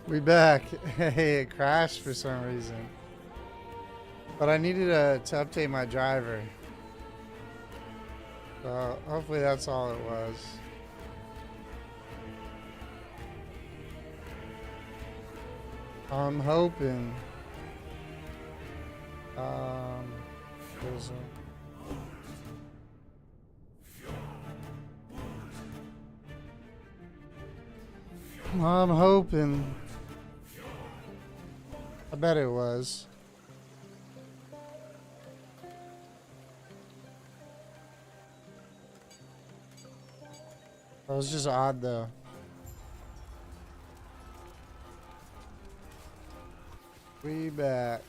We back. Hey, it crashed for some reason. But I needed to update my driver. So hopefully that's all it was. I'm hoping. There's I'm hoping. I bet it was. That was just odd though. We back.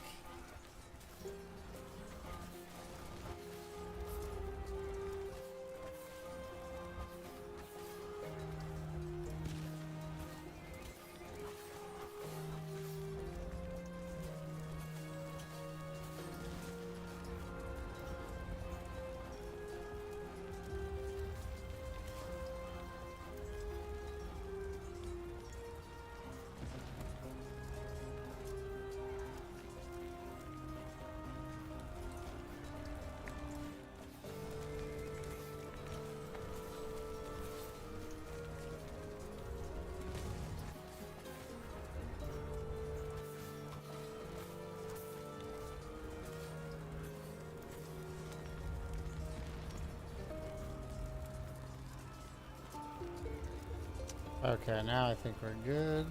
Okay, now I think we're good.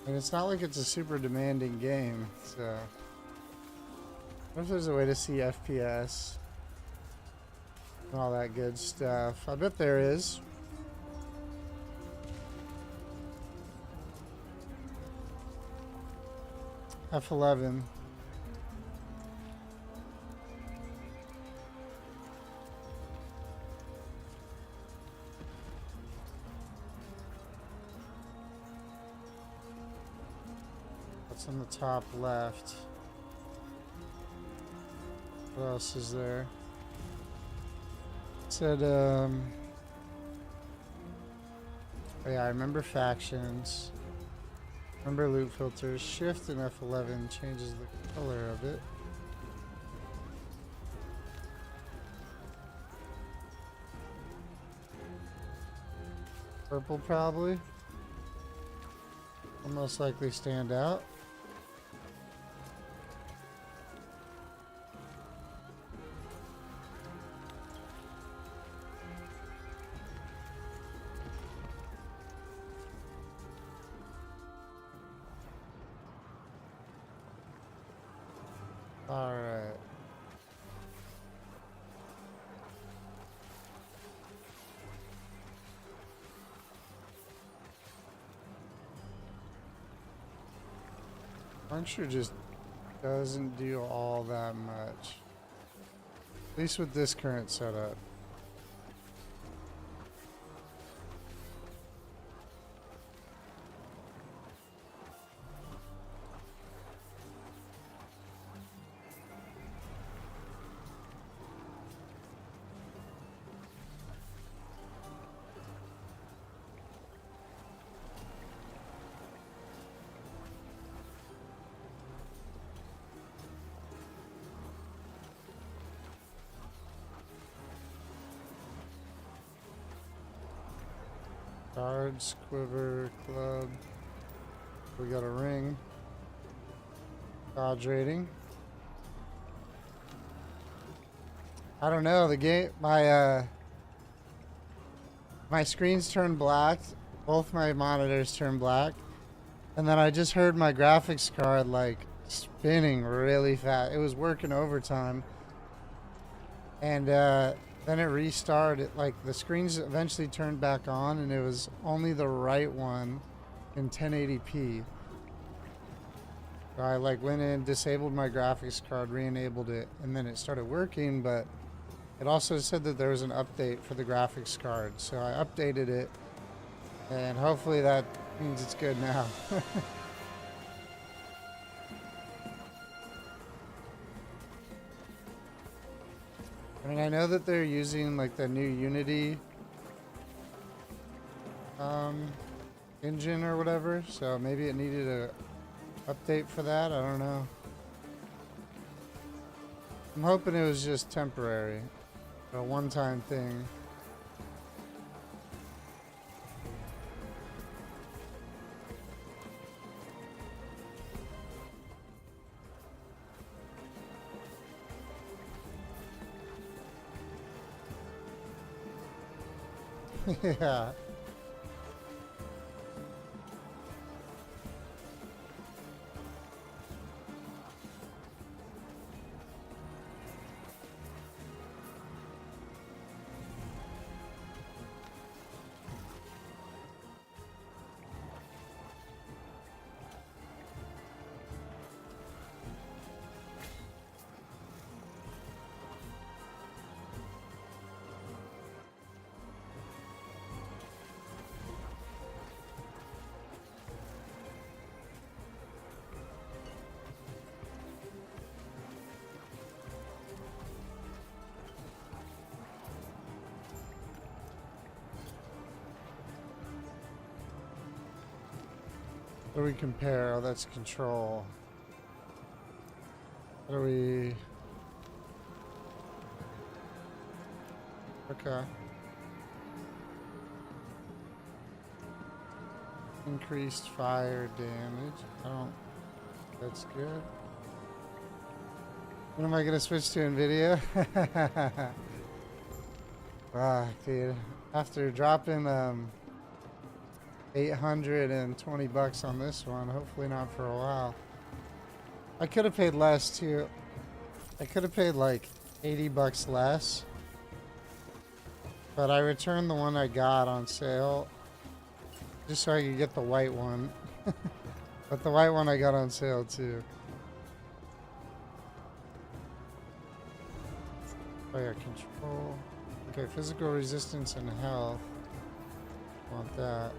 And it's not like it's a super demanding game, so... What if there's a way to see FPS? And all that good stuff. I bet there is. F11. On the top left. What else is there? It said, oh yeah, I remember factions. Remember loot filters. Shift in F11 changes the color of it. Purple probably. Will most likely stand out. All right. Puncture just doesn't do all that much. At least with this current setup. Cards, quiver, club. We got a ring. Dodge rating. I don't know, the game, my screens turned black. Both my monitors turned black. And then I just heard my graphics card like spinning really fast. It was working overtime. And then it restarted. Like the screens eventually turned back on, and it was only the right one in 1080p. So I like went in, disabled my graphics card, re-enabled it, and then it started working. But it also said that there was an update for the graphics card, so I updated it, and hopefully that means it's good now. I mean, I know that they're using like the new Unity engine or whatever, so maybe it needed a update for that. I don't know. I'm hoping it was just temporary, a one-time thing. Yeah. What do we compare? Oh, that's control. What do we... Okay. Increased fire damage. I don't... That's good. When am I gonna switch to NVIDIA? Ah, dude. After dropping 820 bucks on this one, hopefully not for a while. I could have paid less too. I could have paid like 80 bucks less. But I returned the one I got on sale just so I could get the white one. But the white one I got on sale too. Oh yeah, control. Okay, physical resistance and health. Want that.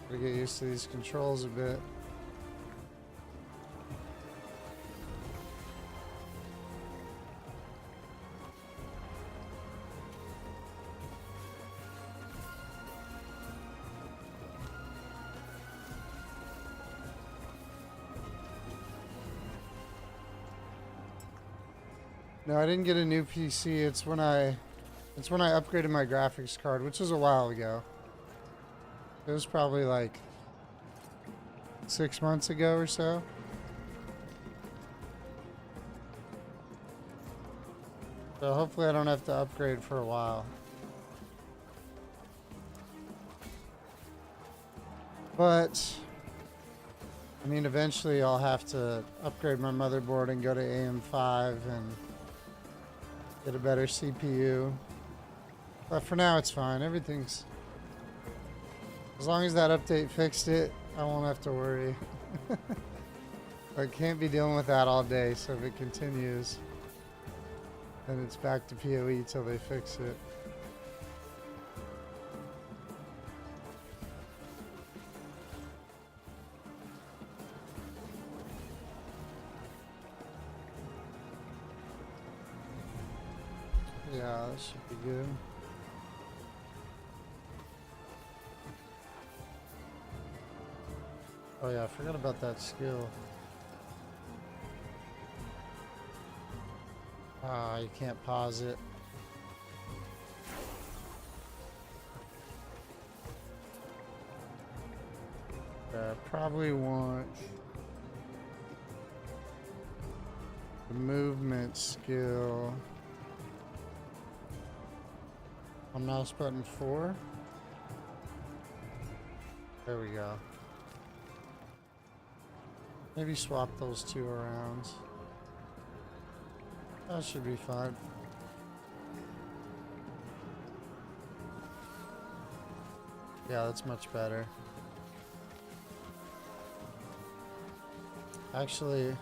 Gotta get used to these controls a bit. No, I didn't get a new PC. It's when I upgraded my graphics card, which was a while ago. It was probably like 6 months ago or so. So hopefully I don't have to upgrade for a while. But I mean, eventually I'll have to upgrade my motherboard and go to AM5 and get a better CPU. But for now it's fine. Everything's... As long as that update fixed it, I won't have to worry. I can't be dealing with that all day, so if it continues, then it's back to PoE till they fix it. Yeah, that should be good. Oh yeah, I forgot about that skill. Ah, you can't pause it. I probably want the movement skill on mouse button 4. There we go. Maybe swap those two around. That should be fine. Yeah, that's much better. Actually,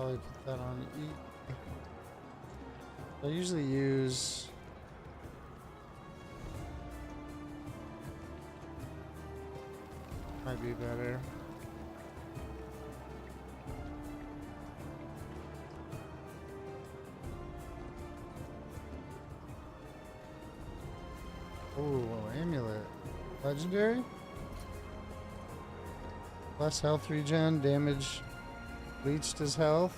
Probably put that on E. I usually use might be better. Oh, amulet. Legendary? Less health regen, damage leached his health.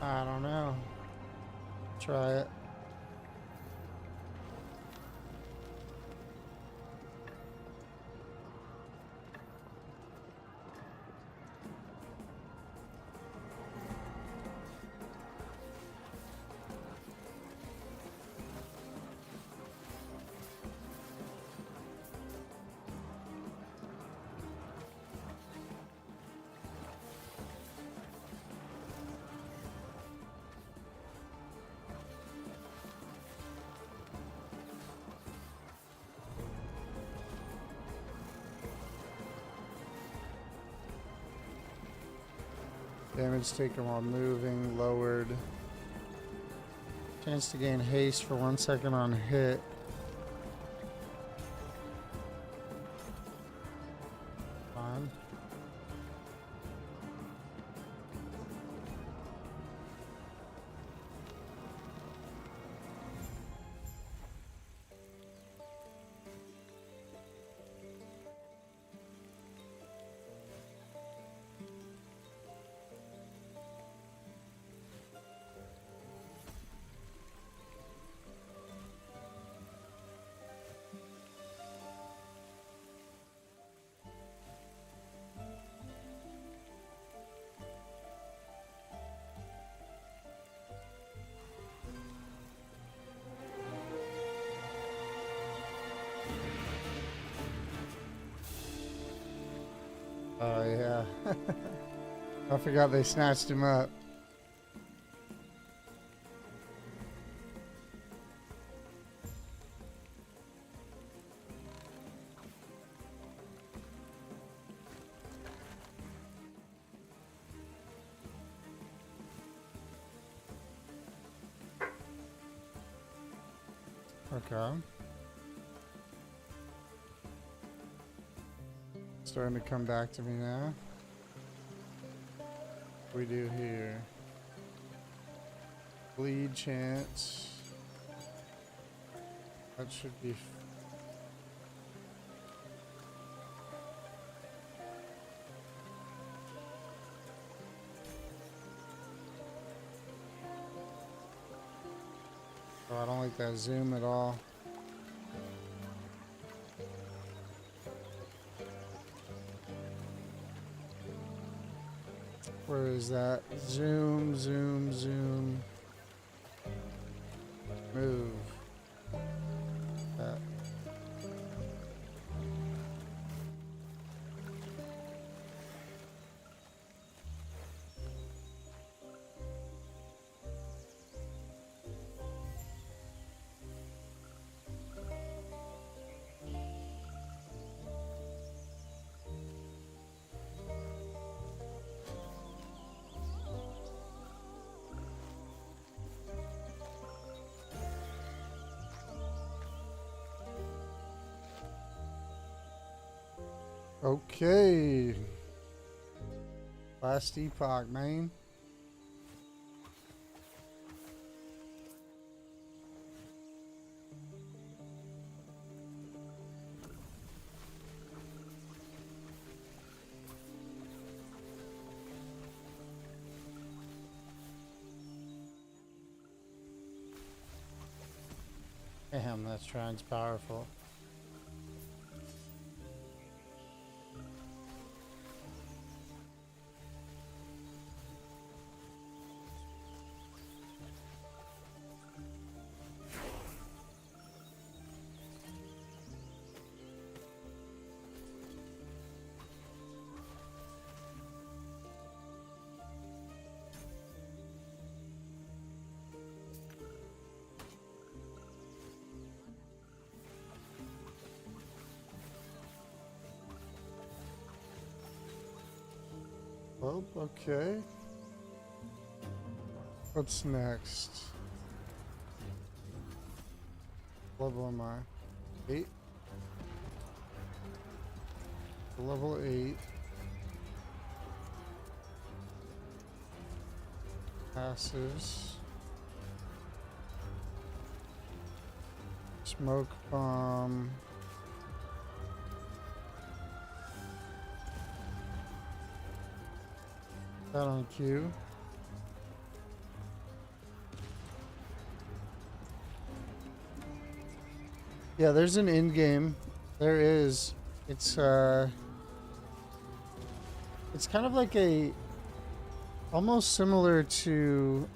I don't know. Try it. Damage taken while moving, lowered. Chance to gain haste for 1 second on hit. Fine. Oh yeah. I forgot they snatched him up. Okay. Starting to come back to me now. What we do here? Bleed chance. That should be. Oh, I don't like that zoom at all. Where is that? Zoom, zoom, zoom. Move. That. Okay. Last Epoch, man. Damn, that shrine's powerful. Well, okay. What's next? Level am I? 8? Level 8. Passives. Smoke bomb. That on Q. Yeah, there's an end game. There is. It's kind of like a almost similar to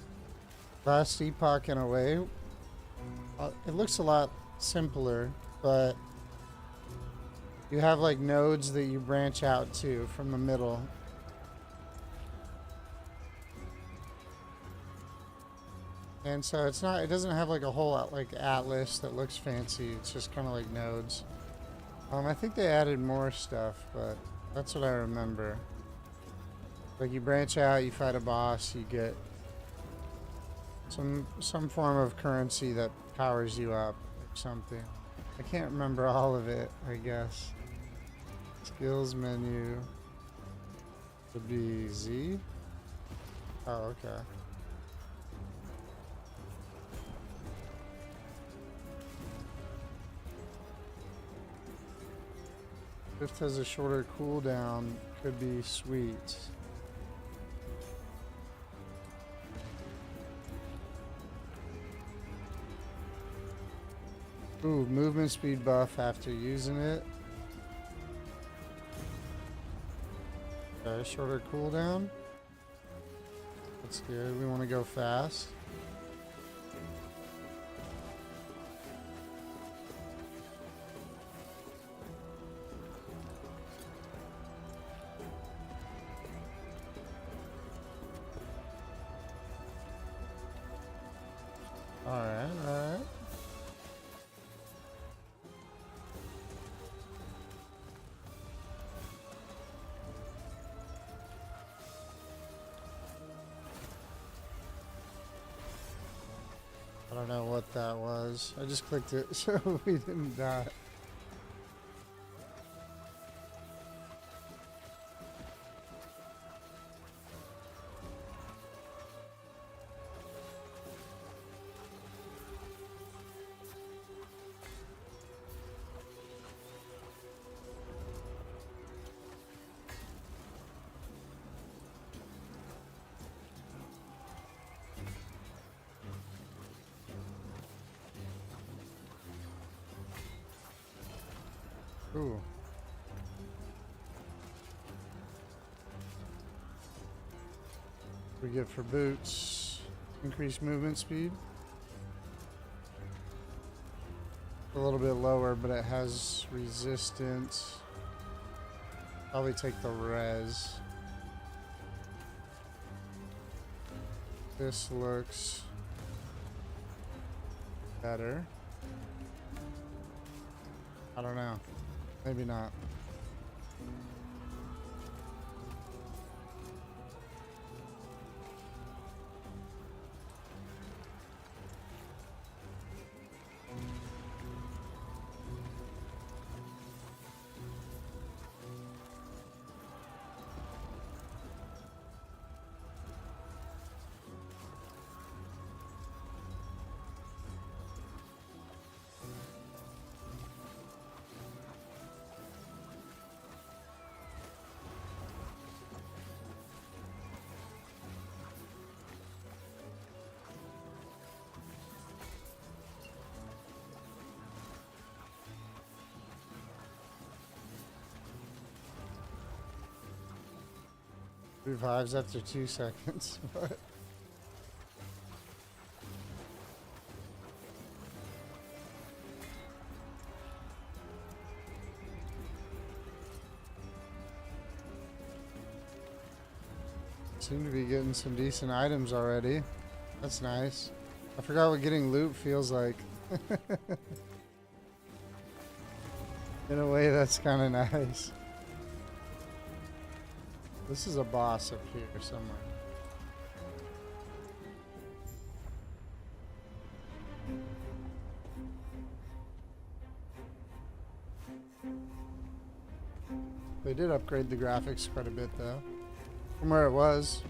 last Epoch in a way. It looks a lot simpler, but you have like nodes that you branch out to from the middle. And so it doesn't have like a whole like atlas that looks fancy. It's just kind of like nodes. I think they added more stuff, but that's what I remember. Like you branch out, you fight a boss, you get some form of currency that powers you up or something. I can't remember all of it, I guess. Skills menu would be Z. Oh, okay. Rift has a shorter cooldown, could be sweet. Ooh, movement speed buff after using it. Okay, shorter cooldown. That's good. We want to go fast. Alright, alright. I don't know what that was. I just clicked it so we didn't die. Ooh. We get for boots, increased movement speed. A little bit lower, but it has resistance. Probably take the res. This looks better. I don't know. Maybe not. Revives after 2 seconds. What? Seem to be getting some decent items already. That's nice. I forgot what getting loot feels like. In a way, that's kind of nice. This is a boss up here somewhere. They did upgrade the graphics quite a bit though, from where it was.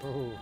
Oh.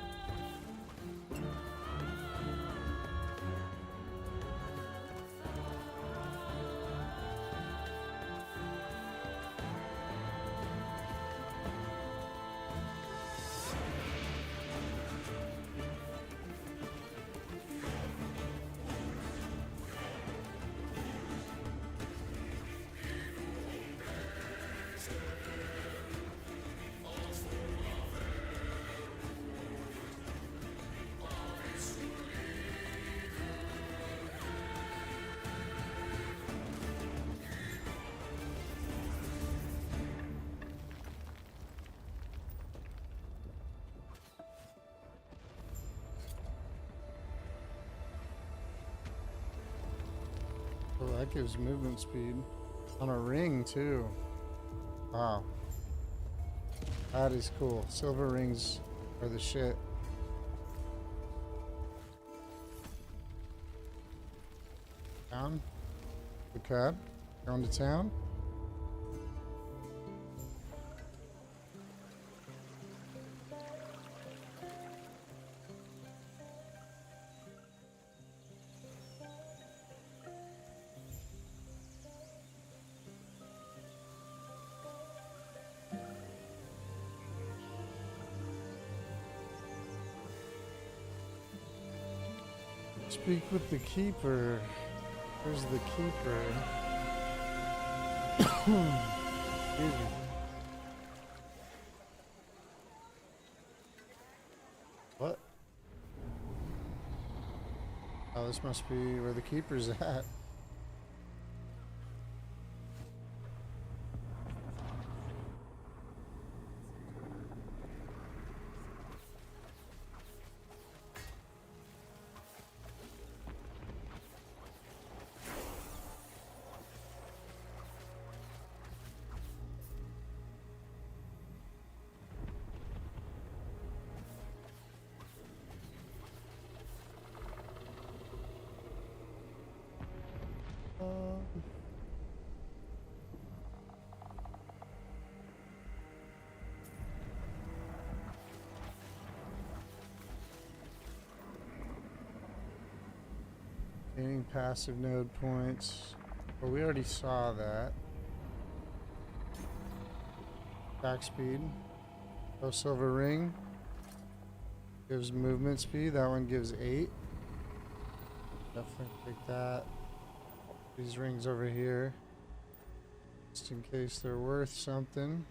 Oh, that gives movement speed. On a ring, too. Wow. That is cool. Silver rings are the shit. Town? The cab? Going to town? Speak with the keeper. Where's the keeper? Excuse me. What? Oh, this must be where the keeper's at. Gaining passive node points. Well, we already saw that. Back speed. Oh, silver ring. Gives movement speed. That one gives 8. Definitely take that. These rings over here. Just in case they're worth something.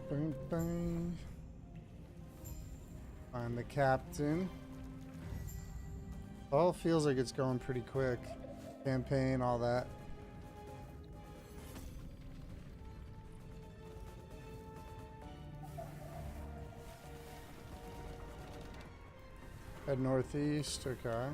Bang, bang. Find the captain. All feels like it's going pretty quick. Campaign, all that. Head northeast, okay.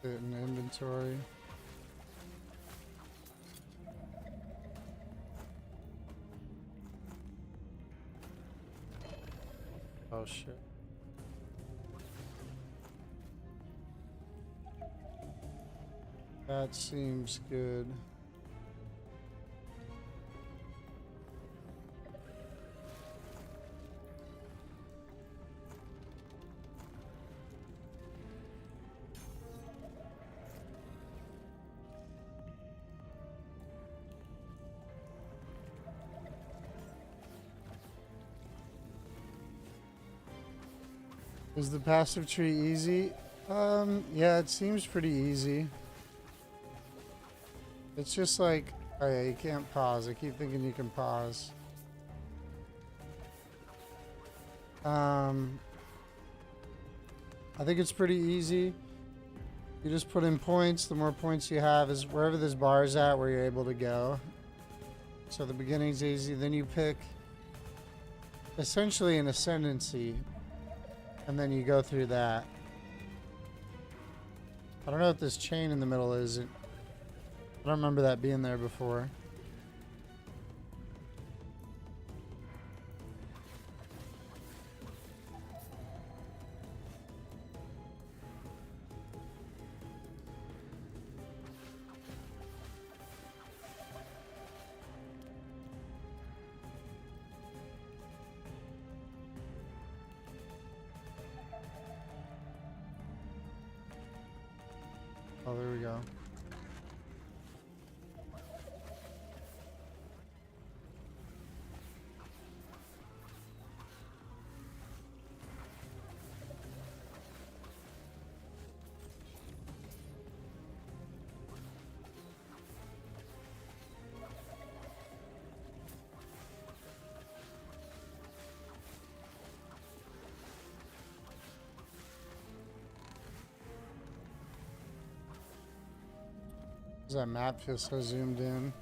Fit in inventory. Oh shit. That seems good. Is the passive tree easy? Yeah, it seems pretty easy. It's just like, oh yeah, you can't pause. I keep thinking you can pause. I think it's pretty easy. You just put in points. The more points you have is wherever this bar is at where you're able to go. So the beginning's easy. Then you pick essentially an ascendancy. And then you go through that. I don't know what this chain in the middle is. I don't remember that being there before. Oh, there we go. That map feels so zoomed in.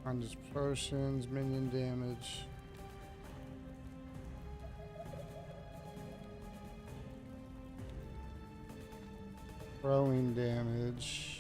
On just potions, minion damage. Throwing damage.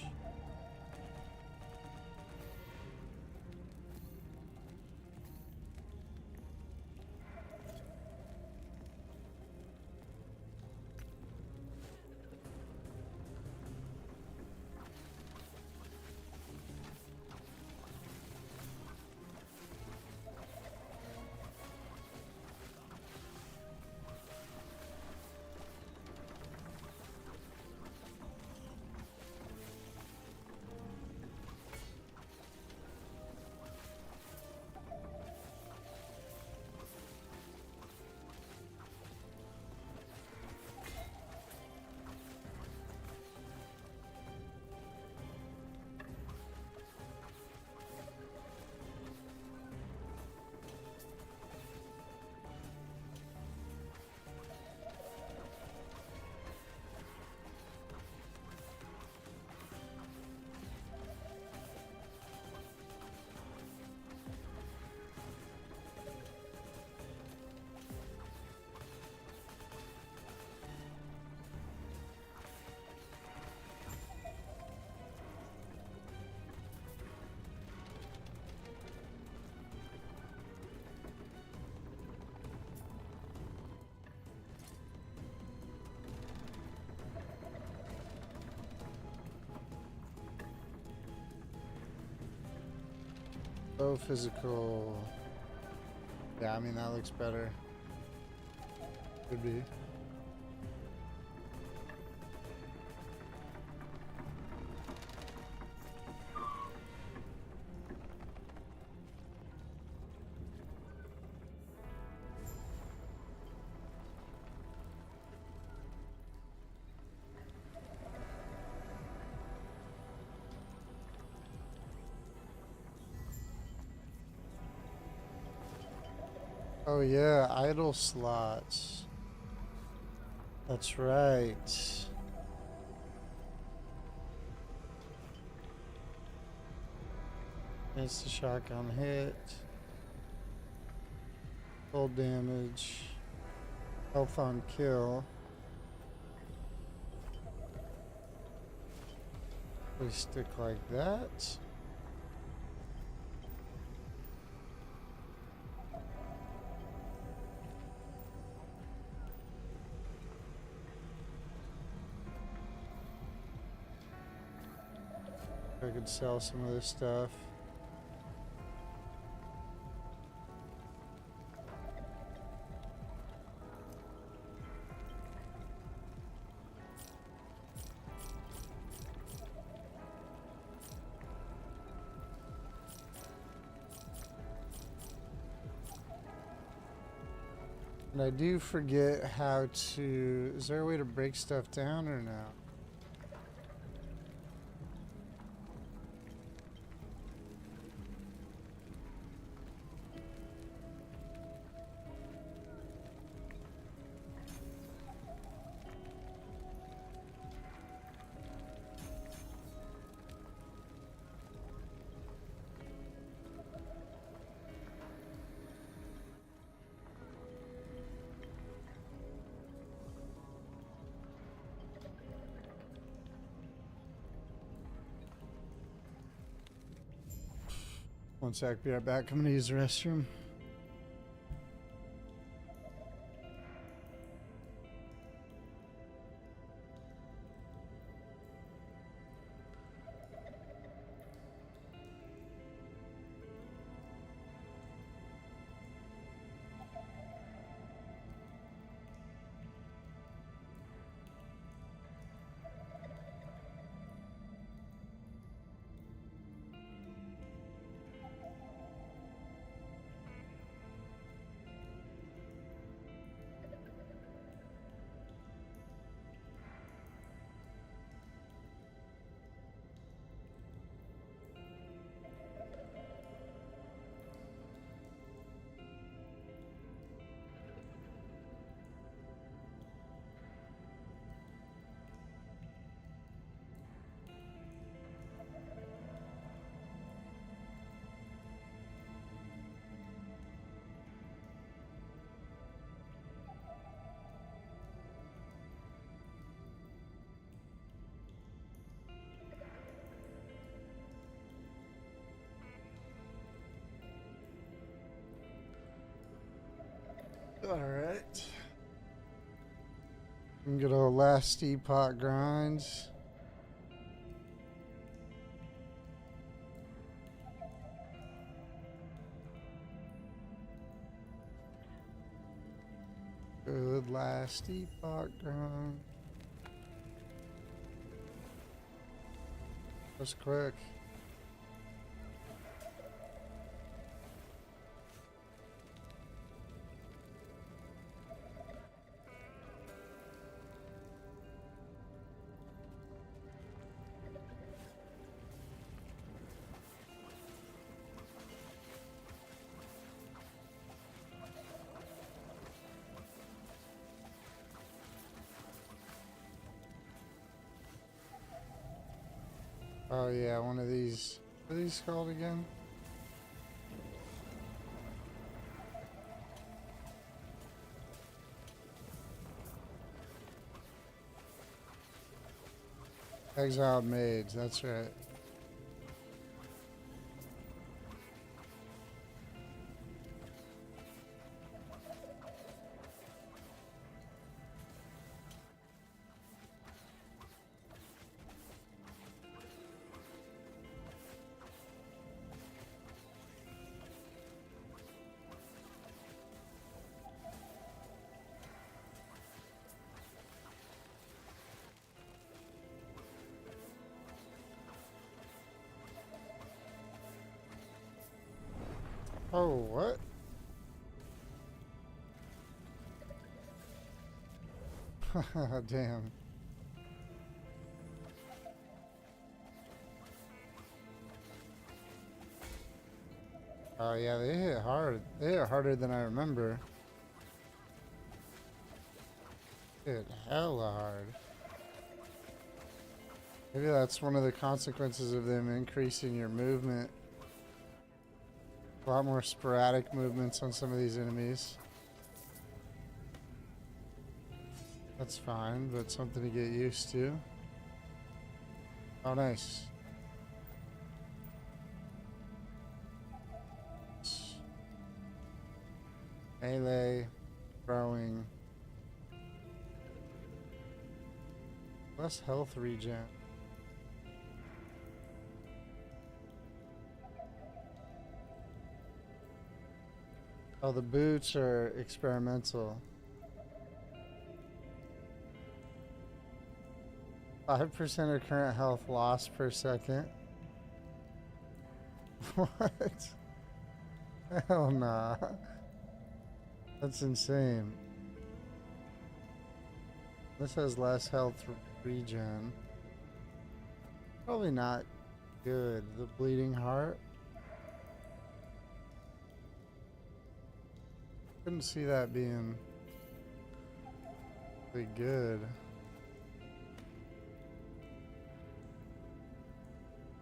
Low physical. Yeah, I mean, that looks better. Could be. Oh yeah, idle slots. That's right. It's the shotgun hit. Full damage. Health on kill. We stick like that. I could sell some of this stuff. And I do forget how to... Is there a way to break stuff down or no? One sec, be right back. I'm gonna use the restroom. Alright. Good old last Epoch grinds. Good last Epoch grind. That's quick. Oh yeah, one of these. What are these called again? Exiled Maids, that's right. Oh, what? Damn. Oh yeah, they hit hard. They hit harder than I remember. Hit hella hard. Maybe that's one of the consequences of them increasing your movement. A lot more sporadic movements on some of these enemies. That's fine, but something to get used to. Oh, nice. Melee, throwing. Less health regen. Oh, the boots are experimental. 5% of current health lost per second. What? Hell nah. That's insane. This has less health regen. Probably not good. The bleeding heart. Couldn't see that being really good.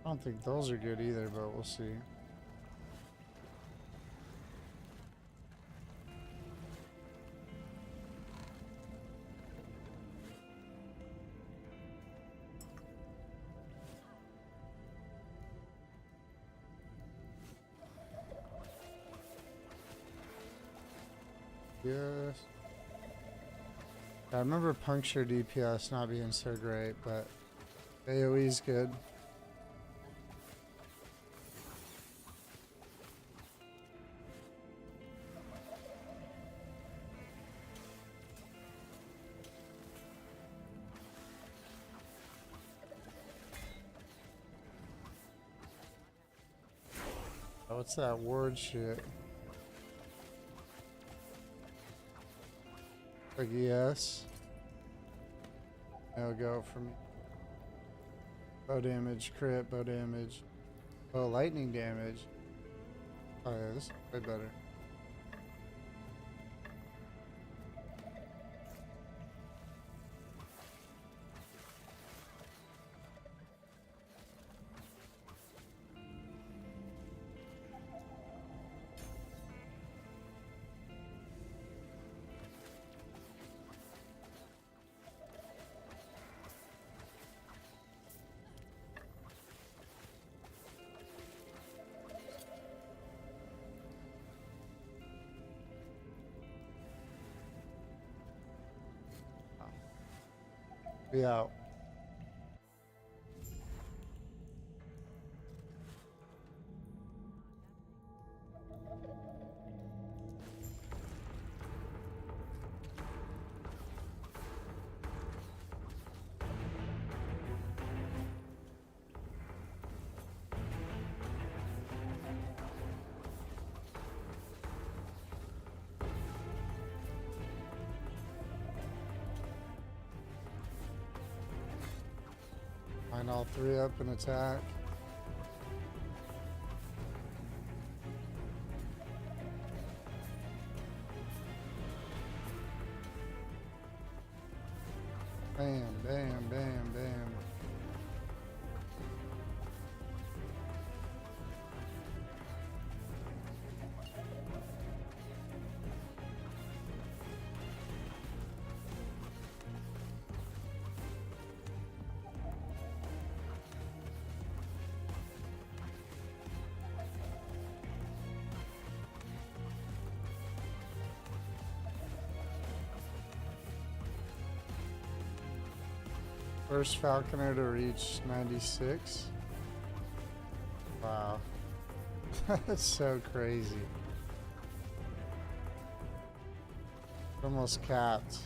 I don't think those are good either, but we'll see. Yes. I remember puncture DPS not being so great, but AoE's good. Oh, what's that word shit? Like yes. Now go for me. Bow damage, crit, bow damage. Oh, lightning damage. Oh yeah, this is way better. Be out. Line all three up and attack. Bam, bam, bam, bam. First falconer to reach 96. Wow. That's so crazy. Almost capped.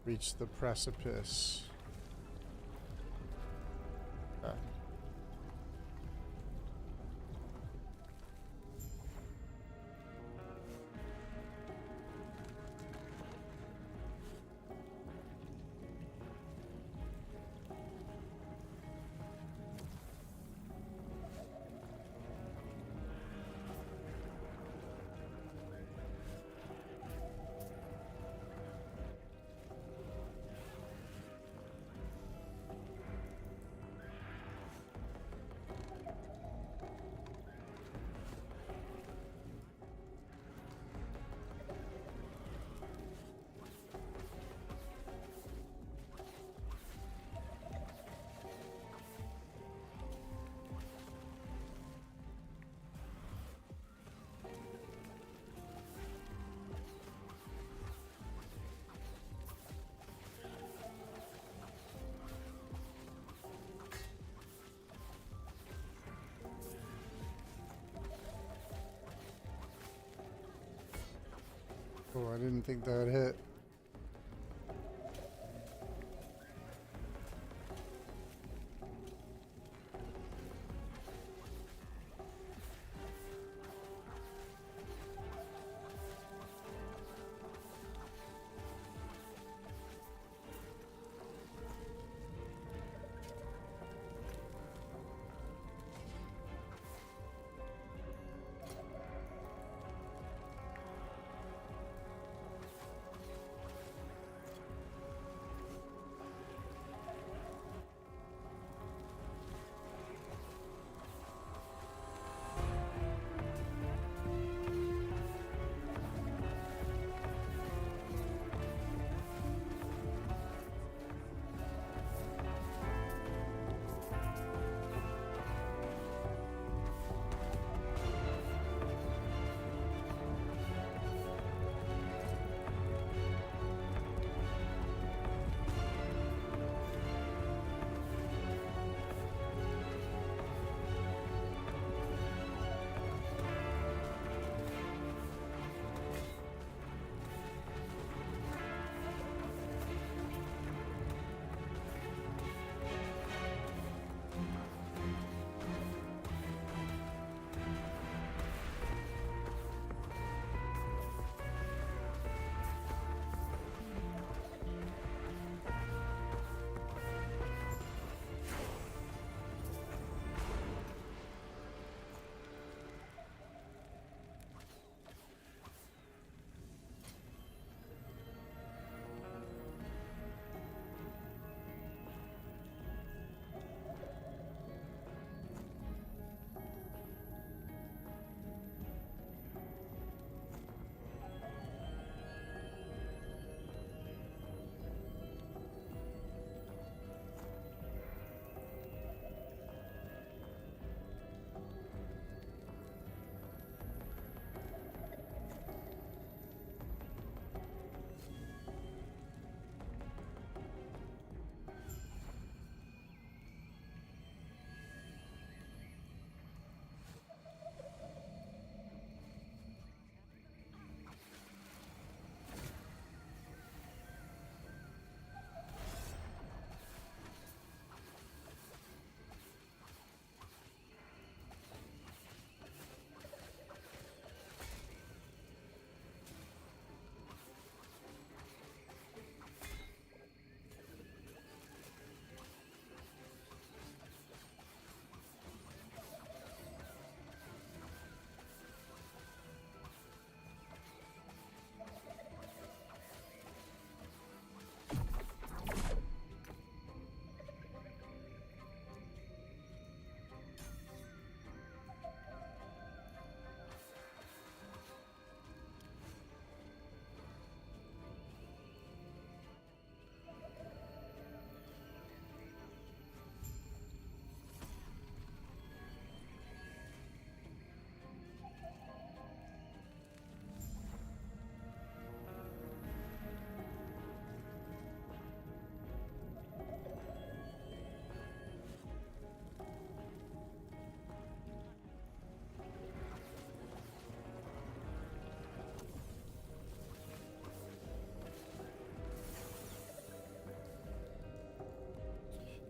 Reach the precipice. Okay. Oh, I didn't think that would hit.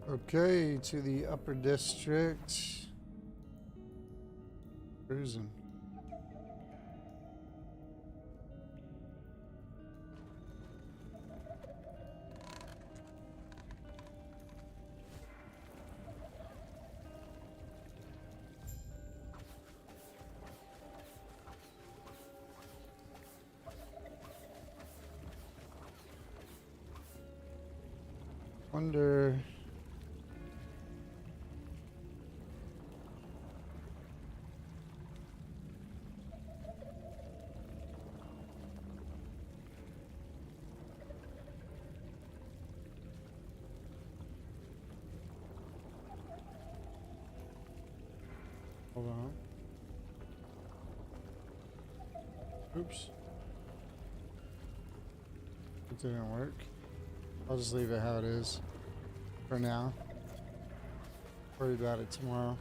Okay, to the upper district. Cruising. Wonder. Hold on. Oops. It didn't work. I'll just leave it how it is for now. Worry about it tomorrow.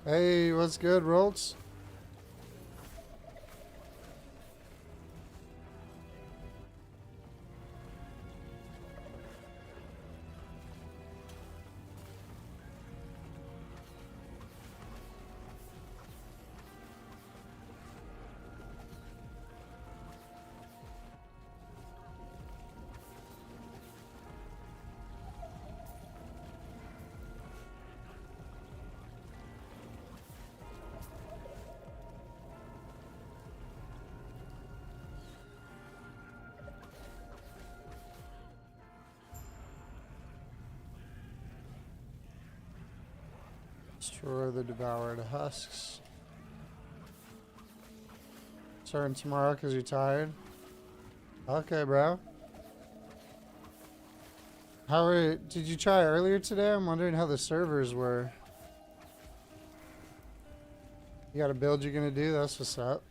Hey, what's good, Roltz? Destroy the devoured husks. Starting tomorrow because you're tired? Okay, bro. Did you try earlier today? I'm wondering how the servers were. You got a build you're gonna do? That's what's up.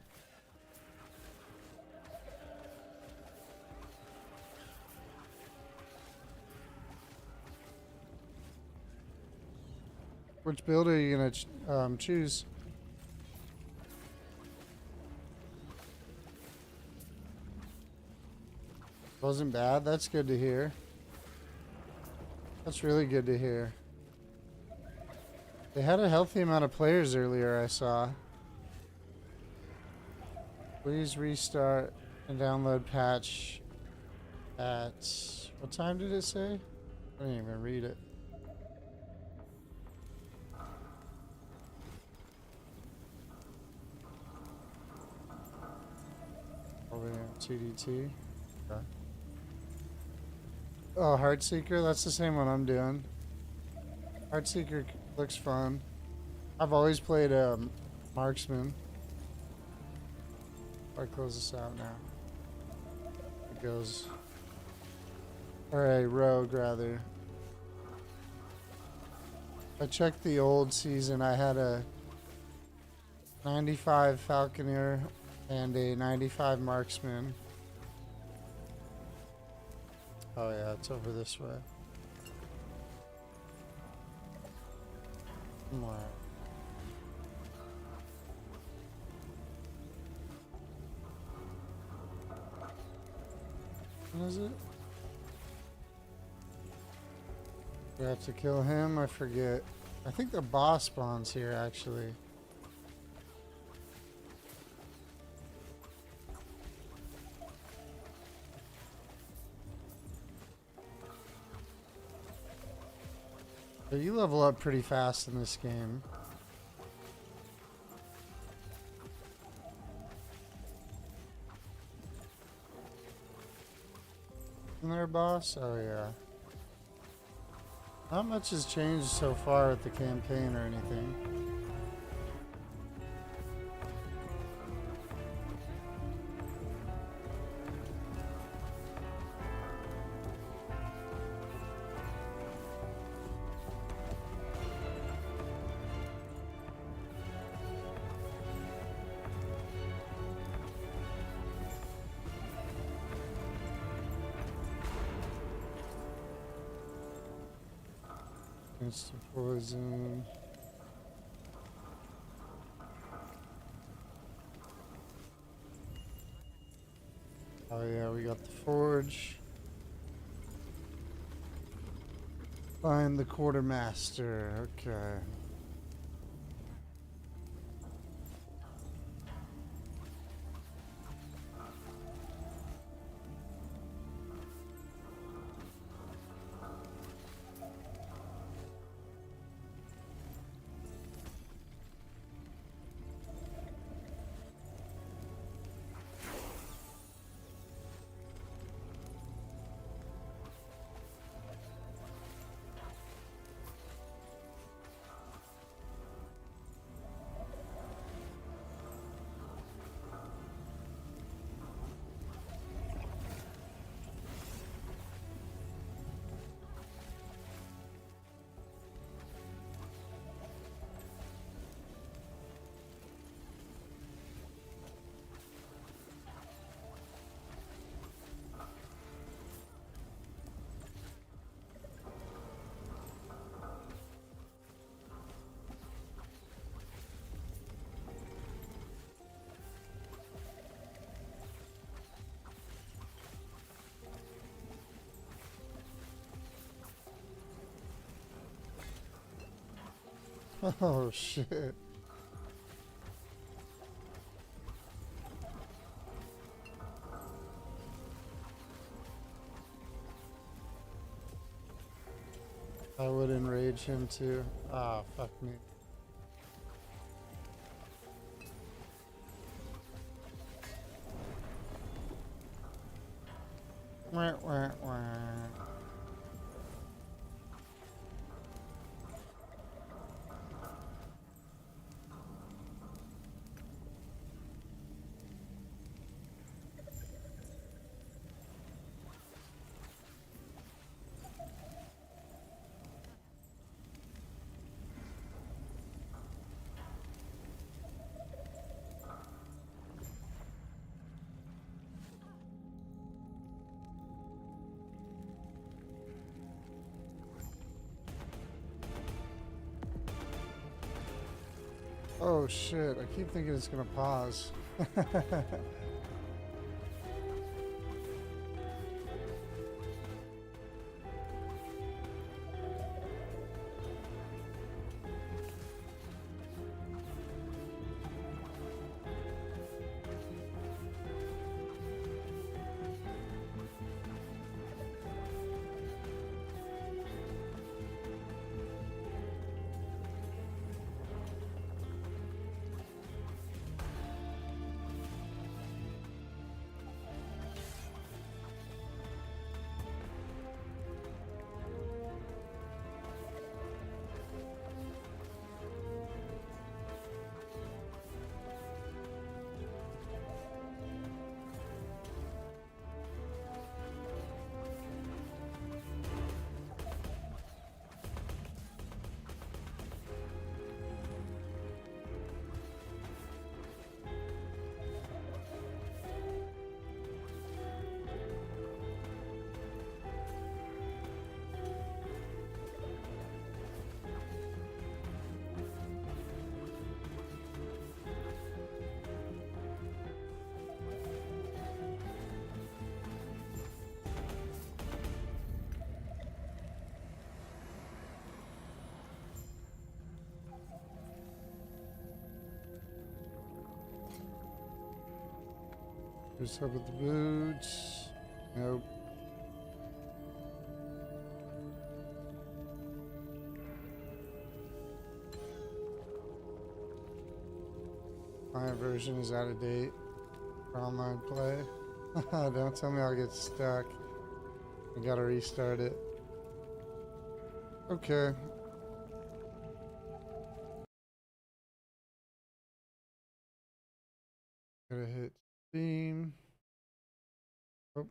Which build are you gonna choose? Wasn't bad. That's good to hear. That's really good to hear. They had a healthy amount of players earlier, I saw. Please restart and download patch at... What time did it say? I didn't even read it. Over here, TDT. Okay. Oh, Heartseeker? That's the same one I'm doing. Heartseeker looks fun. I've always played Marksman. If I close this out now. It goes... Or a Rogue, rather. I checked the old season. I had a 95 Falconer and a 95 Marksman. Oh yeah, it's over this way. More. What is it? We have to kill him? I forget. I think the boss spawns here, actually. But you level up pretty fast in this game. Isn't there a boss? Oh yeah. Not much has changed so far with the campaign or anything. It's the poison. Oh yeah, we got the forge. Find the quartermaster. Okay. Oh shit. I would enrage him too. Ah, fuck me. Wah, wah, wah. Oh shit, I keep thinking it's gonna pause. What's up with the boots? Nope. My version is out of date for online play. Don't tell me I'll get stuck. I gotta restart it. Okay. Gotta hit Steam. Oh.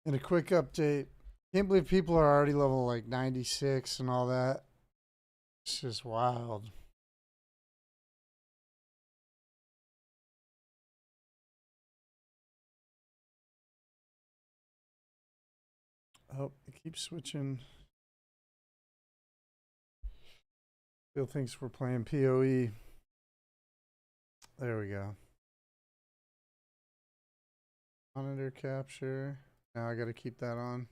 And a quick update. Can't believe people are already level like 96 and all that. It's just wild. Oh, it keeps switching. Still thinks we're playing PoE. There we go. Monitor capture. Now I gotta keep that on.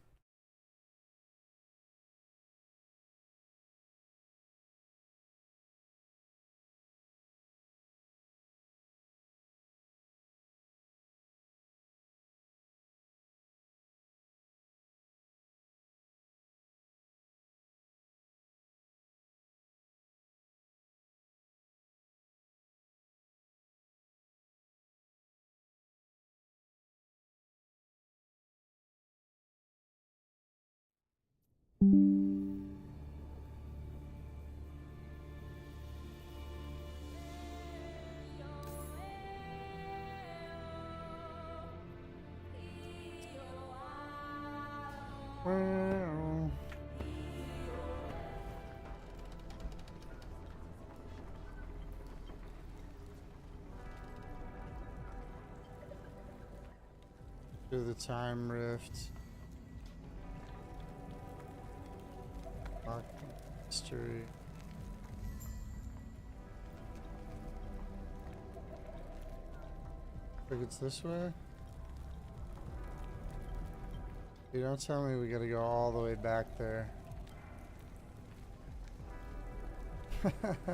Well, do the time rift. Lock history. Think it's this way? You don't tell me we gotta go all the way back there.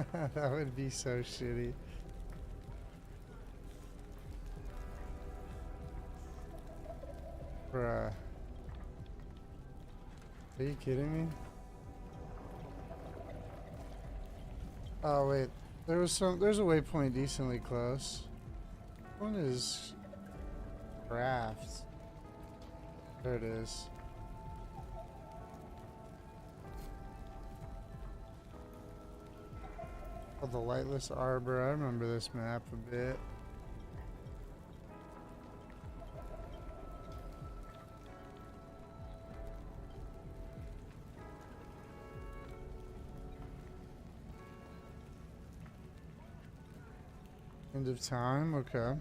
That would be so shitty. Bruh. Are you kidding me? Oh wait, there's a waypoint decently close. One is craft. There it is. Oh, the Lightless Arbor. I remember this map a bit. End of time, okay.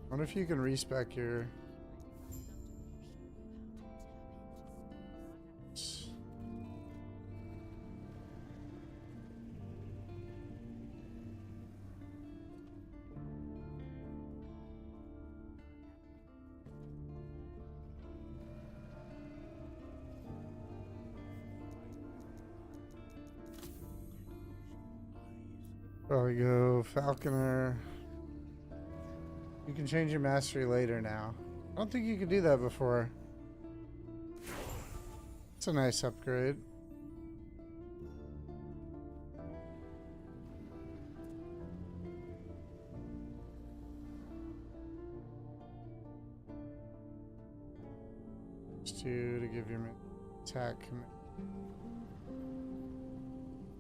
Wonder if you can respec your... Probably go Falconer. You can change your mastery later now. I don't think you could do that before. It's a nice upgrade. Just to give your attack command.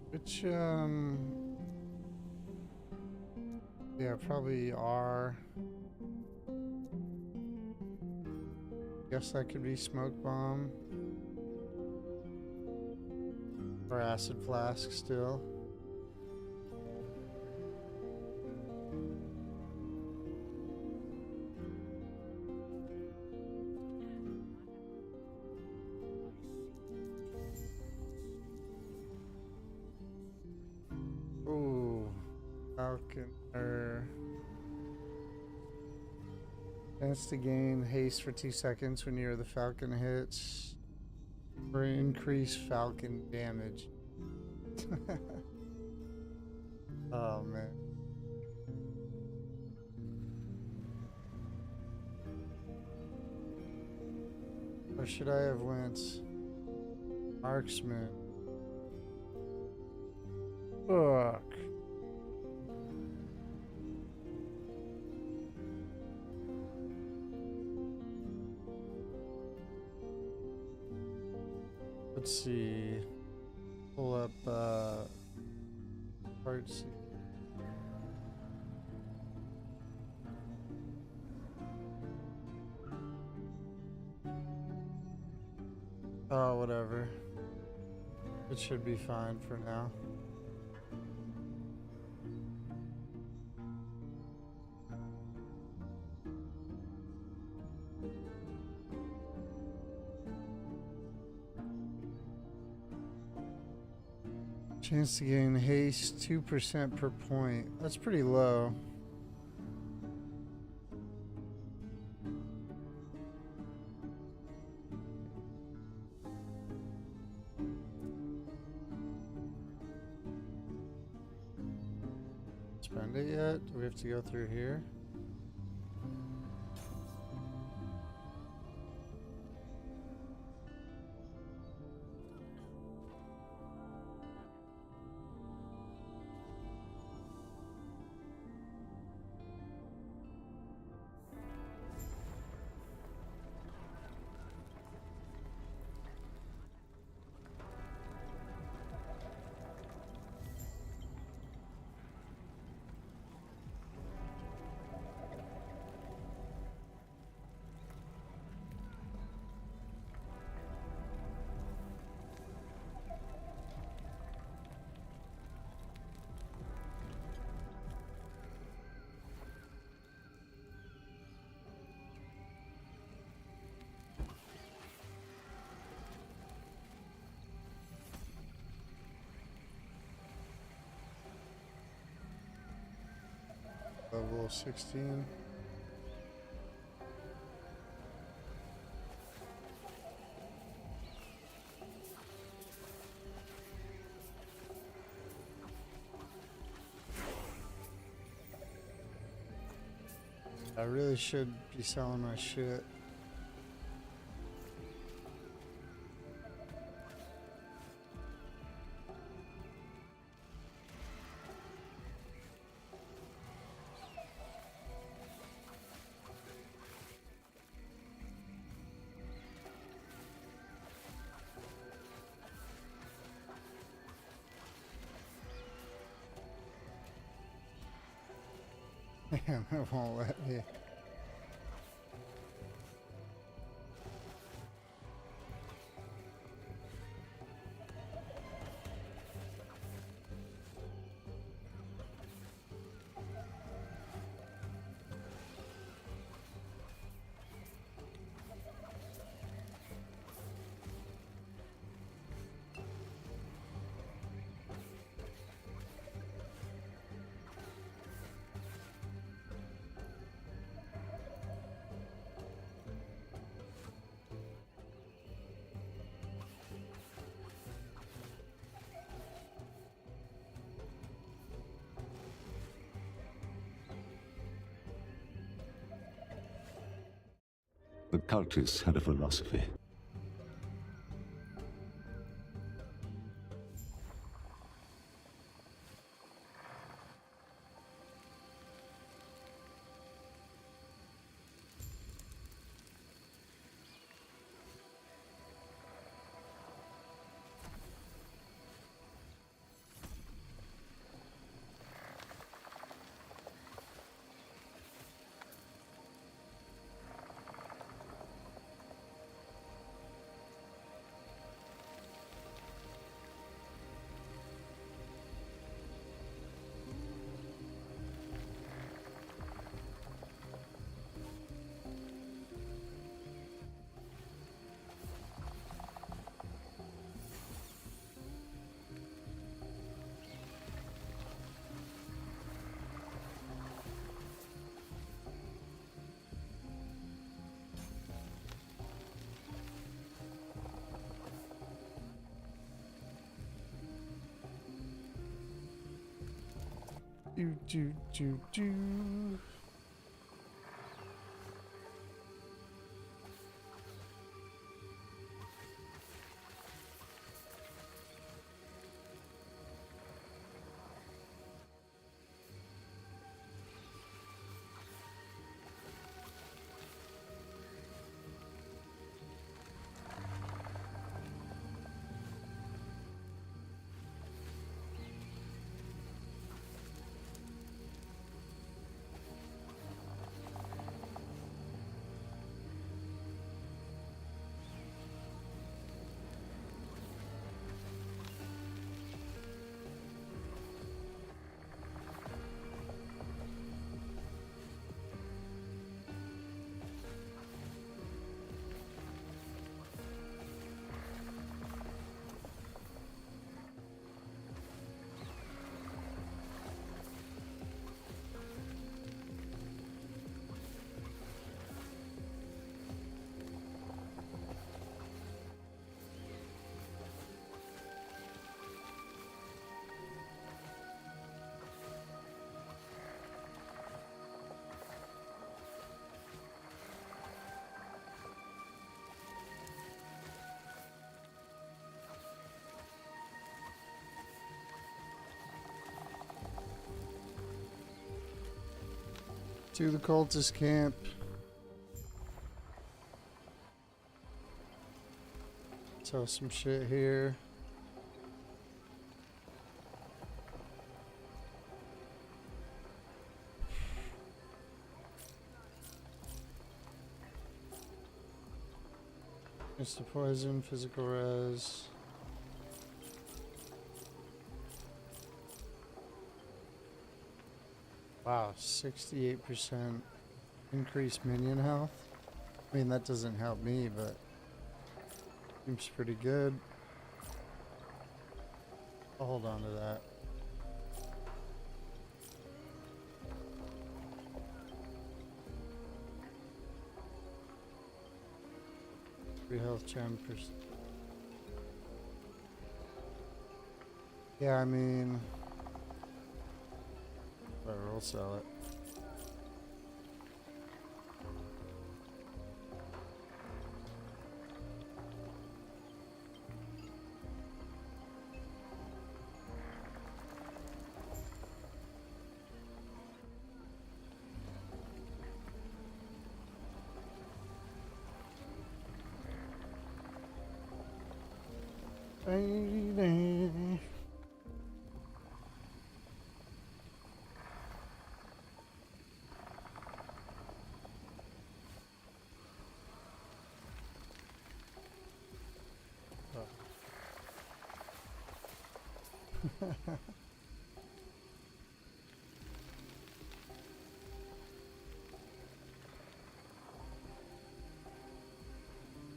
Which, yeah, probably R. Guess that could be Smoke Bomb. Or Acid Flask still. Ooh, Falconer. Chance to gain haste for 2 seconds when near the Falcon hits. For increased Falcon damage. Oh man. Or should I have went Marksman? Fuck. Let's see. Pull up part C. Oh, whatever. It should be fine for now. Chance to gain haste 2% per point. That's pretty low. Spend it yet? Do we have to go through here? Level 16. I really should be selling my shit. Damn, it won't let me. The cultists had a philosophy. Do. To the cultist camp. Sell some shit here. Mr. Poison, physical res. Wow, 68% increased minion health. I mean, that doesn't help me, but seems pretty good. I'll hold on to that. Free health gem per. Yeah, I mean, whatever, we'll sell it.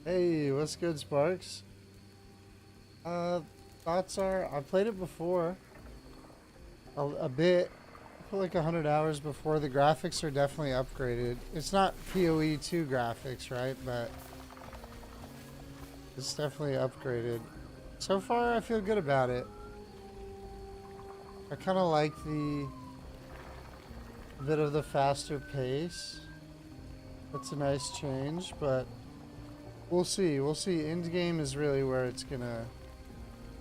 Hey, what's good, Sparks? Thoughts are, I played it before a bit. I put like 100 hours before. The graphics are definitely upgraded. It's not PoE 2 graphics, right? But it's definitely upgraded. So far, I feel good about it. I kind of like the bit of the faster pace. That's a nice change, but we'll see. We'll see. End game is really where it's gonna,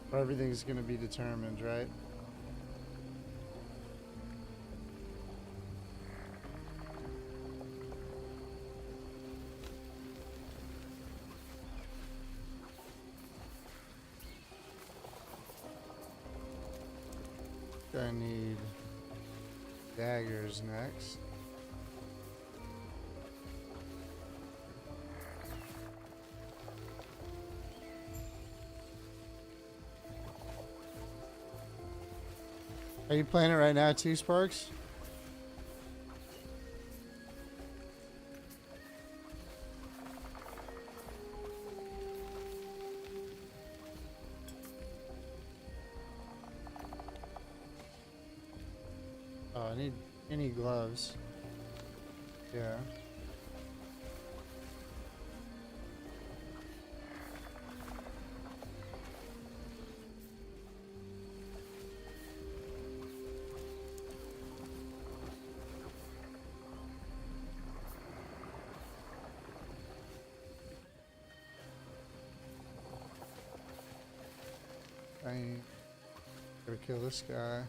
where everything's gonna be determined, right? I need daggers next. Are you playing it right now too, Sparks? Oh, I need any gloves. Yeah. I gotta kill this guy.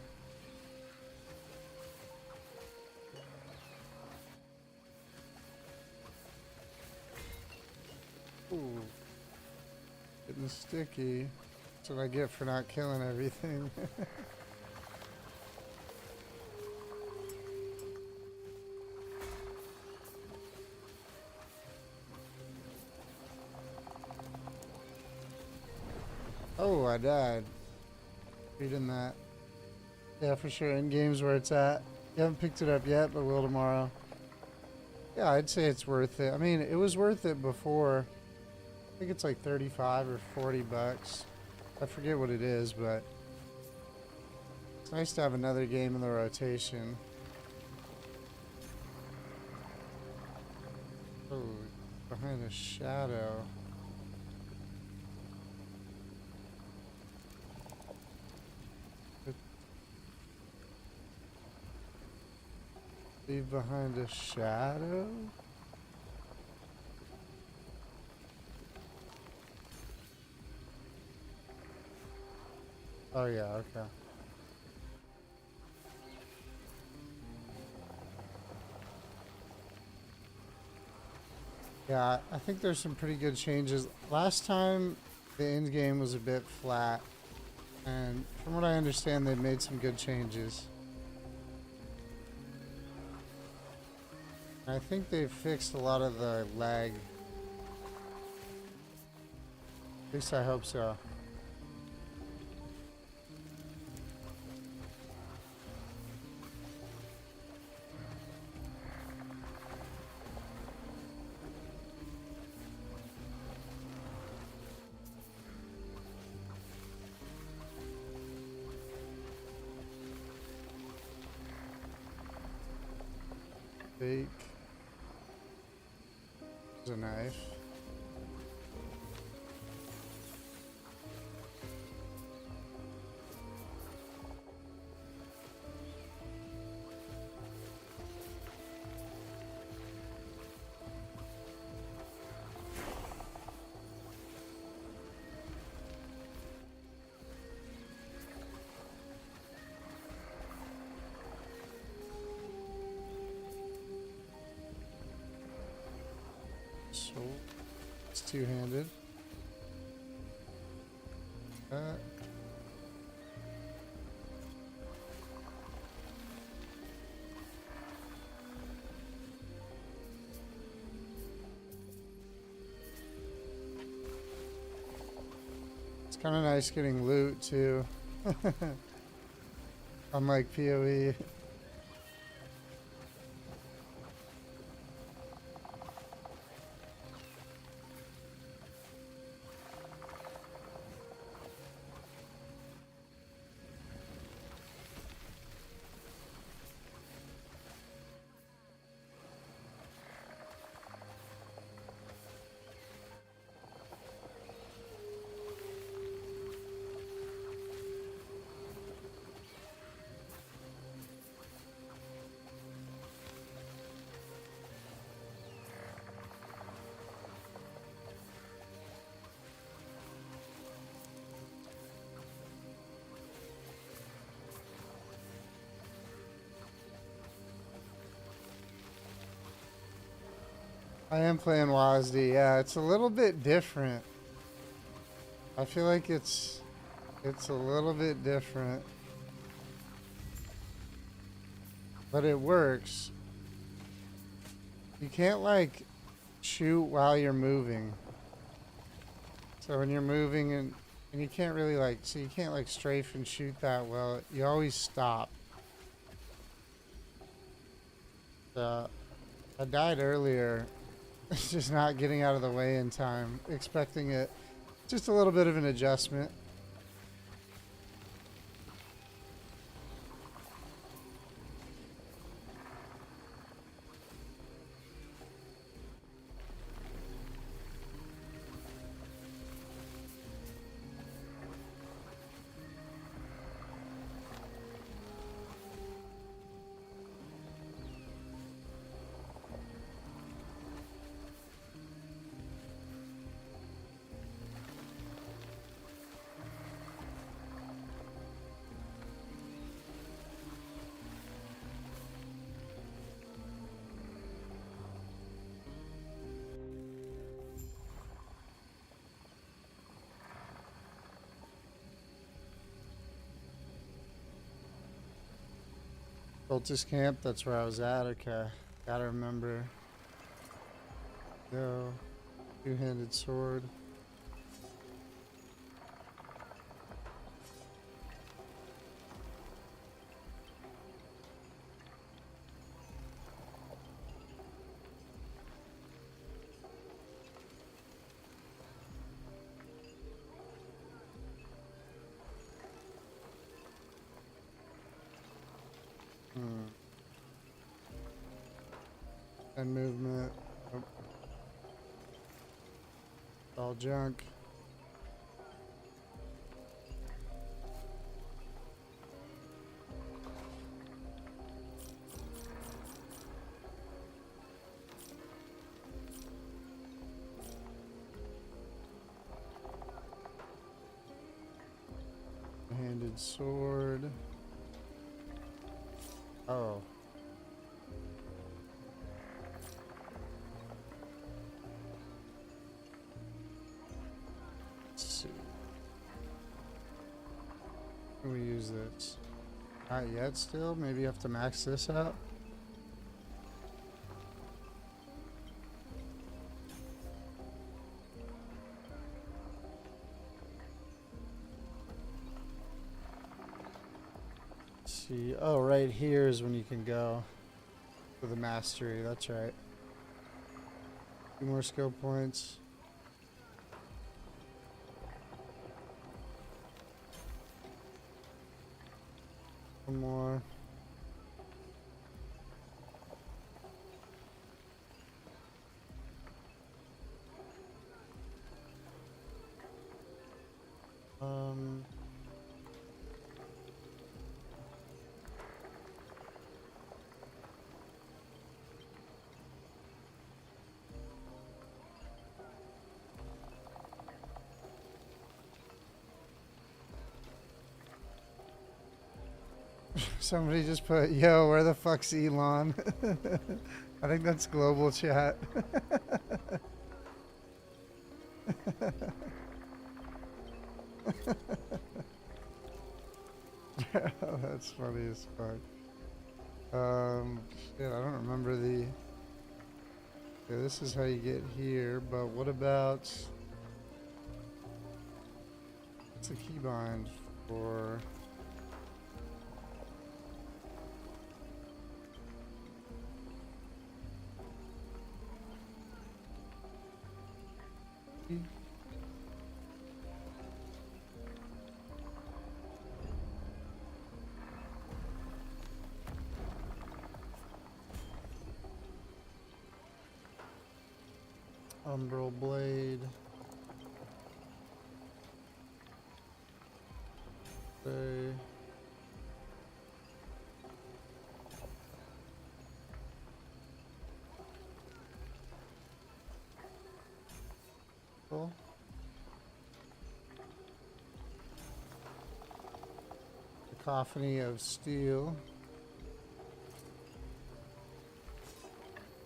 Ooh. Getting sticky. That's what I get for not killing everything. Oh, I died. Reading that. Yeah, for sure. In games where it's at. You haven't picked it up yet, but will tomorrow. Yeah, I'd say it's worth it. I mean, it was worth it before. I think it's like 35 or 40 bucks. I forget what it is, but it's nice to have another game in the rotation. Oh, behind a shadow. Leave behind a shadow? Oh yeah, okay. Yeah, I think there's some pretty good changes. Last time, the end game was a bit flat, and from what I understand, they've made some good changes. I think they've fixed a lot of the lag. At least I hope so. Fake. There's a knife. So it's two-handed. It's kind of nice getting loot too. Unlike PoE. I am playing WASD. Yeah, it's a little bit different. I feel like it's a little bit different. But it works. You can't like shoot while you're moving. So when you're moving and you can't really like, so you can't like strafe and shoot that well. You always stop. I died earlier. It's just not getting out of the way in time. Expecting it. Just a little bit of an adjustment. Cultist camp, that's where I was at. Okay. Gotta remember. Go. Two-handed sword. And movement. Oh. All junk. Handed sword. Oh. Can we use this? Not yet still? Maybe you have to max this out? Let's see. Oh, right here is when you can go for the mastery. That's right. 2 more skill points. One more. Somebody just put, yo, where the fuck's Elon? I think that's global chat. That's funny as fuck. Shit, I don't remember the... Yeah, this is how you get here, but what about... What's a keybind for... Umbral blade. Okay. Cool. Cacophony of steel.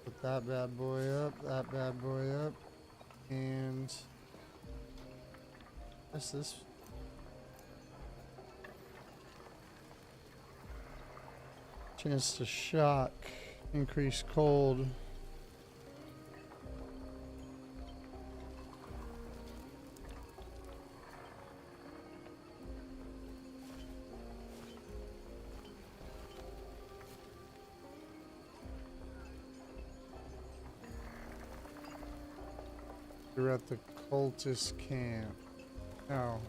Put that bad boy up, that bad boy up, and what's this? Chance to shock, increase cold. We're at the cultist camp. No.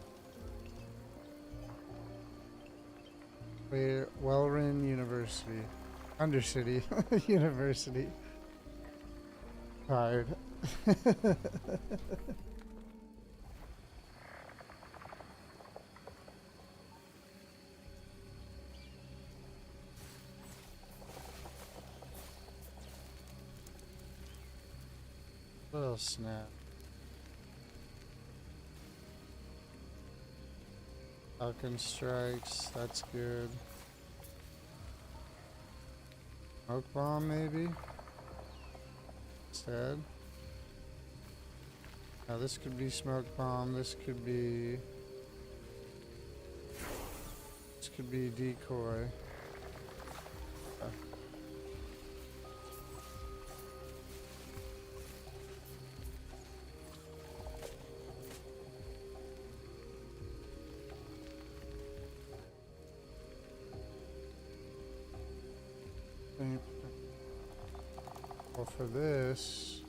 Wait, Wellrin University. Undercity University. Tired. What else now? Falcon strikes, that's good. Smoke bomb maybe? Instead. Now this could be smoke bomb, this could be decoy. Well, for this,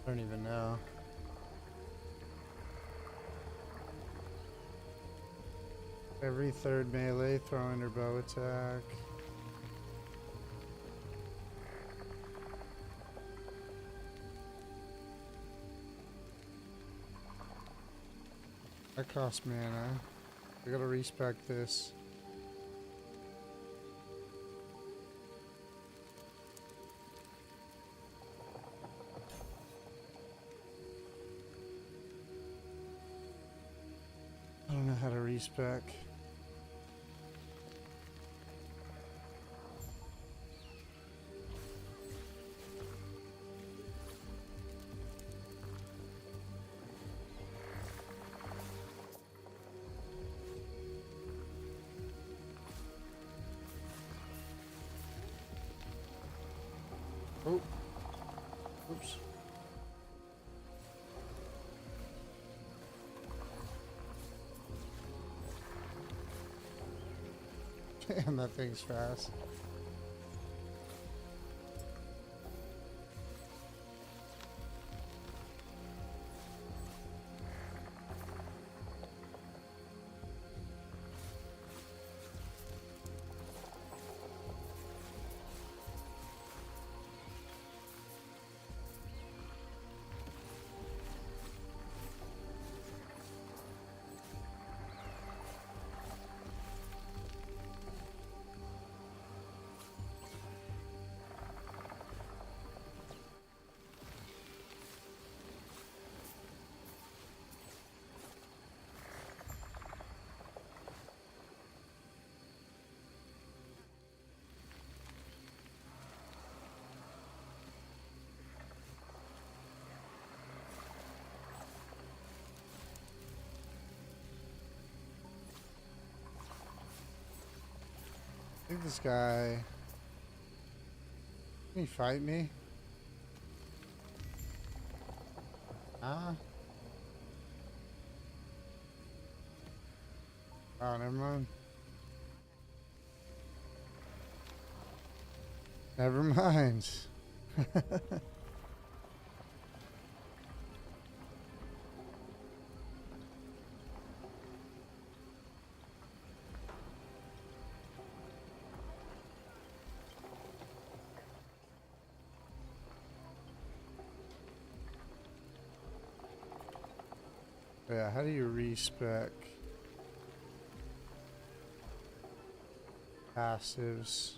I don't even know. Every third melee, throw in or bow attack. That costs mana. I gotta respec this. I don't know how to respec. Oh. Oops. Damn, that thing's fast. I think this guy... Can he fight me? Ah. Oh, never mind. Never mind. Yeah, how do you respec passives?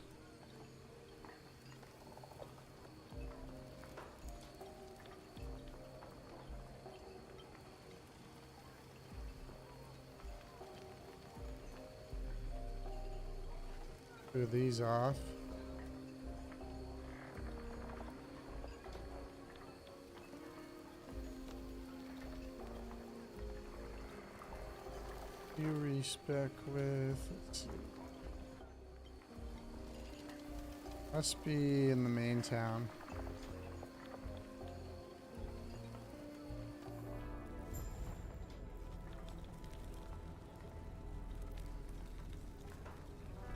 Clear these off. You respec with, let's see. Must be in the main town.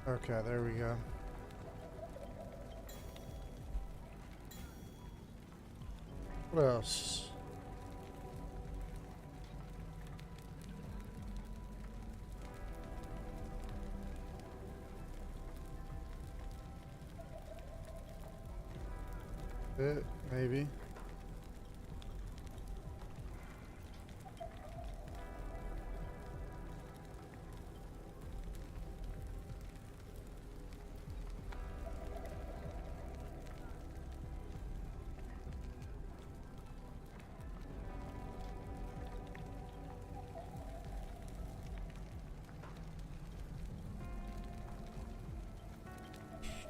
Okay, there we go. What else? Maybe.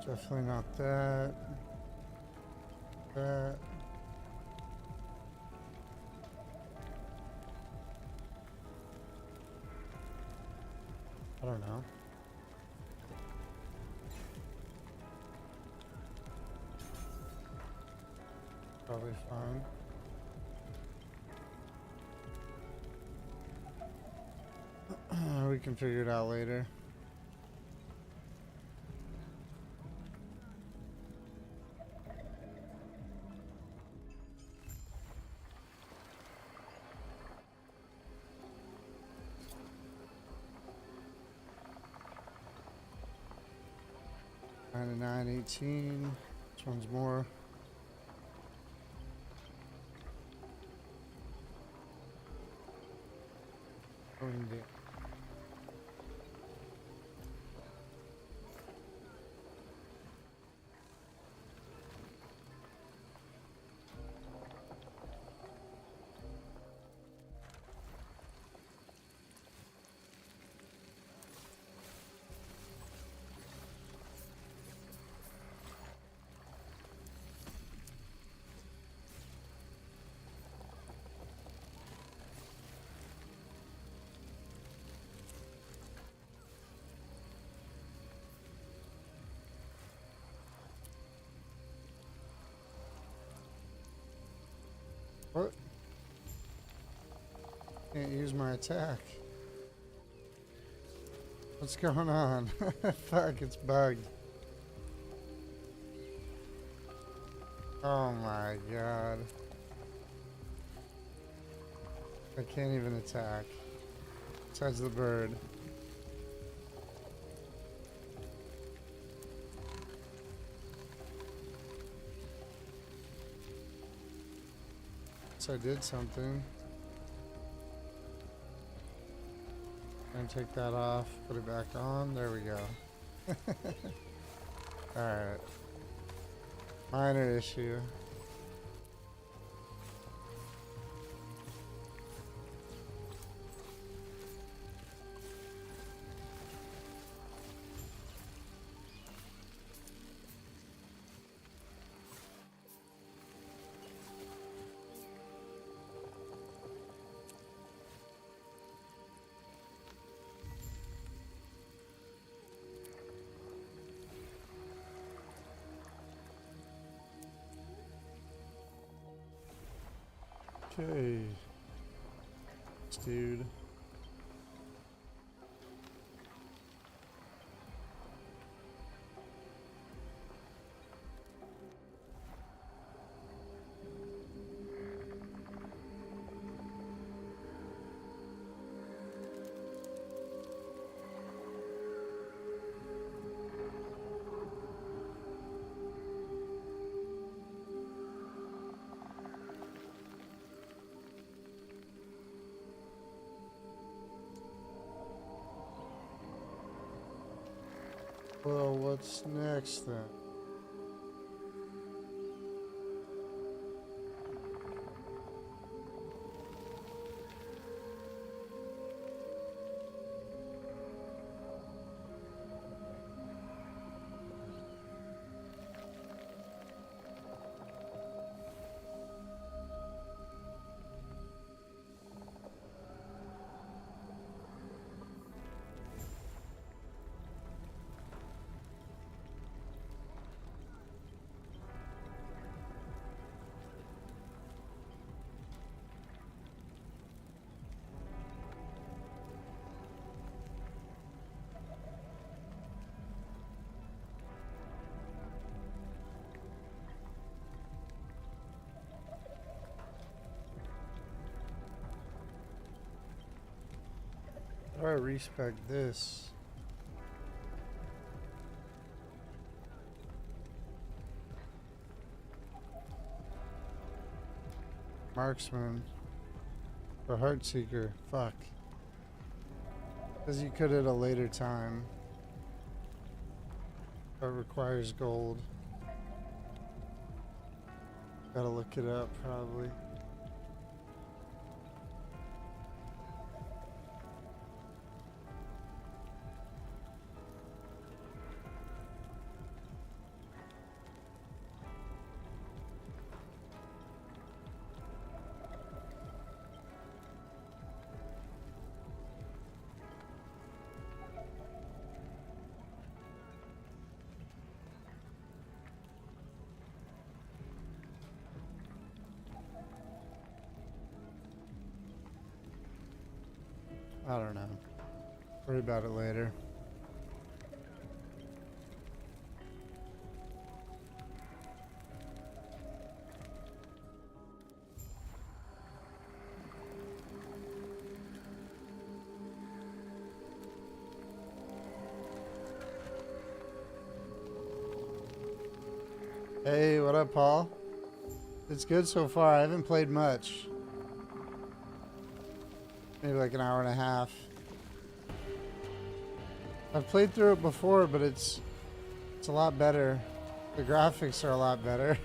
Definitely not that. That. I don't know. Probably fine. We can figure it out later. $99, $18. This one's more. What do we do? What? Can't use my attack. What's going on? Fuck, it's bugged. Oh my god. I can't even attack. Besides the bird. So I did something. And take that off, put it back on. There we go. Alright. Minor issue. Okay. Dude. Well, what's next then? I respect this. Marksman. Or Heartseeker. Fuck. Because you could at a later time. But requires gold. Gotta look it up probably. I don't know. Worry about it later. Hey, what up, Paul? It's good so far. I haven't played much. Maybe like an hour and a half. I've played through it before, but it's a lot better. The graphics are a lot better.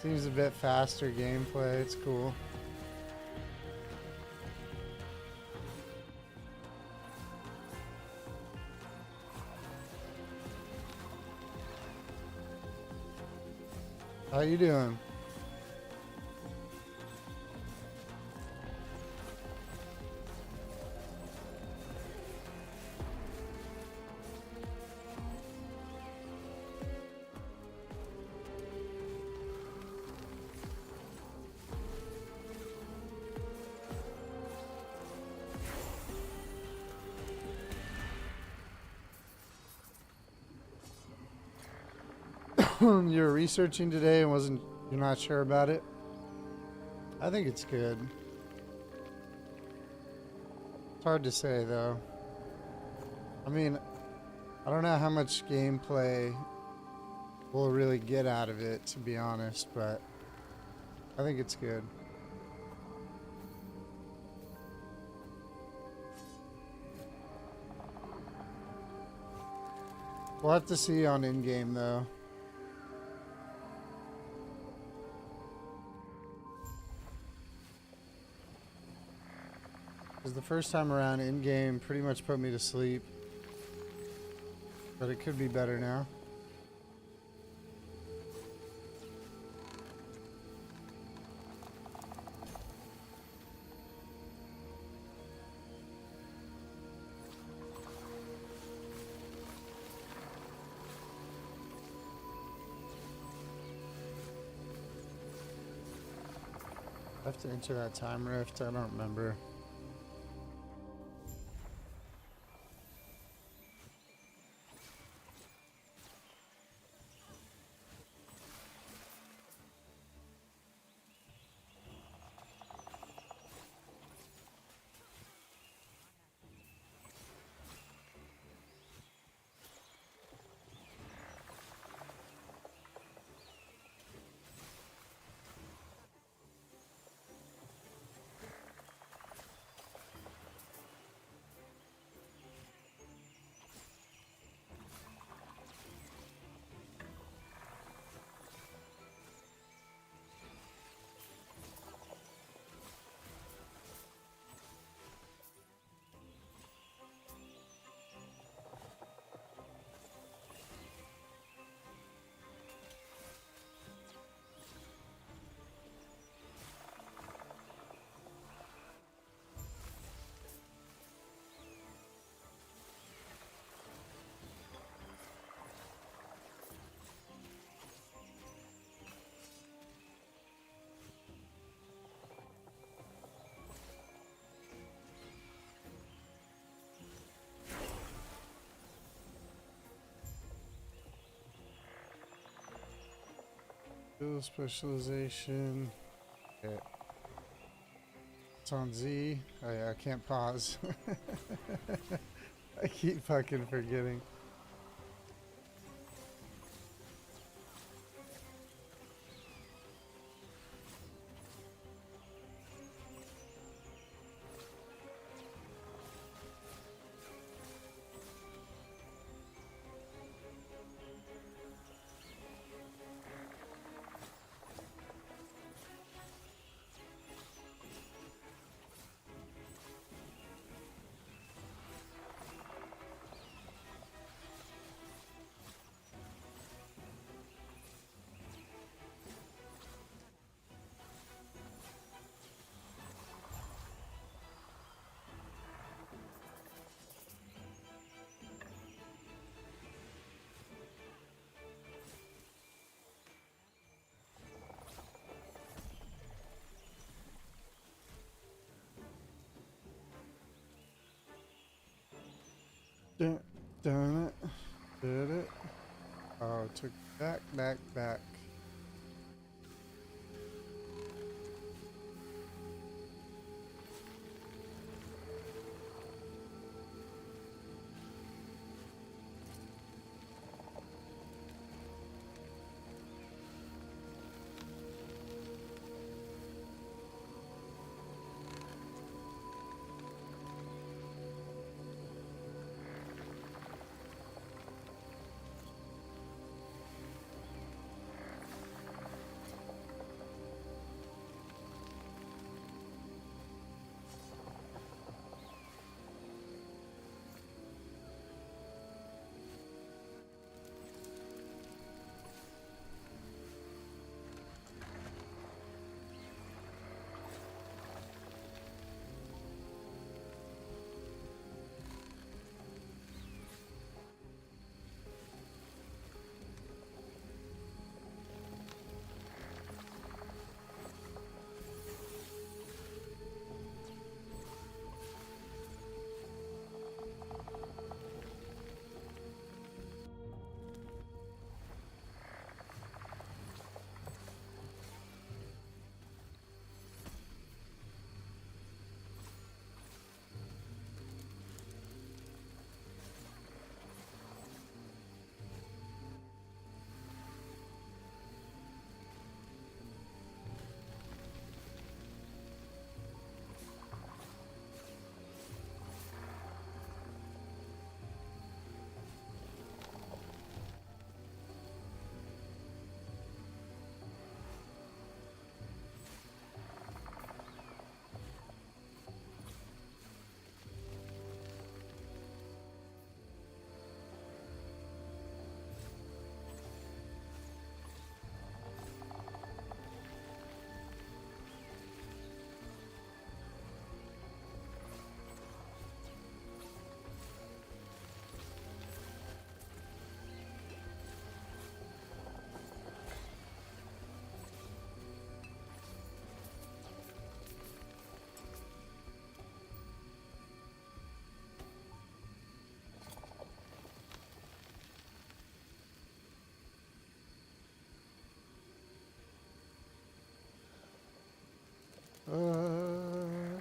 Seems a bit faster gameplay. It's cool. How you doing? You were researching today and you're not sure about it? I think it's good. It's hard to say though. I mean, I don't know how much gameplay we'll really get out of it, to be honest, but I think it's good. We'll have to see on in-game though. Because the first time around, in-game pretty much put me to sleep. But it could be better now. I have to enter that time rift. I don't remember. Skill specialization. Okay. It's on Z. Oh yeah, I can't pause. I keep fucking forgetting. Done it. Did it. Oh, it took back.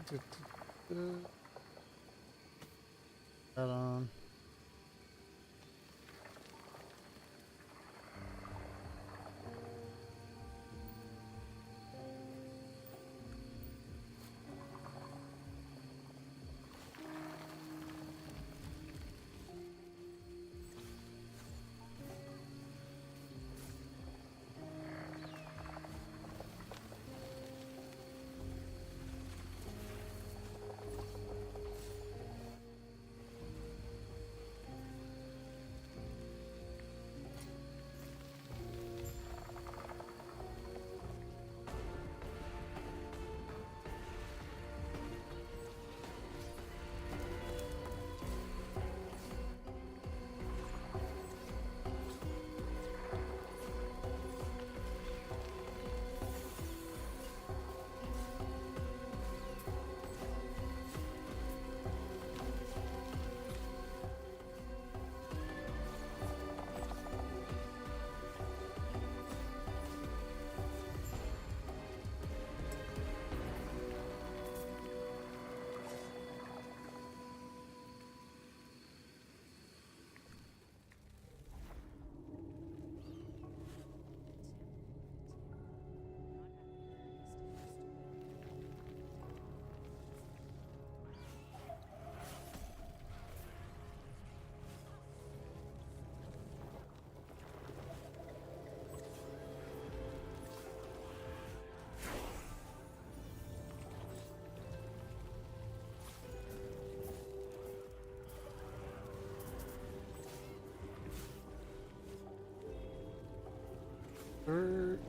That on. Er,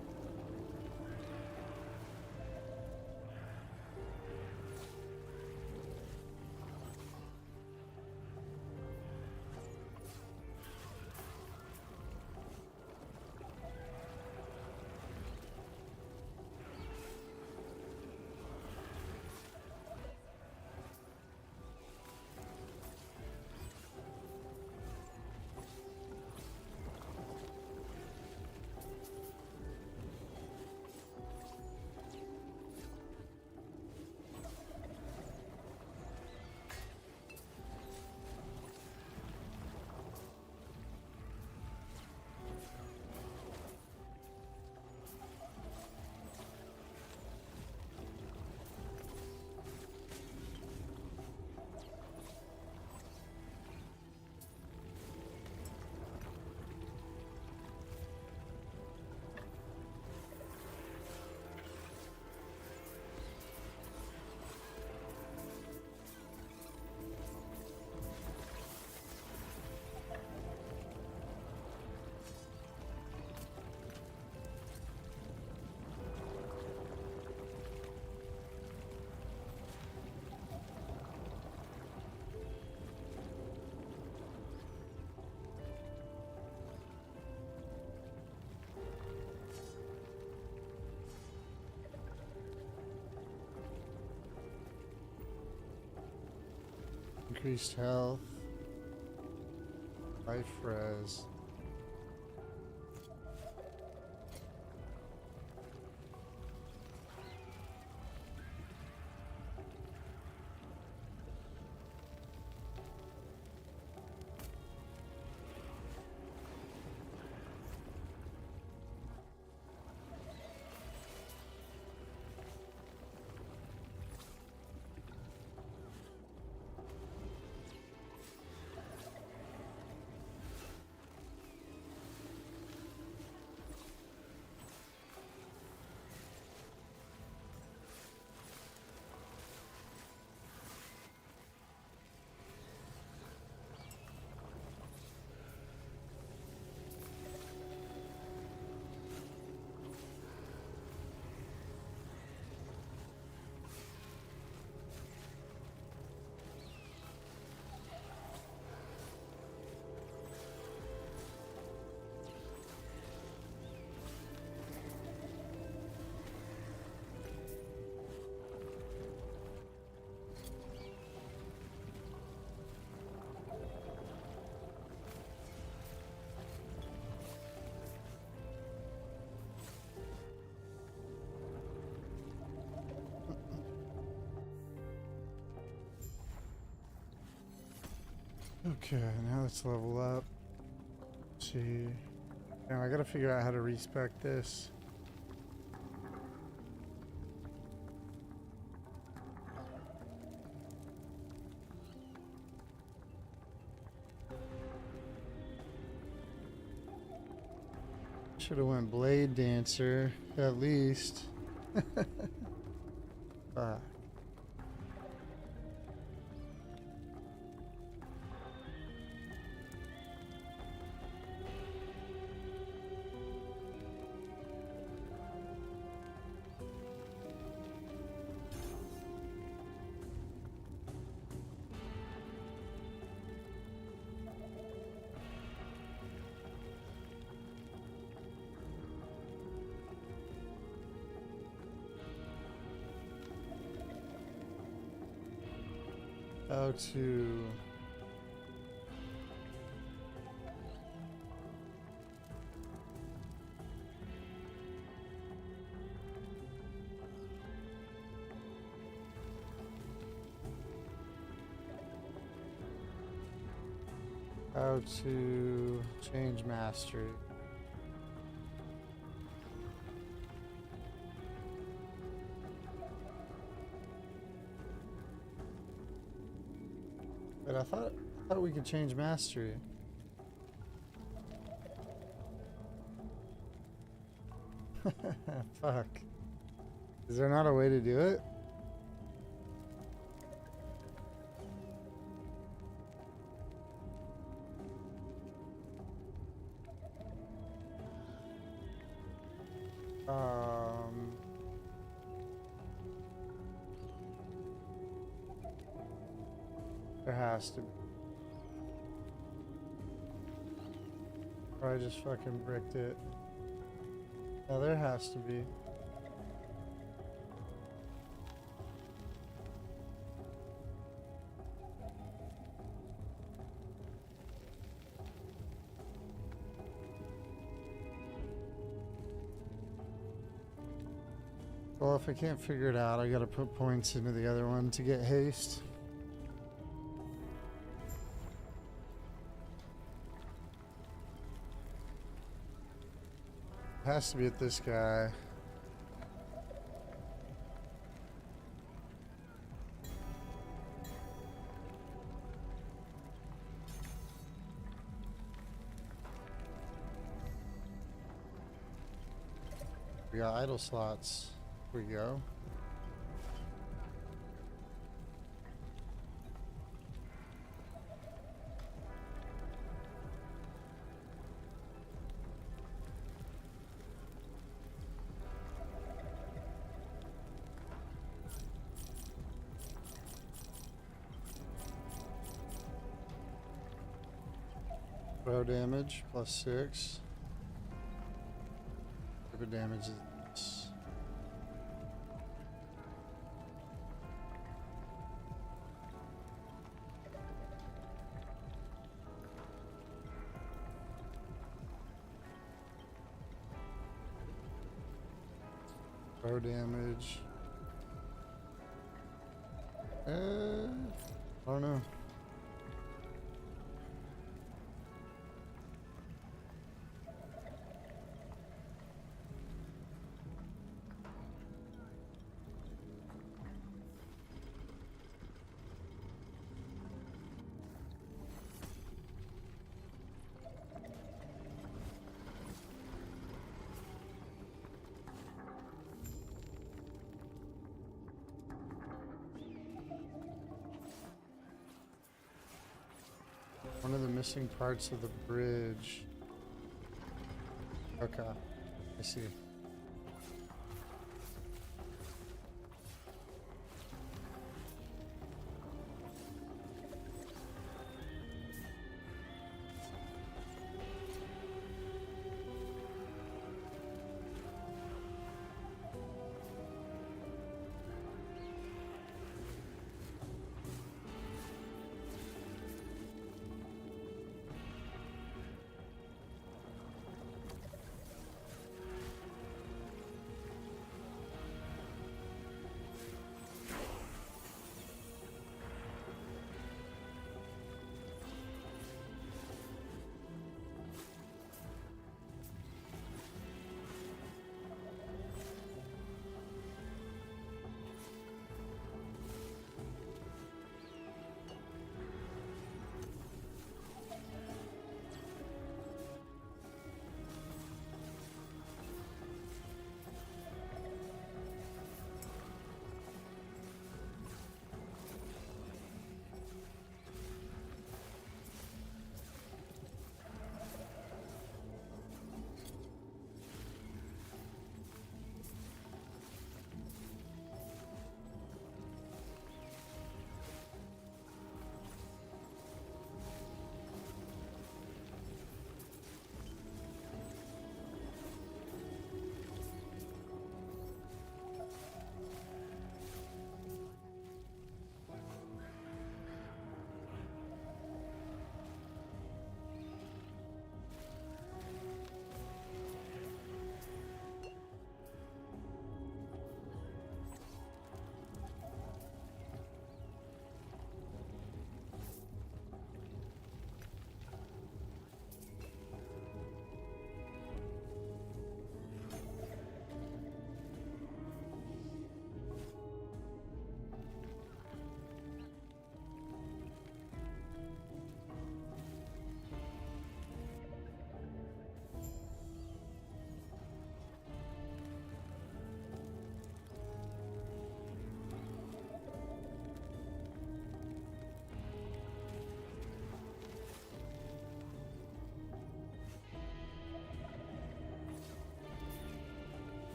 increased health. Life res. Okay, now let's level up. Let's see. Now I gotta figure out how to respec this. Should have went Blade Dancer, at least. Fuck. How to change mastery. But I thought we could change mastery. Fuck. Is there not a way to do it? There has to be. Or I just fucking bricked it. No, there has to be. Well, if I can't figure it out, I gotta put points into the other one to get haste. Has to be at this guy. We got idle slots. Here we go. Throw damage +6. Type damage is this. Throw damage. I don't know. One of the missing parts of the bridge. Okay, I see.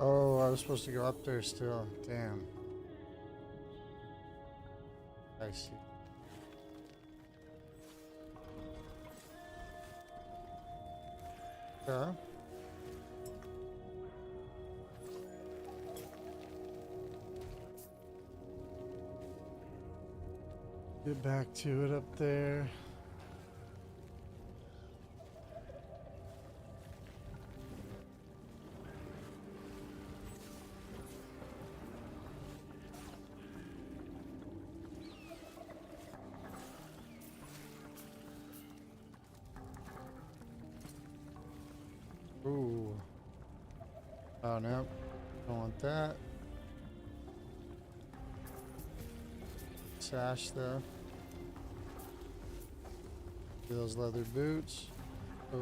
Oh, I was supposed to go up there still. Damn. I see. Yeah. Get back to it up there. Ooh. Oh, no. Don't want that. Sash, though. Those leather boots. Oh,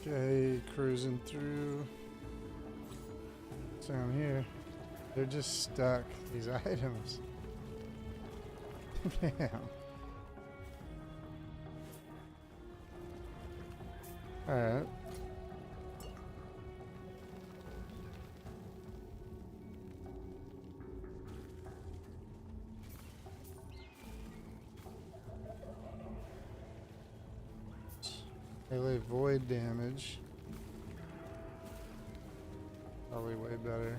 okay, cruising through. What's down here? They're just stuck, these items. Damn. Alright. Melee void damage. Probably way better.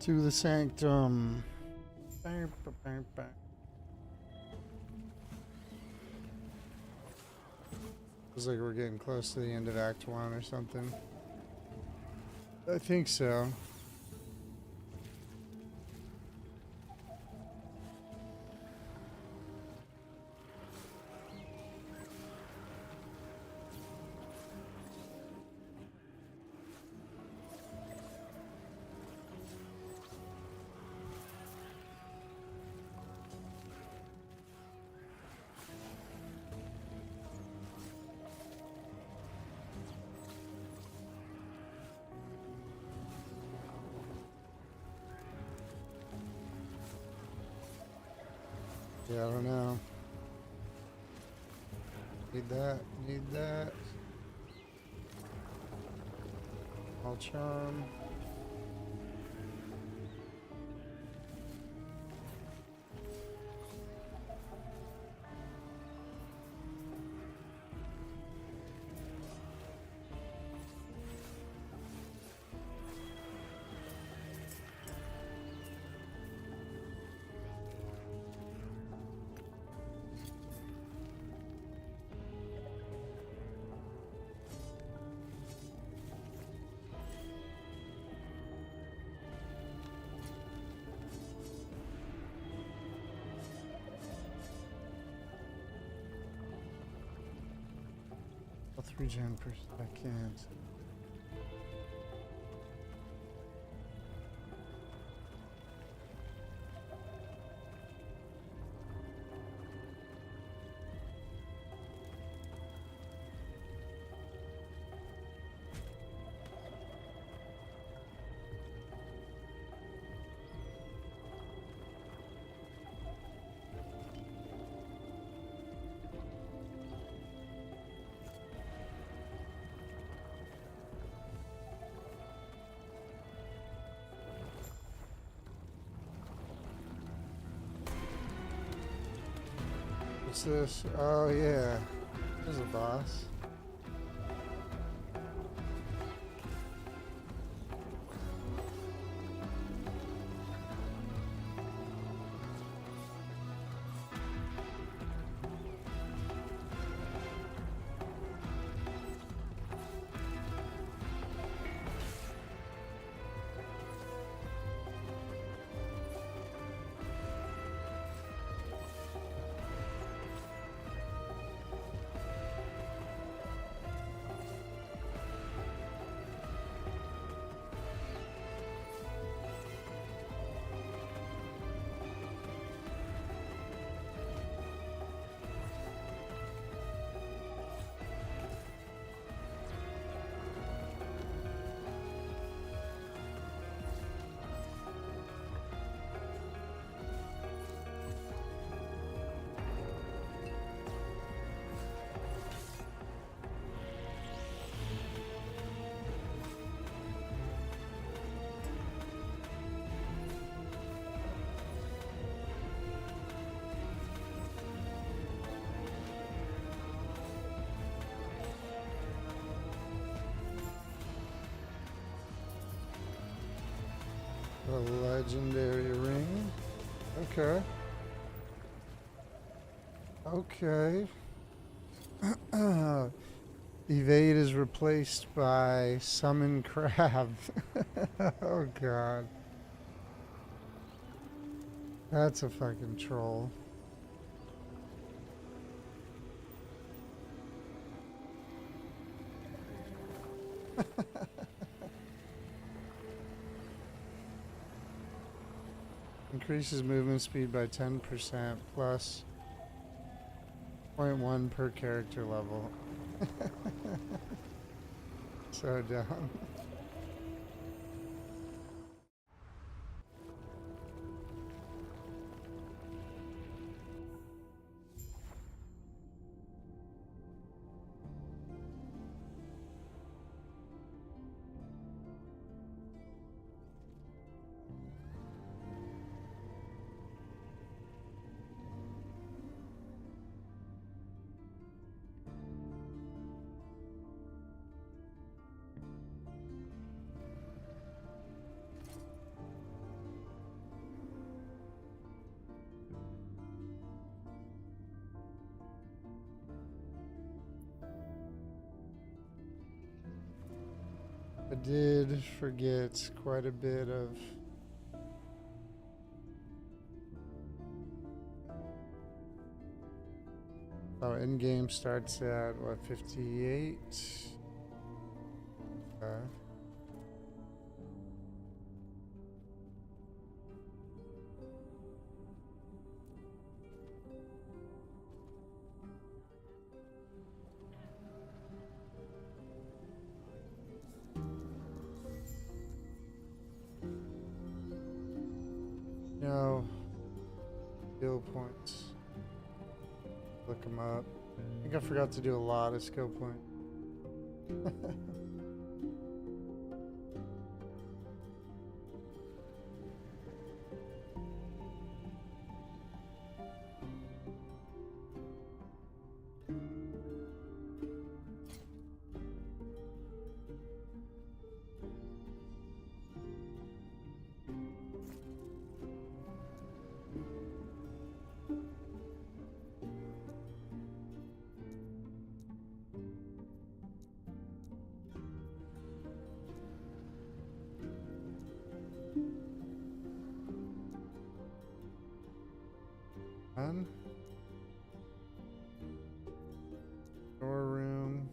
To the sanctum. Bang, bang, bang, bang. Feels like we're getting close to the end of Act 1 or something. I think so. Yeah, I don't know. Need that, need that. All charm. Health regen per second. What's this? Oh yeah, there's a boss. A legendary ring. Okay. Okay. Evade is replaced by summon crab. Oh god. That's a fucking troll. Increases movement speed by 10% plus 0.1 per character level. So dumb. I did forget quite a bit of in-game starts at what, 58? Okay. No. Skill points. Look them up. I think I forgot to do a lot of skill points. Done. Storeroom.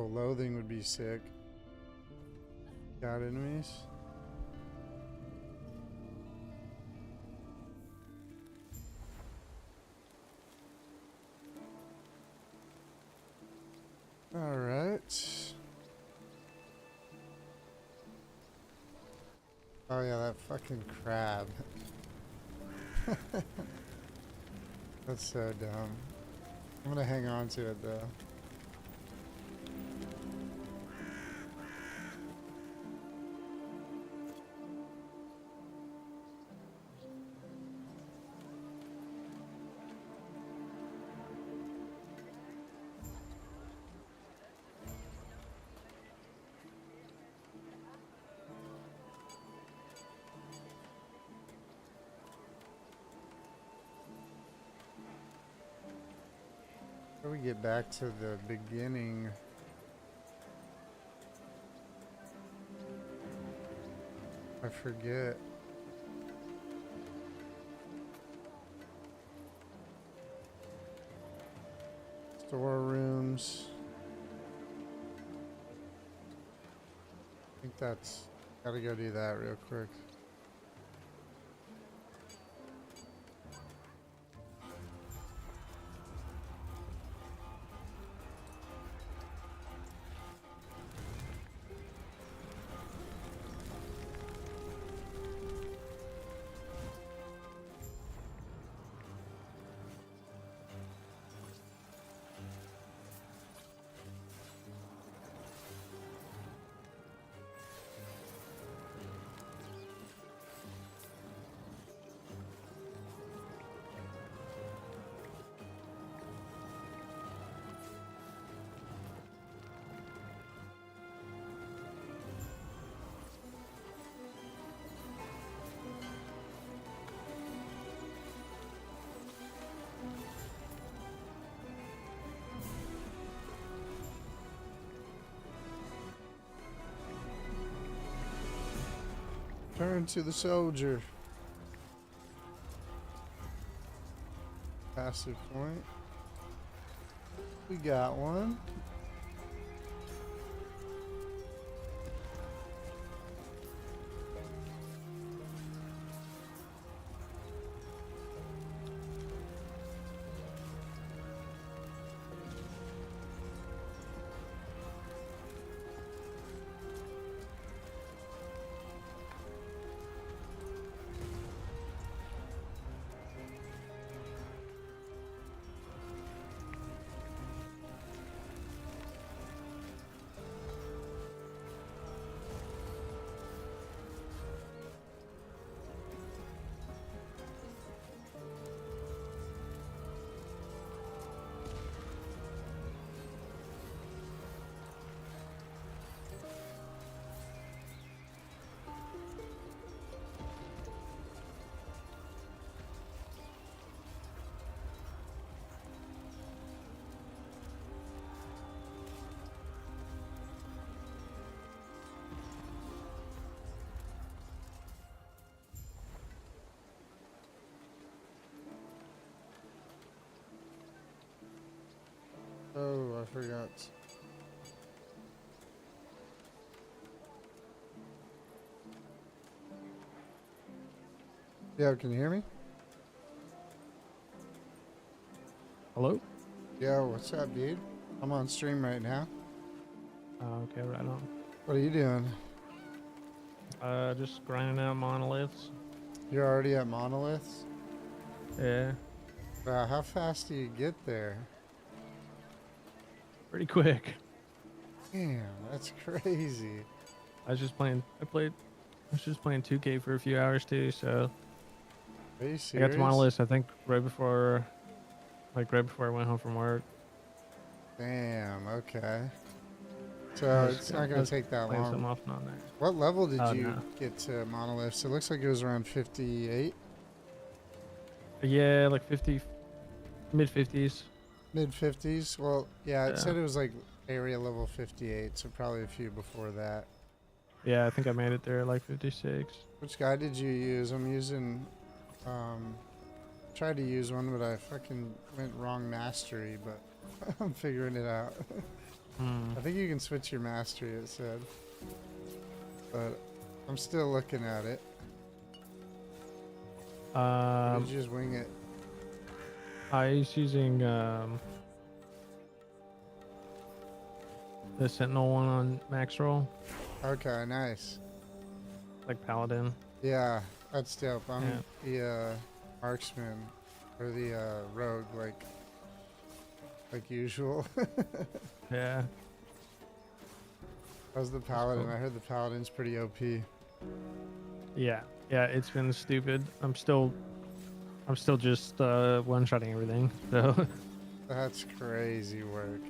Oh, loathing would be sick. Got enemies? Alright. Oh yeah, that fucking crab. That's so dumb. I'm gonna hang on to it though. How do we get back to the beginning? I forget. Storerooms. I think that's... Gotta go do that real quick. Turn to the soldier. Passive point. We got one. Oh, I forgot. Yeah, can you hear me? Hello? Yo, what's up, dude? I'm on stream right now. Okay, right on. What are you doing? Just grinding out monoliths. You're already at monoliths? Yeah, Wow, how fast do you get there? pretty quick. Damn, that's crazy. I was just playing. I was just playing 2K for a few hours too. So Are you I serious? got to monoliths. I think right before I went home from work. Damn, okay. I So was, it's not I gonna was take that playing something long. off and on there. What level did Oh you no. get to monoliths? It looks like it was around 58, Yeah, like 50, mid 50s. mid 50s. Well, yeah, it Yeah. said it was like area level 58, so probably a few before that. Yeah, I think I made it there at like 56. Which guy did you use? I'm using, tried to use one, but I fucking went wrong mastery, but I'm figuring it out. Hmm. I think you can switch your mastery, it said. But I'm still looking at it. Or did you just wing it? I was using the Sentinel one on max roll, Okay, nice. like Paladin. Yeah, that's dope. I'm Yeah. the marksman or the rogue, like usual. Yeah. How's the paladin? cool. I heard the paladin's pretty OP. Yeah. Yeah. It's been stupid. I'm still just one-shotting everything. So. That's crazy work.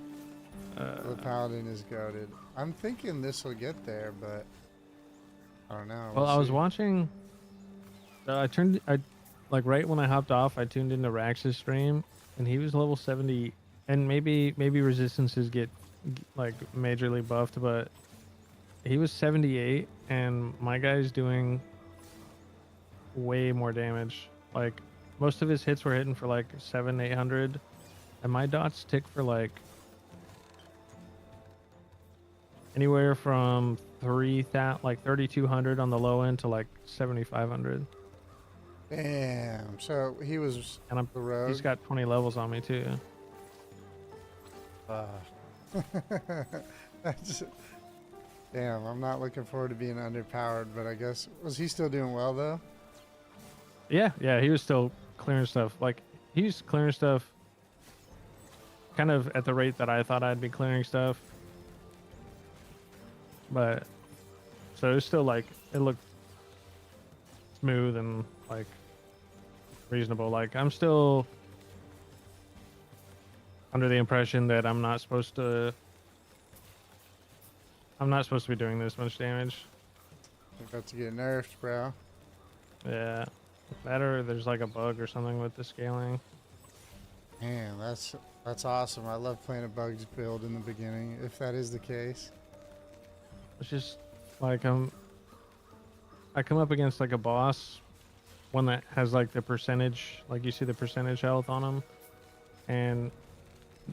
The paladin is goated. I'm thinking this will get there, but I don't know. Well, We'll I was see. watching. I like right when I hopped off, I tuned into Rax's stream, and he was level 70, and maybe resistances get like majorly buffed, but he was 78, and my guy's doing way more damage. Like most of his hits were hitting for like 700-800, and my dots tick for like anywhere from 3,200 on the low end to like 7,500. Damn. So he was And the rogue. he's got 20 levels on me too. That's, damn, I'm not looking forward to being underpowered, but I guess was he still doing well though? Yeah, he was still clearing stuff. Like he was clearing stuff kind of at the rate that I thought I'd be clearing stuff. But so it was still like it looked smooth and like reasonable. Like I'm still under the impression that I'm not supposed to be doing this much damage. I'm about to get nerfed, bro. Yeah. That or there's like a bug or something with the scaling. Man, that's awesome. I love playing a bugs build in the beginning, if that is the case. It's just like I come up against like a boss, one that has like the percentage, like you see the percentage health on them, and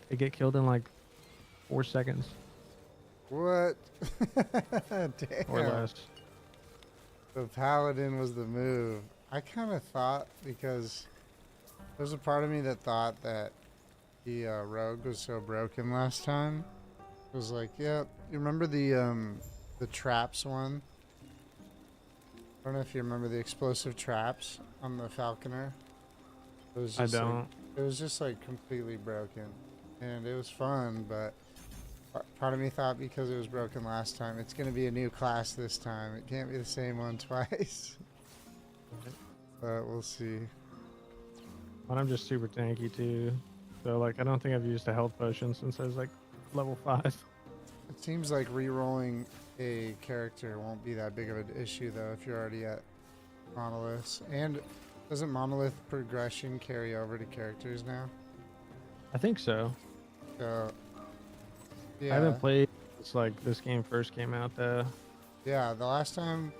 they get killed in like 4 seconds What? or Damn. less. The paladin was the move. I kind of thought, because there's a part of me that thought that the rogue was so broken last time. It was like, yeah, you remember the traps one? I don't know if you remember the explosive traps on the falconer. It was I just like, don't. it was just like completely broken, and it was fun, but part of me thought because it was broken last time, it's gonna be a new class this time. It can't be the same one twice. But we'll see. But I'm just super tanky too, so like I don't think I've used a health potion since I was like level 5. It seems like re-rolling a character won't be that big of an issue though if you're already at monoliths. And doesn't monolith progression carry over to characters now? I think so. So yeah, I haven't played since like this game first came out though. yeah. The last time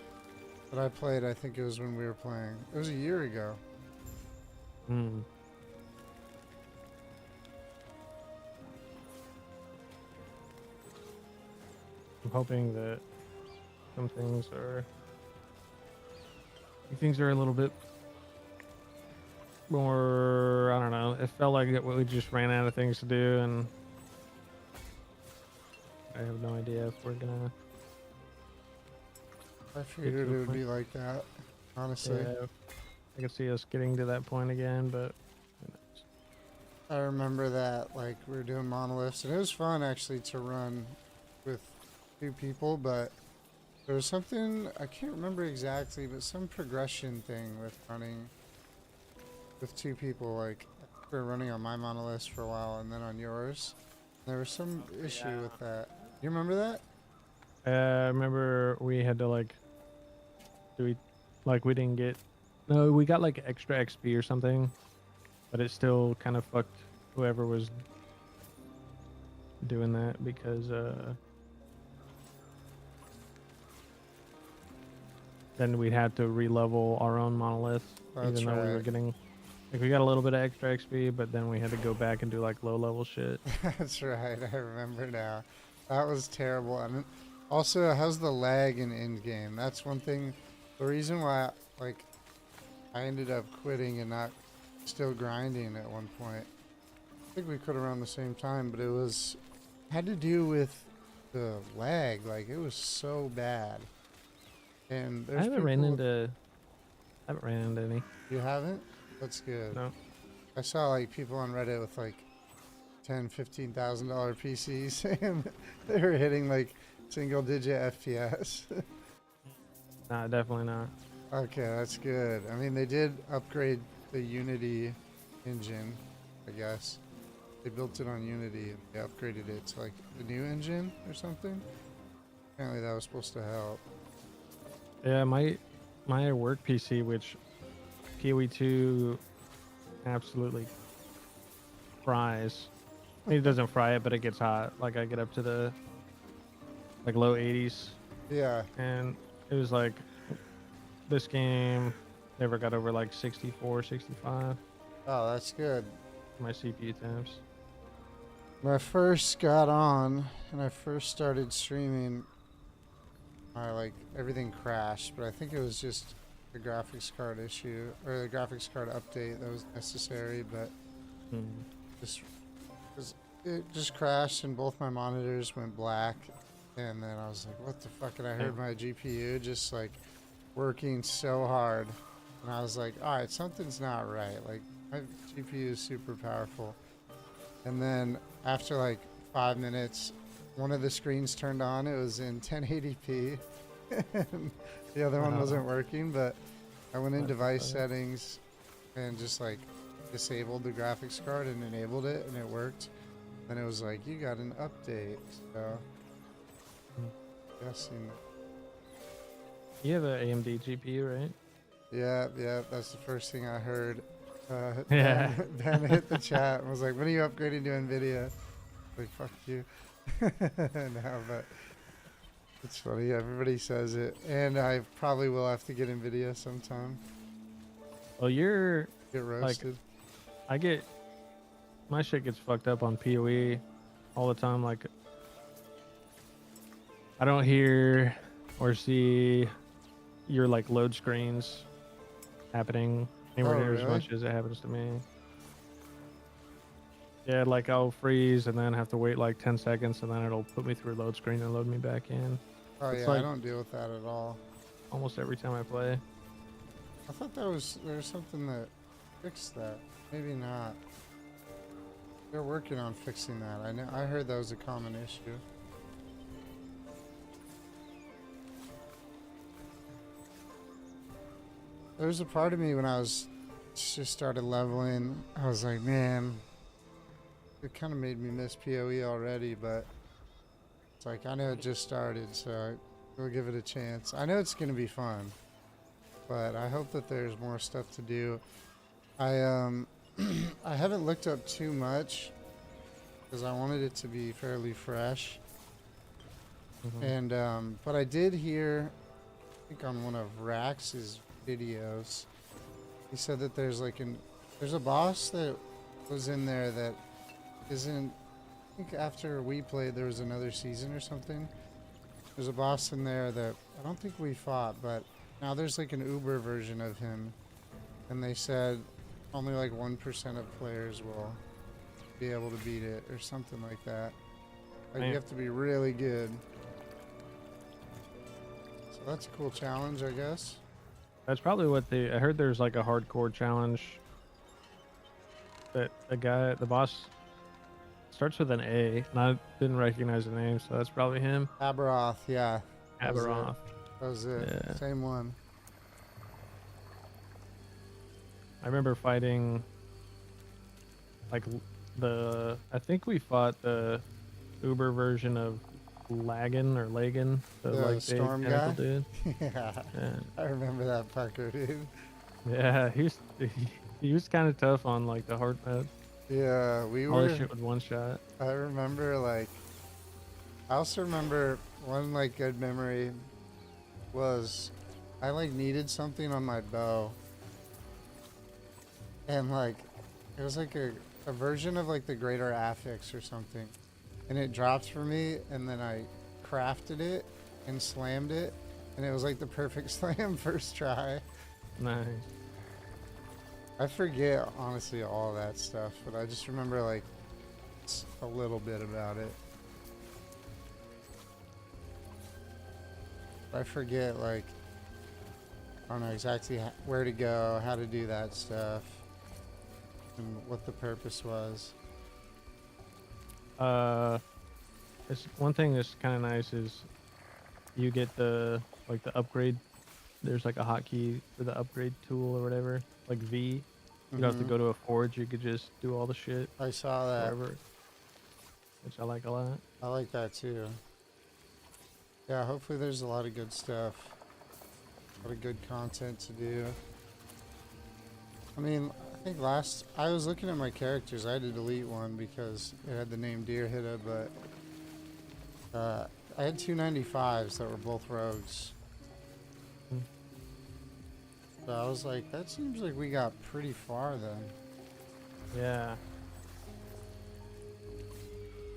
that I played, I think it was when we were playing. It was a year ago. Hmm. I'm hoping that some things are a little bit more, I don't know. It felt like we just ran out of things to do, and I have no idea if we're gonna. I figured to a it would point. be like that, honestly. Yeah, I could see us getting to that point again, but who knows? I remember that, like, we were doing monoliths, and it was fun actually to run with 2 people, but there was something, I can't remember exactly, but some progression thing with running with 2 people. Like, we were running on my monoliths for a while and then on yours. There was some issue with that. You remember that? I remember we had to like, we didn't get, no, we got like extra XP or something, but it still kind of fucked whoever was doing that because then we'd have to re-level our own monolith, That's even though we were right. getting Like we got a little bit of extra XP, but then we had to go back and do like low level shit. That's right. I remember now. That was terrible. I mean, also, how's the lag in end game? That's one thing. The reason why, like, I ended up quitting and not still grinding at one point. I think we could have run the same time, but it was had to do with the lag. Like, it was so bad. And I there's haven't ran people. into. I haven't ran into any. You haven't? That's good. No. I saw like people on Reddit with like $10,000-$15,000 PCs, and they were hitting like single-digit FPS. Nah, definitely not. Okay, that's good. I mean, they did upgrade the Unity engine, I guess. They built it on Unity and they upgraded it to like the new engine or something. Apparently that was supposed to help. Yeah, my work PC, which PoE2 absolutely fries. I mean, it doesn't fry it, but it gets hot. Like I get up to the like low 80s, Yeah. and it was like this game never got over like 64, 65. Oh, that's good. My CPU temps. When I first got on and I first started streaming, everything crashed, but I think it was just the graphics card issue or the graphics card update that was necessary, but just cause it just crashed and both my monitors went black, and then I was like, what the fuck? And I heard my GPU just like working so hard, and I was like, all right, something's not right. Like, my GPU is super powerful. And then after like 5 minutes, one of the screens turned on. It was in 1080p. And the other one wasn't working, but I went in device settings and just like disabled the graphics card and enabled it, and it worked. Then it was like, you got an update. So guessing. You have an AMD GPU, right? Yeah, that's the first thing I heard. Yeah. Ben hit the chat and was like, when are you upgrading to NVIDIA? Like, fuck you. No, but it's funny. Everybody says it. And I probably will have to get NVIDIA sometime. Well, you're Get roasted. I get my shit gets fucked up on PoE all the time. Like I don't hear or see your like load screens happening anywhere near as really? much as it happens to me. Yeah, like I'll freeze and then have to wait like 10 seconds, and then it'll put me through a load screen and load me back in. Oh, It's yeah, like I don't deal with that at all. almost every time I play. I thought there was something that fixed that. Maybe not. They're working on fixing that. I heard that was a common issue. There was a part of me when I was just started leveling, I was like, man, it kind of made me miss PoE already, but it's like, I know it just started, so we'll give it a chance. I know it's going to be fun, but I hope that there's more stuff to do. I I haven't looked up too much because I wanted it to be fairly fresh. And but I did hear, I think on one of Rax's videos, he said that there's like there's a boss that was in there that isn't. I think after we played, there was another season or something. There's a boss in there that I don't think we fought, but now there's like an Uber version of him, and they said only like 1% of players will be able to beat it or something like that. Like, you have to be really good. So that's a cool challenge, I guess. That's probably what I heard. There's like a hardcore challenge that the boss starts with an A, and I didn't recognize the name, so that's probably him. Aberoth, yeah. Aberoth. That was it. Yeah. Same one. I remember fighting like I think we fought the Uber version of Lagan, the like big storm tentacle guy? dude. Yeah. Yeah. I remember that fucker, dude. Yeah, he was kind of tough on like the hard mode. Yeah, we All were. this shit with one shot. I remember, like, I also remember one, like, good memory was I, like, needed something on my bow. and like it was like a version of like the greater affix or something, and it dropped for me, and then I crafted it and slammed it, and it was like the perfect slam first try. Nice. I forget honestly all that stuff, but I just remember like a little bit about it. I forget like I don't know exactly where to go, how to do that stuff, and what the purpose was. It's one thing that's kind of nice is you get the upgrade. There's like a hotkey for the upgrade tool or whatever, like V. You don't have to go to a forge. You could just do all the shit I saw that. wherever, which I like a lot. I like that too. Yeah, hopefully there's a lot of good stuff. A lot of good content to do. I mean, I think I was looking at my characters. I had to delete one because it had the name Deer Hitta, but I had 295s that were both rogues. So I was like, that seems like we got pretty far then. Yeah.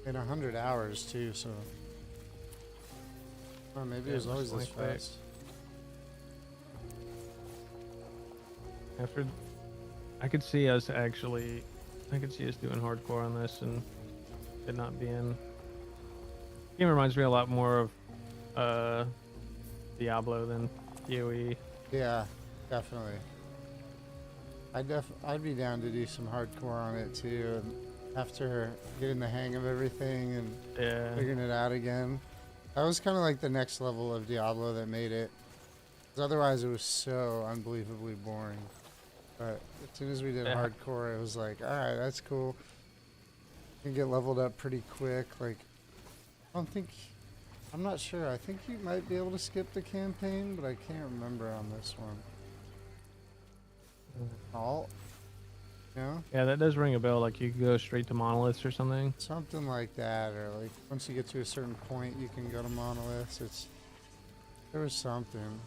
In 100 hours too, so. Oh, maybe it was always this fast. After, I could see us doing hardcore on this and it not being. Game reminds me a lot more of Diablo than PoE. Yeah, definitely. I'd be down to do some hardcore on it too, and after getting the hang of everything and figuring it out again. That was kind of like the next level of Diablo that made it. 'Cause otherwise it was so unbelievably boring. But as soon as we did hardcore, it was like, alright, that's cool. You can get leveled up pretty quick. Like, I'm not sure. I think you might be able to skip the campaign, but I can't remember on this one. Alt? No? Yeah, that does ring a bell. Like you could go straight to monoliths or something. Something like that, or like once you get to a certain point, you can go to monoliths. There was something.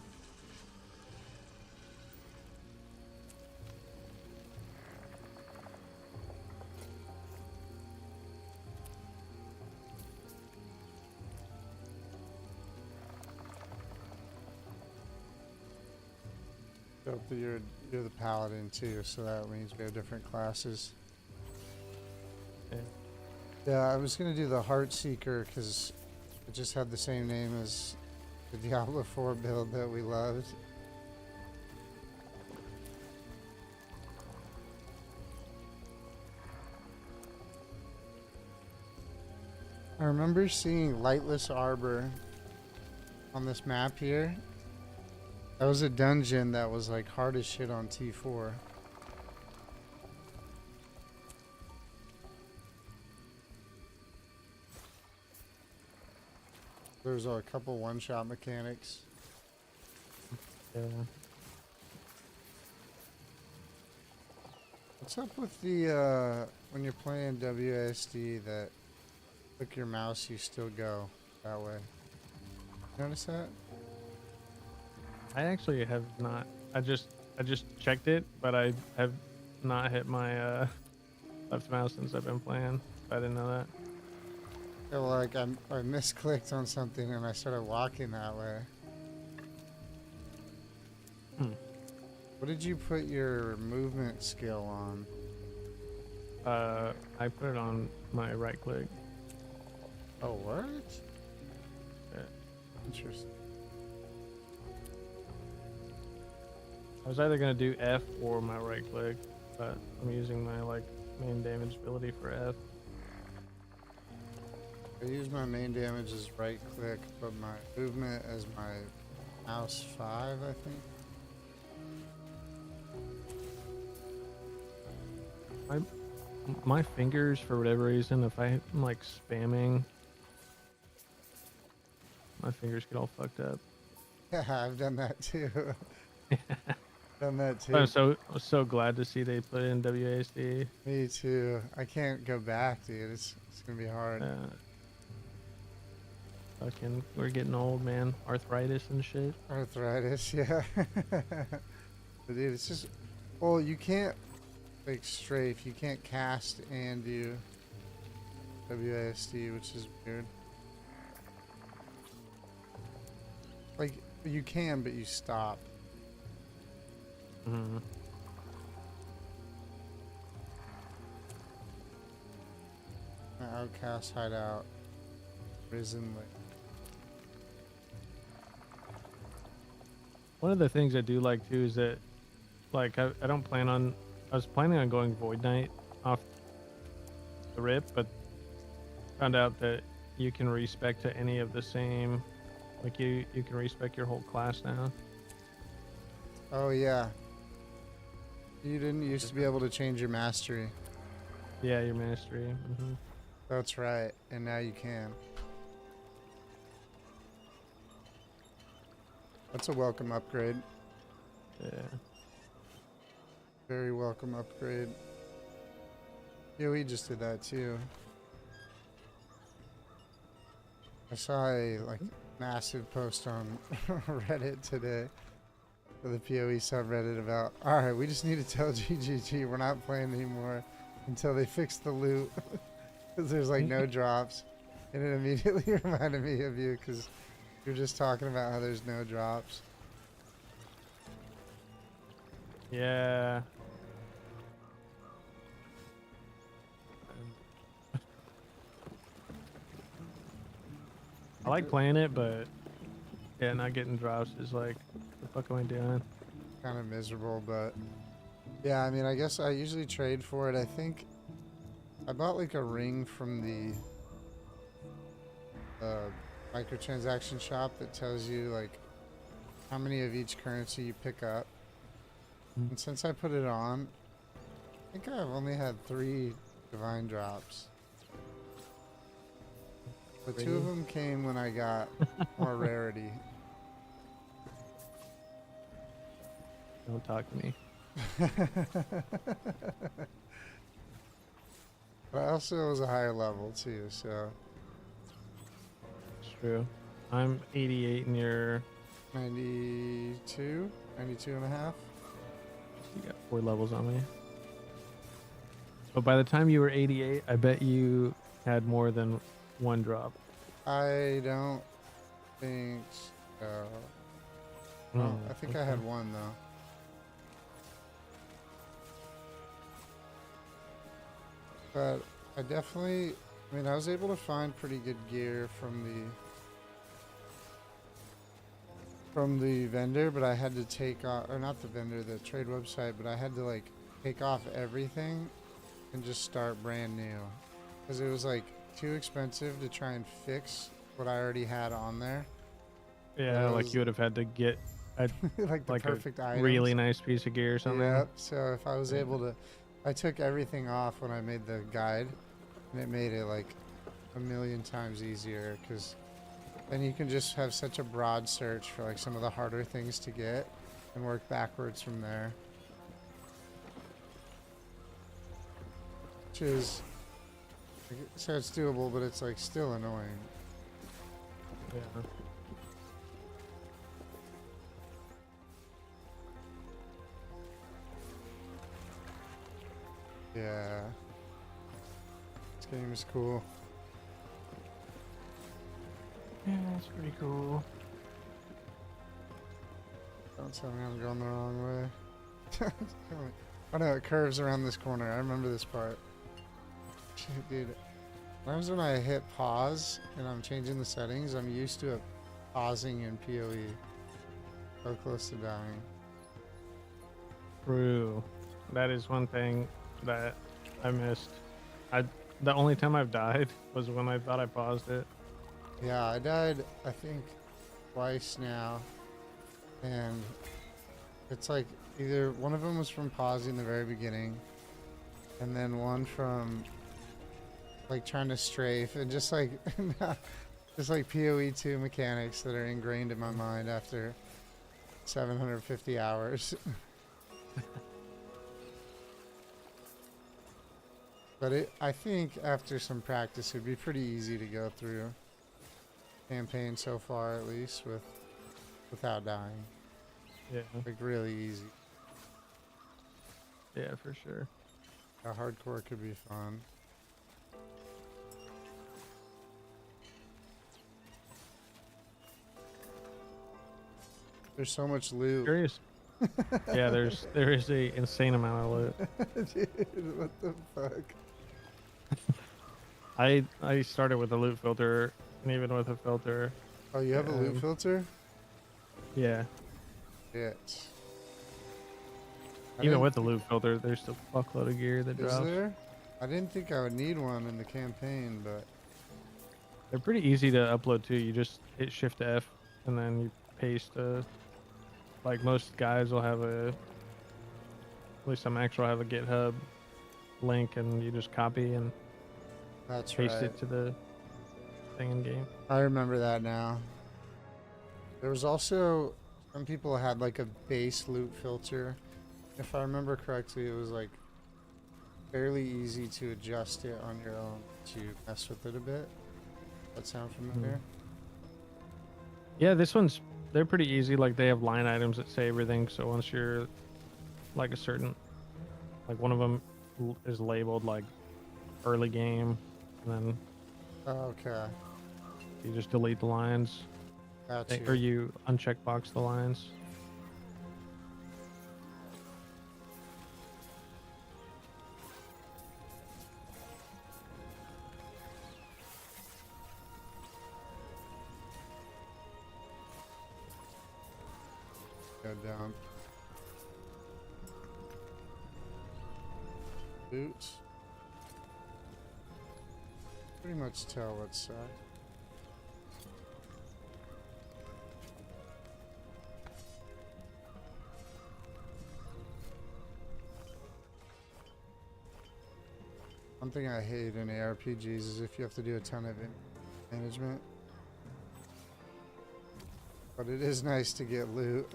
Hope that you're the paladin too, so that means we have different classes. Yeah. Yeah, I was gonna do the Heartseeker because it just had the same name as the Diablo 4 build that we loved. I remember seeing Lightless Arbor on this map here. That was a dungeon that was like hard as shit on T4. There's a couple one-shot mechanics. Yeah. What's up with the when you're playing WASD that click your mouse you still go that way? Notice that? I actually have not. I just checked it, but I have not hit my left mouse since I've been playing. I didn't know that. Yeah, well, like I misclicked on something and I started walking that way. What did you put your movement skill on? I put it on my right click. Oh, what? Yeah. Interesting. I was either gonna do F or my right click, but I'm using my main damage ability for F. I use my main damage as right click, but my movement as my mouse 5, I think. My fingers, for whatever reason, if I'm like spamming, my fingers get all fucked up. Yeah, I've done that too. Done that too. I'm so glad to see they put in WASD. Me too. I can't go back, dude. It's gonna be hard. Fucking, we're getting old, man. Arthritis and shit. Arthritis, yeah. But dude, it's just, well, you can't. like strafe. You can't cast and do WASD, which is weird. Like, you can, but you stop. Mm-hmm. Outcast hideout. Risen Lake. One of the things I do like too is that, like, I don't plan on. I was planning on going Void Knight off the rip, but found out that you can respec to any of the same. Like you can respec your whole class now. Oh, yeah. You didn't used to be able to change your mastery. Yeah, your mastery. Mm-hmm. That's right. And now you can. That's a welcome upgrade. Yeah. Very welcome upgrade. Yeah, we just did that too. I saw a like massive post on Reddit today for the PoE subreddit about, alright, we just need to tell GGG we're not playing anymore until they fix the loot. Because there's like no drops. And it immediately reminded me of you because you're just talking about how there's no drops. Yeah. I like playing it, but yeah, not getting drops is like, what the fuck am I doing? Kind of miserable, but yeah, I mean, I guess I usually trade for it. I think I bought like a ring from the microtransaction shop that tells you like how many of each currency you pick up. Mm. And since I put it on, I think I've only had 3 divine drops. But 2 of them came when I got more rarity. Don't talk to me. But I also was a higher level too, so It's true. I'm 88 and you're 92, 92 and a half. you got 4 levels on me. But by the time you were 88, I bet you had more than 1 drop. I don't think so. Oh, Mm, I think I had 1 though. But I definitely, I mean, I was able to find pretty good gear from the vendor, but I had to take off, or not the vendor, the trade website, but I had to like take off everything and just start brand new. Because it was like too expensive to try and fix what I already had on there. Yeah, like you would have had to get a, like the like perfect a items. really nice piece of gear or something. Yep. So if I was able to, I took everything off when I made the guide, and it made it like a million times easier because then you can just have such a broad search for like some of the harder things to get and work backwards from there. Which is, so it's doable, but it's like still annoying. Yeah. Yeah. This game is cool. Yeah, it's pretty cool. Don't tell me I'm going the wrong way. Oh no, it curves around this corner. I remember this part. Shit, dude. Sometimes when I hit pause and I'm changing the settings, I'm used to it pausing in PoE. So close to dying. True. That is one thing that I missed. The only time I've died was when I thought I paused it. Yeah, I died, I think, twice now. And it's like either one of them was from pausing in the very beginning, and then one from like trying to strafe, and just like PoE 2 mechanics that are ingrained in my mind after 750 hours. But I think after some practice, it'd be pretty easy to go through campaign so far, at least without dying. Yeah. Like really easy. Yeah, for sure. Yeah, hardcore could be fun. There's so much loot. Curious. Yeah, there is a insane amount of loot. Dude, what the fuck? I started with a loot filter, and even with a filter, Oh, you have a loot filter? yeah. Shit. Even with the loot filter, there's a fuckload of gear that Is drops. there? I didn't think I would need one in the campaign, but They're pretty easy to upload too. You just hit Shift F, and then you paste like most guys will have at least some actual have a GitHub link, and you just copy and that's paste right. it to the thing in game. I remember that now. There was also some people had like a base loot filter. If I remember correctly, it was like fairly easy to adjust it on your own to mess with it a bit. That sound familiar? Yeah, they're pretty easy. Like they have line items that say everything. So once you're like a certain, like one of them is labeled like early game, and then Oh, okay. you just delete the lines, Got or you. you uncheck box the lines. Go down. Boots. Pretty much tell what side. One thing I hate in ARPGs is if you have to do a ton of management. But it is nice to get loot.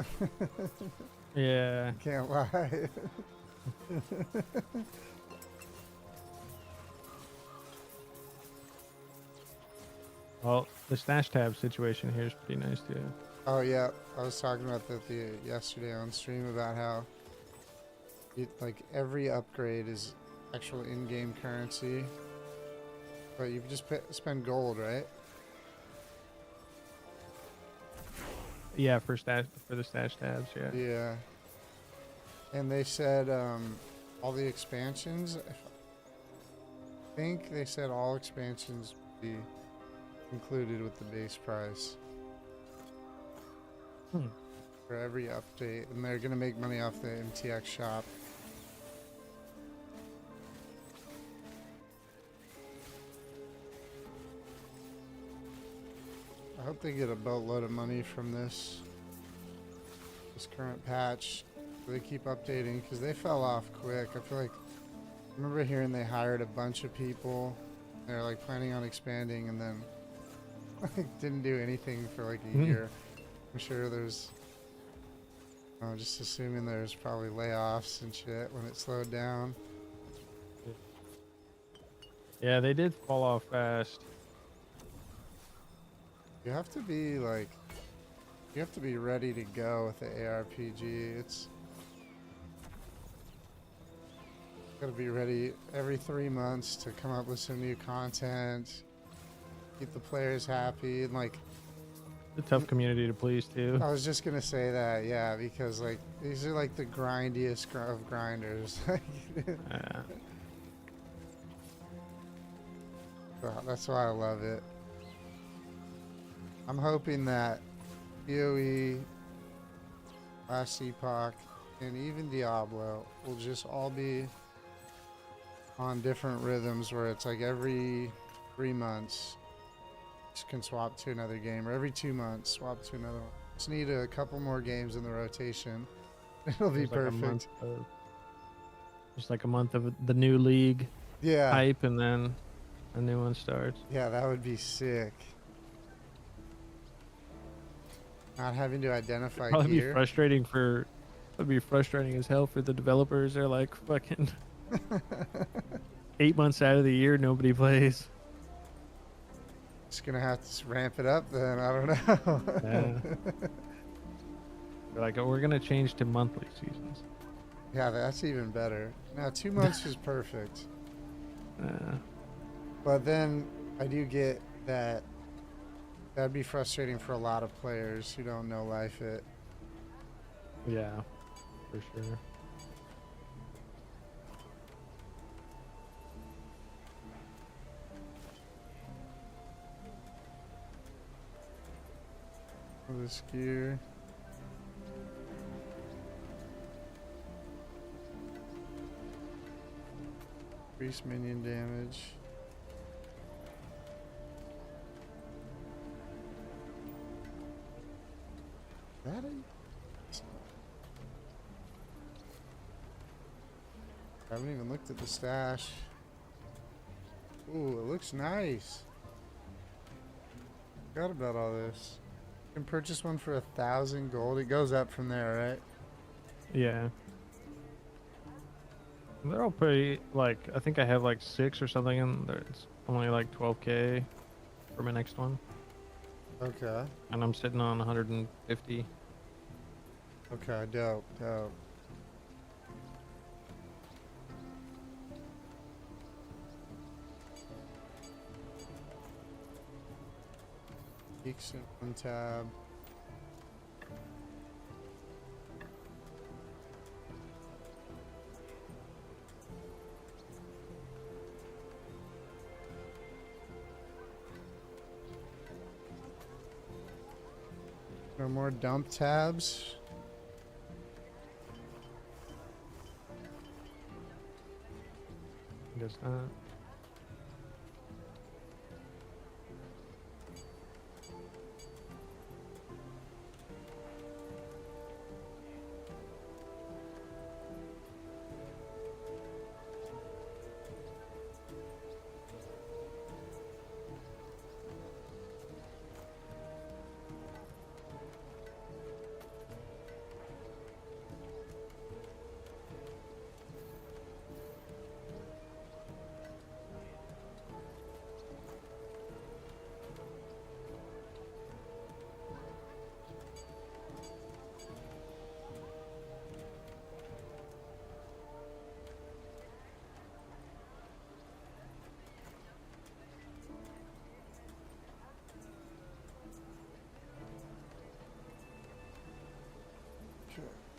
Yeah. Can't lie. Well, the stash tab situation here is pretty nice too. Oh yeah, I was talking about that yesterday on stream about how like every upgrade is actual in-game currency, but you just spend gold, right? Yeah, for the stash tabs. Yeah. Yeah. And they said all the expansions. I think they said all expansions would be included with the base price for every update, and they're gonna make money off the MTX shop. I hope they get a boatload of money from this current patch. They keep updating because they fell off quick. I feel like I remember hearing they hired a bunch of people. They're like planning on expanding, and then like didn't do anything for like a year. I'm sure there's. I'm just assuming there's probably layoffs and shit when it slowed down. Yeah, they did fall off fast. You have to be like, you have to be ready to go with the ARPG. It's gotta be ready every 3 months to come up with some new content, keep the players happy, and like. It's a tough community to please too. I was just gonna say that, yeah, because like these are like the grindiest of grinders. Yeah. That's why I love it. I'm hoping that PoE, Last Epoch, and even Diablo will just all be on different rhythms where it's like every 3 months just can swap to another game, or every 2 months swap to another one. Just need a couple more games in the rotation. It'll be perfect. Just like a month of the new league Yeah. hype, and then a new one starts. Yeah, that would be sick. Not having to identify Probably gear. be frustrating for. It'd be frustrating as hell for the developers. They're like fucking 8 months out of the year, nobody plays. Just gonna have to ramp it up then. I don't know. Yeah. They're like, oh, we're gonna change to monthly seasons. Yeah, that's even better. Now 2 months is perfect. But then I do get that that'd be frustrating for a lot of players who don't know life it. Yeah, for sure. This gear. Increase minion damage. That I haven't even looked at the stash. Ooh, it looks nice. Forgot about all this. You can purchase one for 1,000 gold. It goes up from there, right? Yeah. They're all pretty, like, I think I have like 6 or something, and it's only like 12k for my next one. Okay. And I'm sitting on 150. Okay, dope, dope. Geeks in one tab. No more dump tabs. Guess not.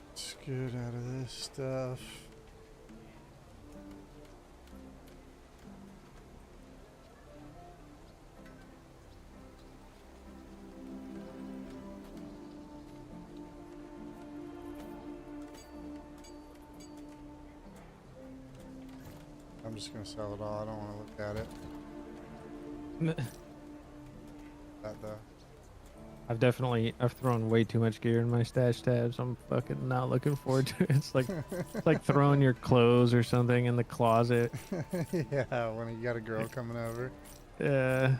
Let's get out of this stuff. I'm just gonna sell it all. I don't want to look at it. That though. I've thrown way too much gear in my stash tabs. I'm fucking not looking forward to it. It's like throwing your clothes or something in the closet. Yeah, when you got a girl coming over. Yeah.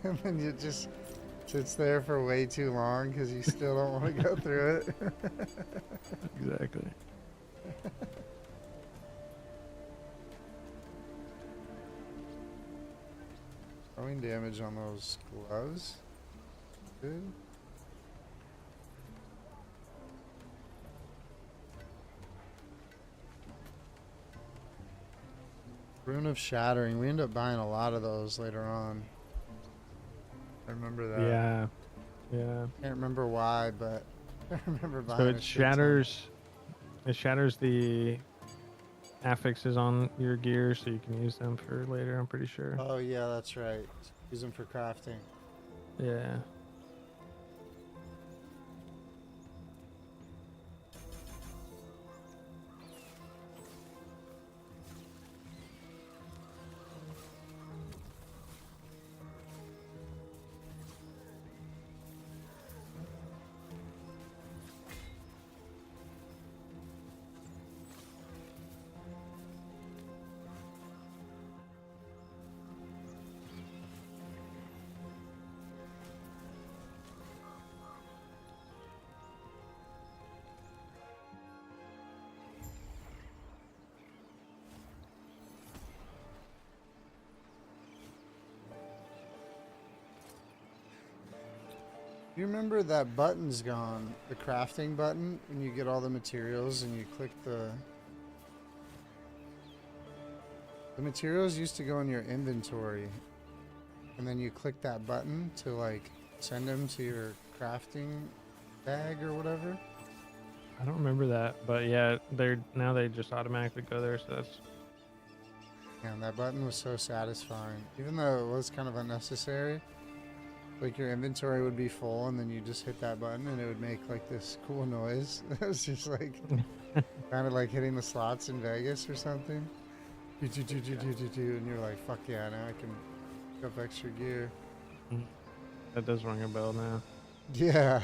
And then it just sits there for way too long because you still don't want to go through it. Exactly. Throwing damage on those gloves. Good. Rune of Shattering. We end up buying a lot of those later on. I remember that. Yeah. Yeah. Can't remember why, but I remember buying So a it shit ton. shatters the affixes on your gear, so you can use them for later, I'm pretty sure. Oh yeah, that's right. Use them for crafting. Yeah. You remember that button's gone, the crafting button, when you get all the materials and you click the materials used to go in your inventory, and then you click that button to like send them to your crafting bag or whatever. I don't remember that, but yeah, they just automatically go there, so that's Man, that button was so satisfying, even though it was kind of unnecessary. Like your inventory would be full, and then you just hit that button, and it would make like this cool noise. It was just like kind of like hitting the slots in Vegas or something. And you're like, fuck yeah, now I can pick up extra gear. that does ring a bell now. Yeah.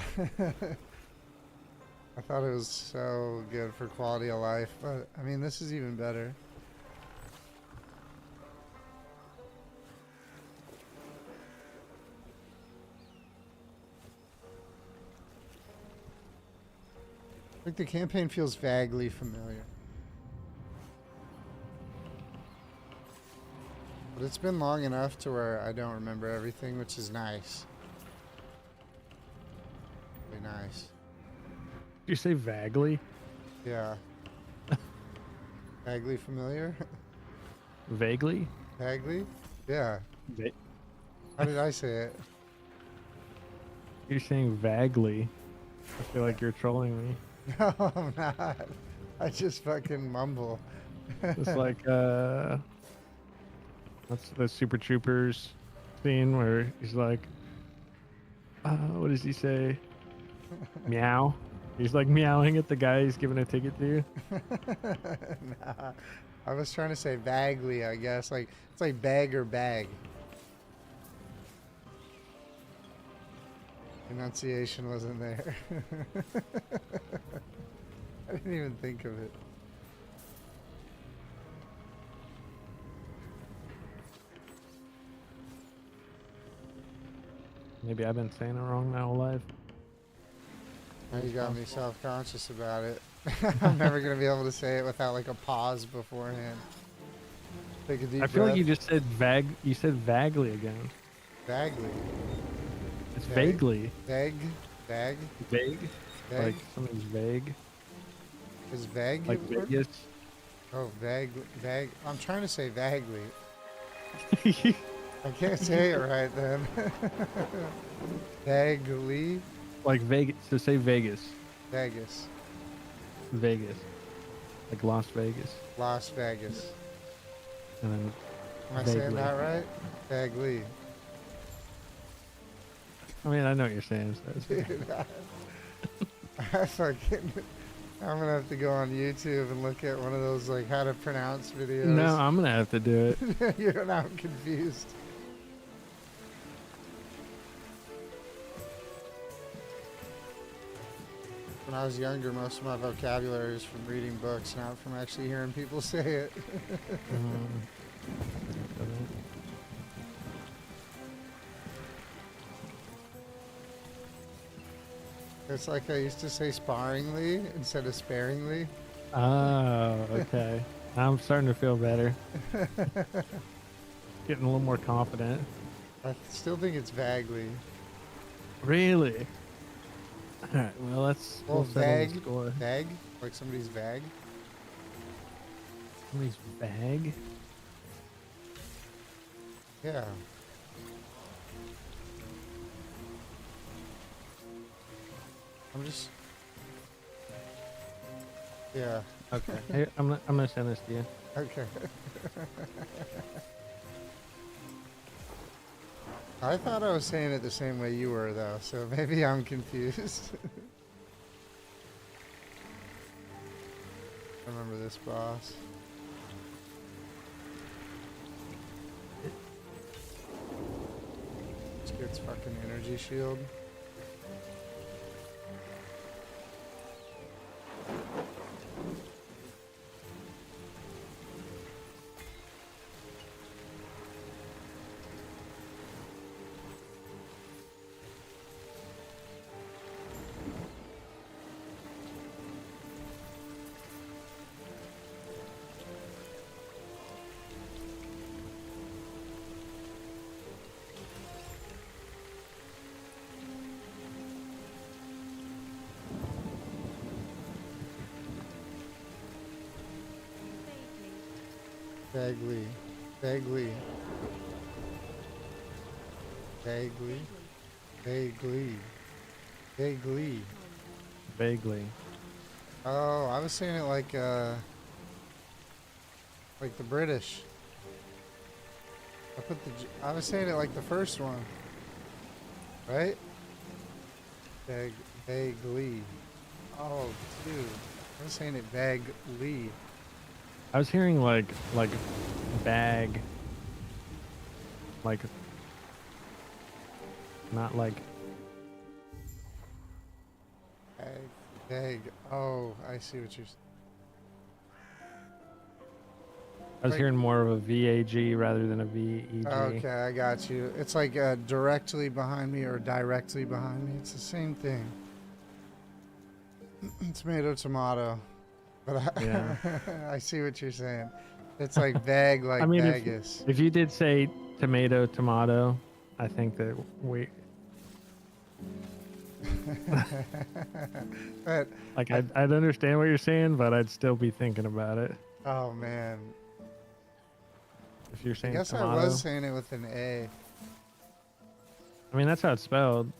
I thought it was so good for quality of life, but I mean, this is even better. Like the campaign feels vaguely familiar. But it's been long enough to where I don't remember everything, which is nice. Really nice. Did you say vaguely? Yeah. Vaguely familiar? Vaguely? Vaguely? Yeah. Va- How did I say it? You're saying vaguely. I feel like you're trolling me. No, I'm not. I just fucking mumble. It's like that's the Super Troopers scene where he's like, what does he say? Meow. He's like meowing at the guy he's giving a ticket to. Nah. I was trying to say vaguely, I guess. Like it's like bag or bag. Enunciation wasn't there. I didn't even think of it. Maybe I've been saying it wrong my whole life. Now you got me self-conscious about it. I'm never gonna be able to say it without like a pause beforehand. Take a deep I breath. feel like you just said vague. You said vaguely again. Vaguely. It's Vague. vaguely. Vague. Vague. Vague. Vague. Like something's vague. Is vague Like a word? Vegas. Oh, vague. Vague. I'm trying to say vaguely. I can't say it right then. Vaguely. Like Vegas. So say Vegas. Vegas. Vegas. Like Las Vegas. Las Vegas. And then Am I saying vaguely. that right? Vaguely. I mean, I know what you're saying. So it's- Dude, I fucking... I'm gonna have to go on YouTube and look at one of those like how to pronounce videos. no, I'm gonna have to do it. You're now confused. When I was younger, most of my vocabulary was from reading books, not from actually hearing people say it. It's like I used to say sparingly instead of sparingly. Oh, okay. I'm starting to feel better. Getting a little more confident. I still think it's vaguely. Really? Alright, well, Well, settle the vague. score. Vague? Like somebody's vague? Somebody's vague? Yeah. I'm just... Yeah. Okay. Hey, I'm gonna send this to you. Okay. I thought I was saying it the same way you were, though, so maybe I'm confused. Remember this boss. Let's get its fucking energy shield. Vaguely. Vaguely. Vaguely. Vaguely. Vaguely. Vaguely. Oh, I was saying it like the British. I was saying it like the first one, right? Vaguely. Oh, dude. I was saying it vaguely. I was hearing like bag, like not like Vague. Oh, I see what you're saying. I was Like, hearing more of a VAG rather than a VEG. okay, I got you. It's like directly behind me or directly behind me. It's the same thing. Tomato, tomato. But Yeah. I see what you're saying. It's like vague, I like mean, Vegas. if you did say tomato, tomato, I think that we But like I'd understand what you're saying, but I'd still be thinking about it. oh man, If you're I saying guess I was tomato, saying it with an A. I mean that's how it's spelled.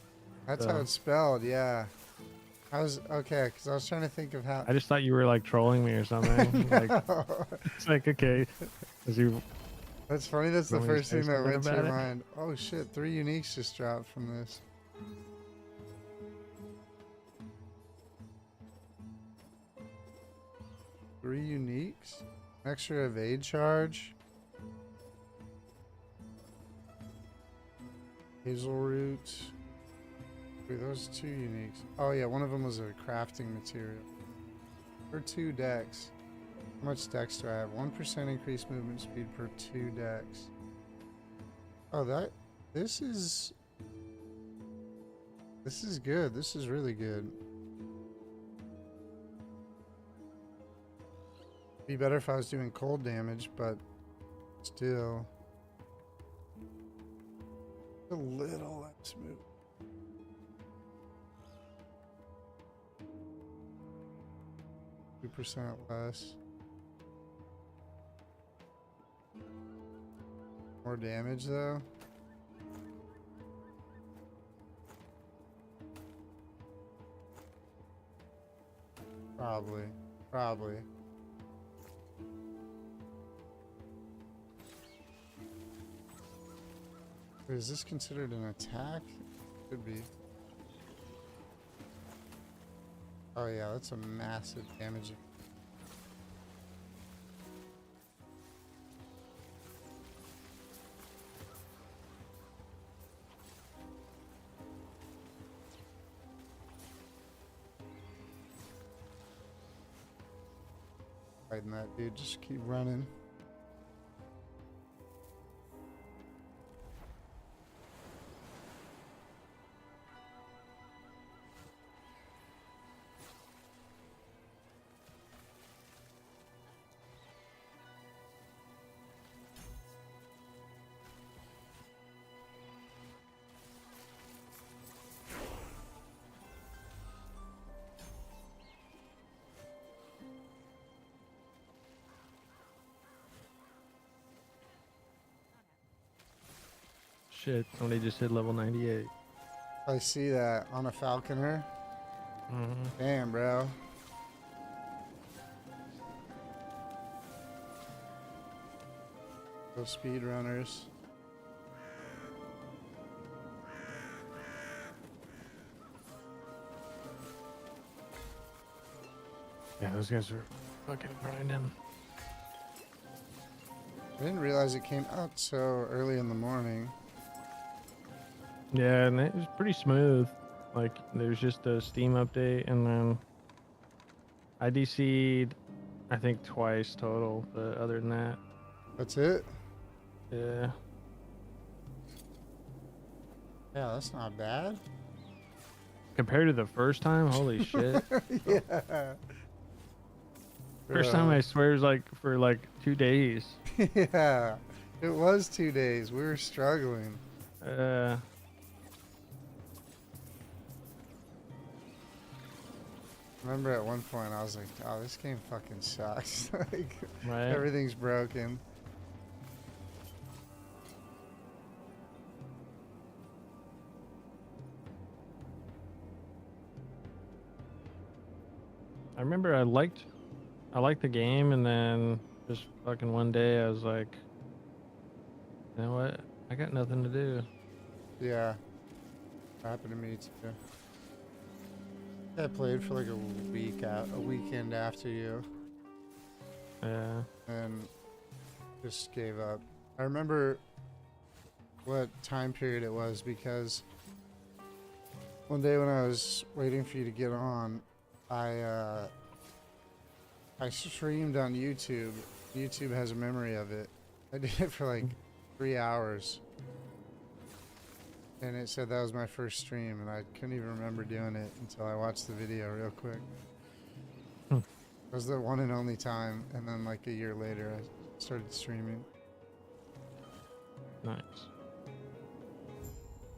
That's how So it's spelled. Yeah. I was okay because I was trying to think of how. I just thought you were like trolling me or something. Like No. it's like okay, as you That's funny. That's the want me to first say thing that something went to about your it? mind. Oh shit! 3 uniques just dropped from this. Three uniques. Extra evade charge. Hazel root. Wait, those 2 uniques. Oh yeah, one of them was a crafting material. For 2 decks. How much decks do I have? 1% increased movement speed per 2 decks. Oh, this is good. This is really good. Be better if I was doing cold damage, but still a little less move. %2 less. More damage though. Probably. Wait, is this considered an attack? Could be. Oh yeah, that's a massive damage. Fighting that dude, just keep running. shit, somebody just hit level 98. I see that on a falconer. Damn, bro. Those speedrunners. Yeah, those guys are fucking grinding. I didn't realize it came out so early in the morning. Yeah, and it was pretty smooth. Like, there's just a Steam update, and then I DC'd, I think, twice total, but other than that, That's it? yeah. Yeah, that's not bad. Compared to the first time, holy shit. Yeah. First time, I swear, was like for like 2 days. Yeah. It was 2 days. We were struggling. Remember at one point I was like, oh, this game fucking sucks. Like, Right. everything's broken. remember I liked the game, and then just fucking one day I was like, you know what? I got nothing to do. Yeah, happened to me too. I played for like a weekend after you, Yeah. and just gave up. I remember what time period it was because one day when I was waiting for you to get on, I streamed on YouTube. YouTube has a memory of it. I did it for like 3 hours. And it said that was my first stream, and I couldn't even remember doing it until I watched the video real quick. Hmm. It was the one and only time, and then like a year later, I started streaming. Nice.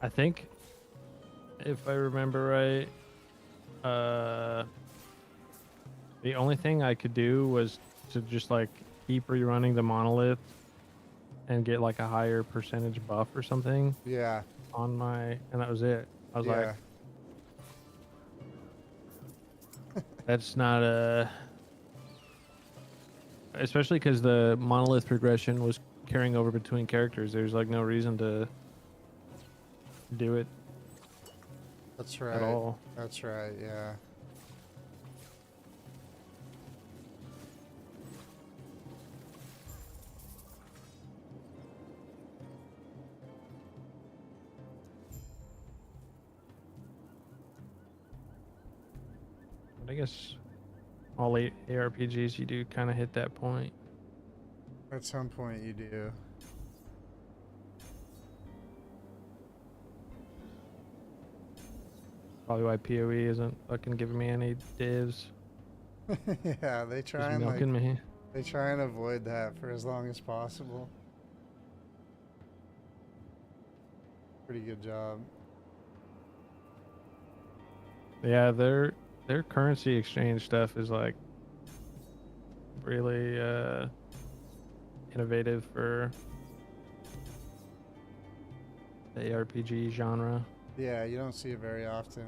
I think, if I remember right, the only thing I could do was to just like keep rerunning the monolith and get like a higher percentage buff or something Yeah, on my, and that was it. I was yeah, like, that's not a, especially because the monolith progression was carrying over between characters. There's like no reason to do it that's at right. all. That's right, yeah. But I guess all ARPGs, you do kind of hit that point. At some point, you do. Probably why PoE isn't fucking giving me any divs. Yeah, they Just try and like milking me. they try and avoid that for as long as possible. Pretty good job. Yeah, their currency exchange stuff is like really innovative for the ARPG genre. Yeah, you don't see it very often.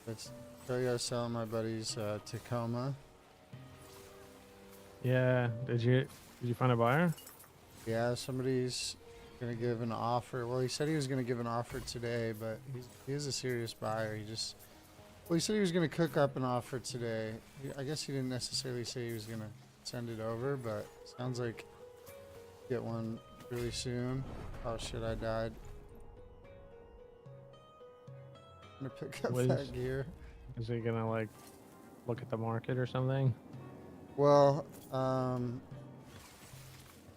Let's show you selling my buddy's Tacoma. Yeah, did you find a buyer? Yeah, somebody's gonna give an offer. Well, he said he was gonna give an offer today, but he is a serious buyer. Well, he said he was gonna cook up an offer today. I guess he didn't necessarily say he was gonna send it over, but sounds like get one really soon. Oh shit, I died. I'm gonna pick up that gear. Is he gonna like look at the market or something? Well,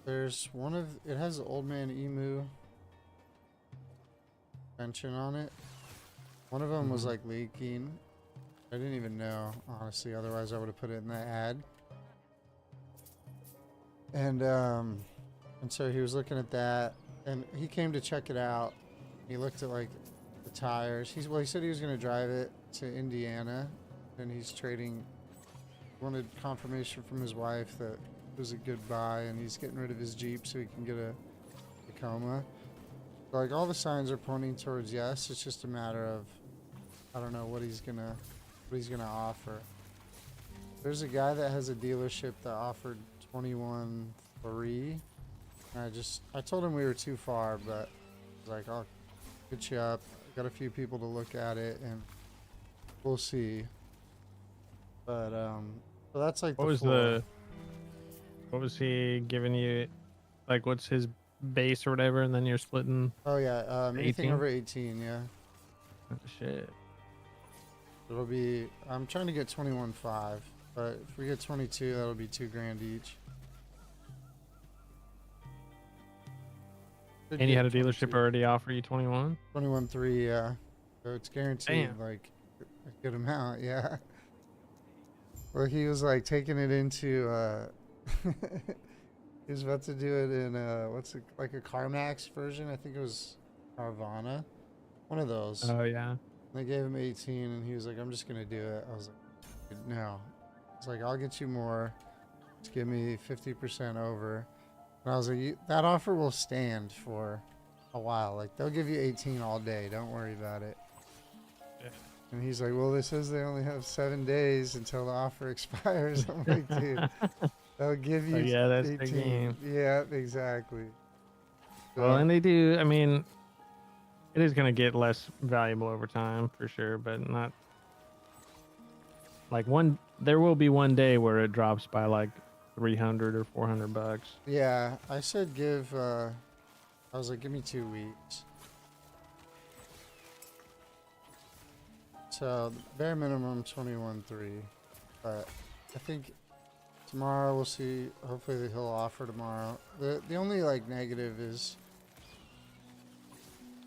there's one of it has the old man emu mention on it. One of them was like leaking. I didn't even know, honestly, otherwise I would have put it in the ad. And so he was looking at that, and he came to check it out. He looked at like the tires. He said he was gonna drive it to Indiana, and he's trading. Wanted confirmation from his wife that it was a good buy, and he's getting rid of his Jeep so he can get a Tacoma. Like all the signs are pointing towards yes. It's just a matter of I don't know what he's gonna offer. There's a guy that has a dealership that offered 21.3. I told him we were too far, but I was like, I'll get you up. Got a few people to look at it, and we'll see. But so that's like What was floor. What was he giving you? Like, what's his base or whatever, and then you're splitting Oh yeah, anything 18? over 18, yeah. Oh, shit. It'll be. I'm trying to get 21.5, but if we get 22, that'll be $2,000 each. Should And you get had a dealership 22. already offer you 21? 21.3, yeah. So it's guaranteed, Damn. like a good amount, yeah. Well, he was like taking it into. He was about to do it in what's it, like a CarMax version? I think it was Carvana, one of those. Oh, yeah. They gave him 18, and he was like, "I'm just gonna do it." I was like, "No." It's like, "I'll get you more. Just give me 50% over." And I was like, "That offer will stand for a while. Like they'll give you 18 all day. Don't worry about it." Yeah. And he's like, "Well, this says they only have 7 days until the offer expires." I'm like, "Dude, they'll give Oh, you yeah, that's the 18." game. Yeah, exactly. Well, So, and they do, I mean, it is going to get less valuable over time for sure, but not like there will be one day where it drops by like 300 or $400. yeah, I said I was like, "Give me 2 weeks." So bare minimum 21.3, but I think tomorrow we'll see. Hopefully he'll offer tomorrow. The only like negative is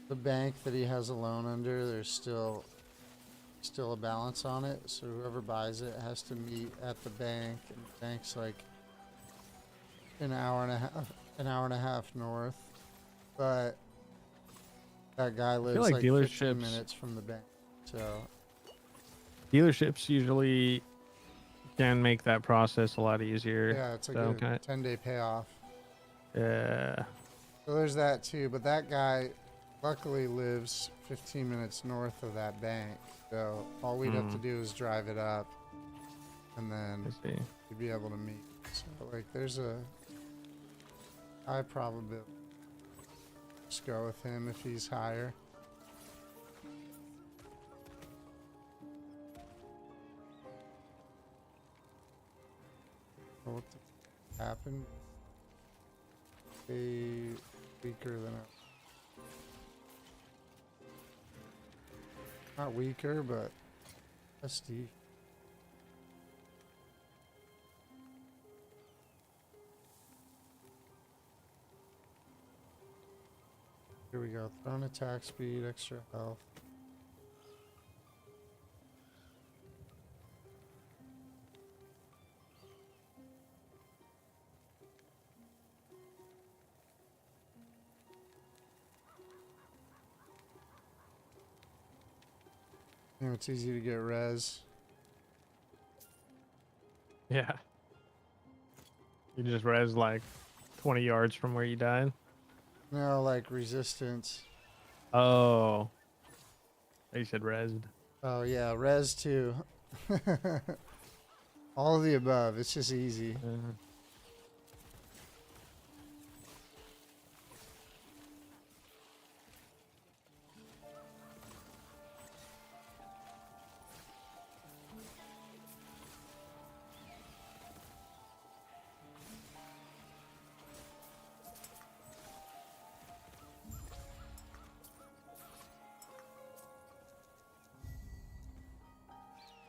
the bank that he has a loan under. There's still a balance on it, so whoever buys it has to meet at the bank, and the bank's like an hour and a half north. But that guy lives like like 15 dealerships- minutes from the bank, so. Dealerships usually can make that process a lot easier. Yeah, it's like So, a okay. 10-day payoff. Yeah. So there's that too. But that guy luckily lives 15 minutes north of that bank. So all we'd have to do is drive it up, and then I see. you'd be able to meet. So like there's a high probability. Just go with him if he's higher. What the happened? A weaker than not weaker, but SD. Here we go. Thrown attack speed, extra health. You know, it's easy to get res. Yeah. You just res like 20 yards from where you died. No, like resistance. Oh. You said resed. Oh yeah, res too. All of the above. It's just easy.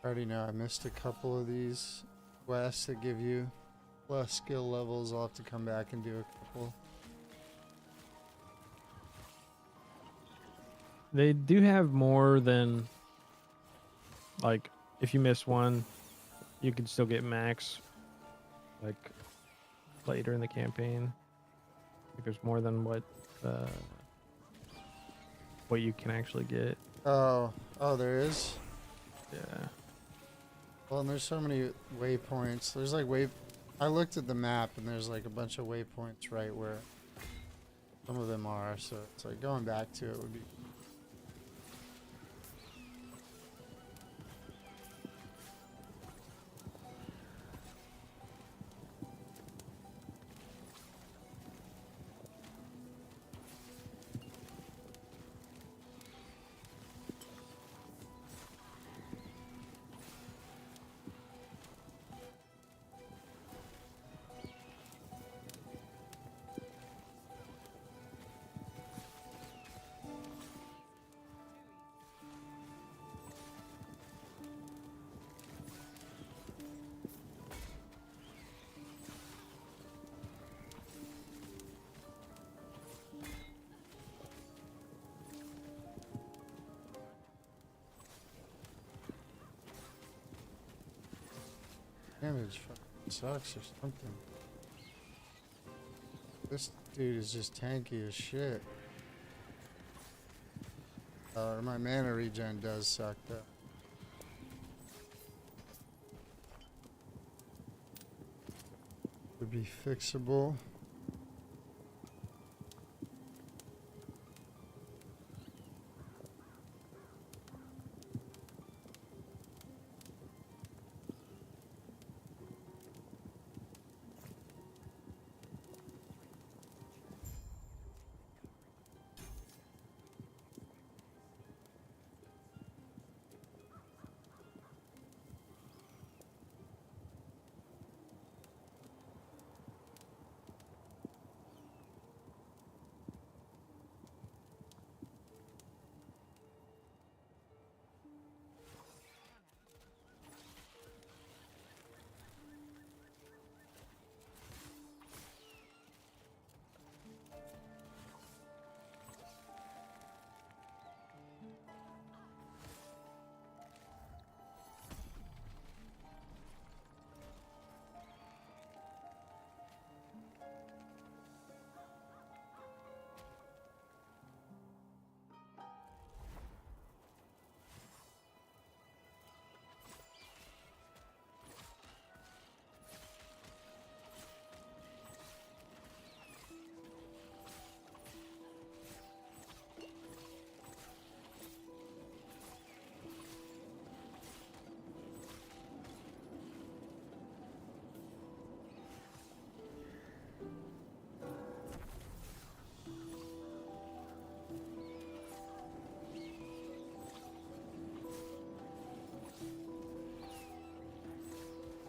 I already know I missed a couple of these quests that give you plus skill levels. I'll have to come back and do a couple. They do have more than, like, if you miss one, you can still get max, like, later in the campaign. Like, there's more than what you can actually get. Oh, there is? Yeah. Well, and there's so many waypoints. There's like I looked at the map, and there's like a bunch of waypoints right where some of them are, so it's like going back to it would be. damage fucking sucks or something. This dude is just tanky as shit. My mana regen does suck though. Would be fixable.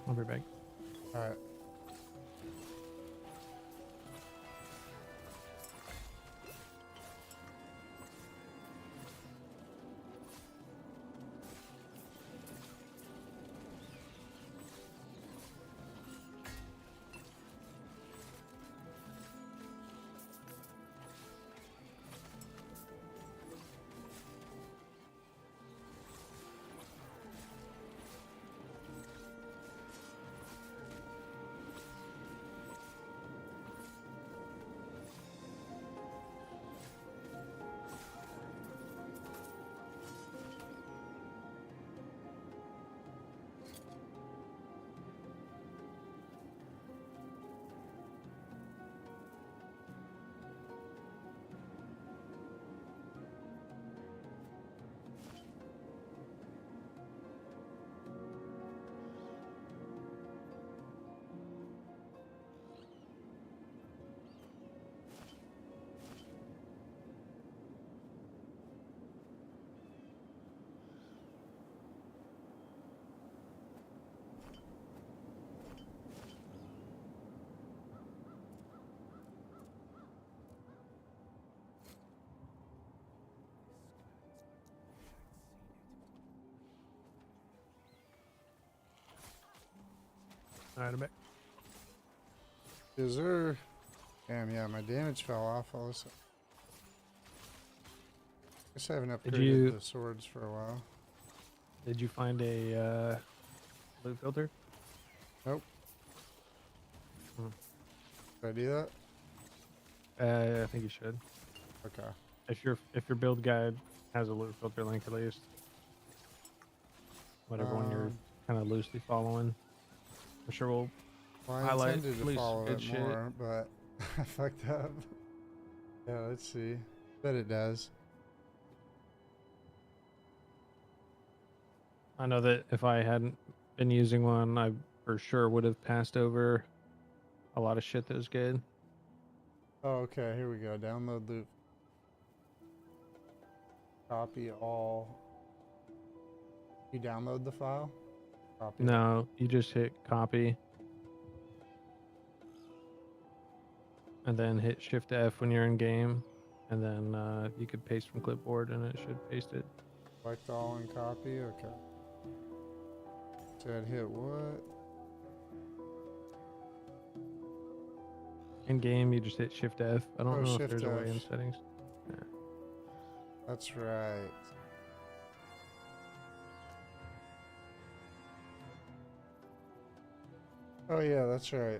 I'll be back. Alright. Alright, I'm back. Is there... Damn, yeah, my damage fell off all of a sudden. I guess I haven't upgraded the swords for a while. Did you find a loot filter? Nope. Hmm. Should I do that? I think you should. Okay. If your build guide has a loot filter link at least. Whatever one you're kind of loosely following. I'm sure we'll Well, I highlight intended at to least follow good it more, but I fucked up. Yeah, let's see. Bet it does. I know that if I hadn't been using one, I for sure would have passed over a lot of shit that was good. Oh, okay, here we go. Download loop. Copy all. You download the file? Copy it. No, you just hit copy. And then hit Shift F when you're in game. And then you could paste from clipboard and it should paste it. Select all and copy? Okay. Said hit what? In game, you just hit Shift F. I don't know if Shift there's a way F. in settings. Yeah. That's right. Oh yeah, that's right.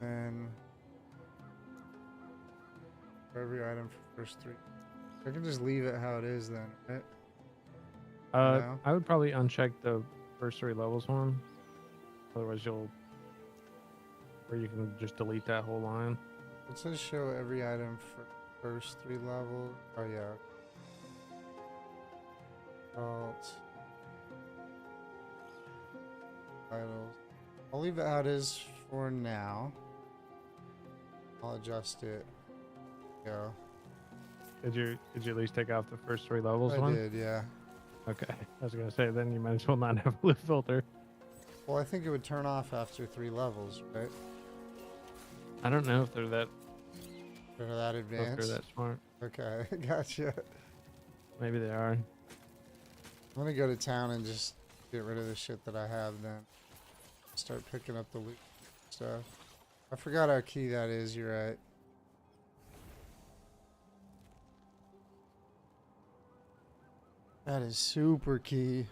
And for every item for first 3. I can just leave it how it is then, right? No? I would probably uncheck the first 3 levels one. Otherwise, or you can just delete that whole line. It says show every item for first 3 levels. Oh yeah. Alt. Titles. I'll leave it how it is for now. I'll adjust it. Go. Did you at least take off the first 3 levels I one? did, yeah. Okay. I was gonna say then you might as well not have a loop filter. Well, I think it would turn off after 3 levels, right? I don't know if they're that They're that if advanced. they're that smart. Okay, gotcha. Maybe they are. I'm gonna go to town and just get rid of the shit that I have then. Start picking up the loot stuff. I forgot how key that is, you're right. That is super key.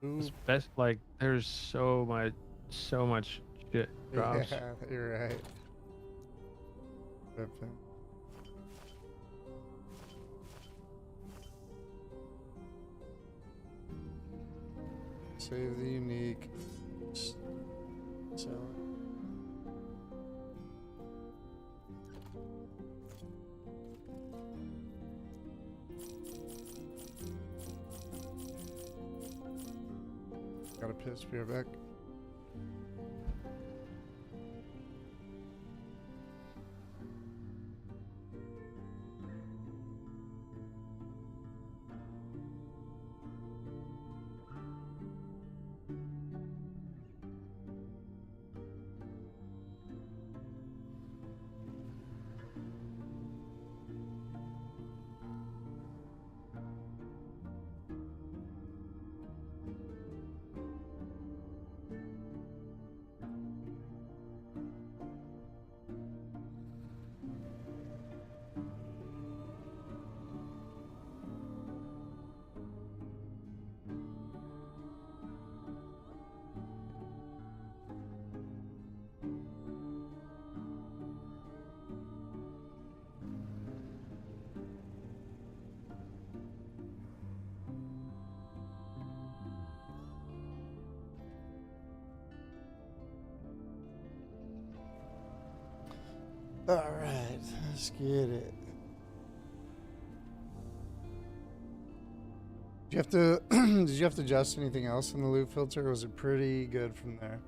It's best like there's so much shit drops. Yeah, you're right. Ripping. Save the unique. Sell it. Got a piss beer back. All right, let's get it. Did you have to did you have to adjust anything else in the loop filter, or was it pretty good from there?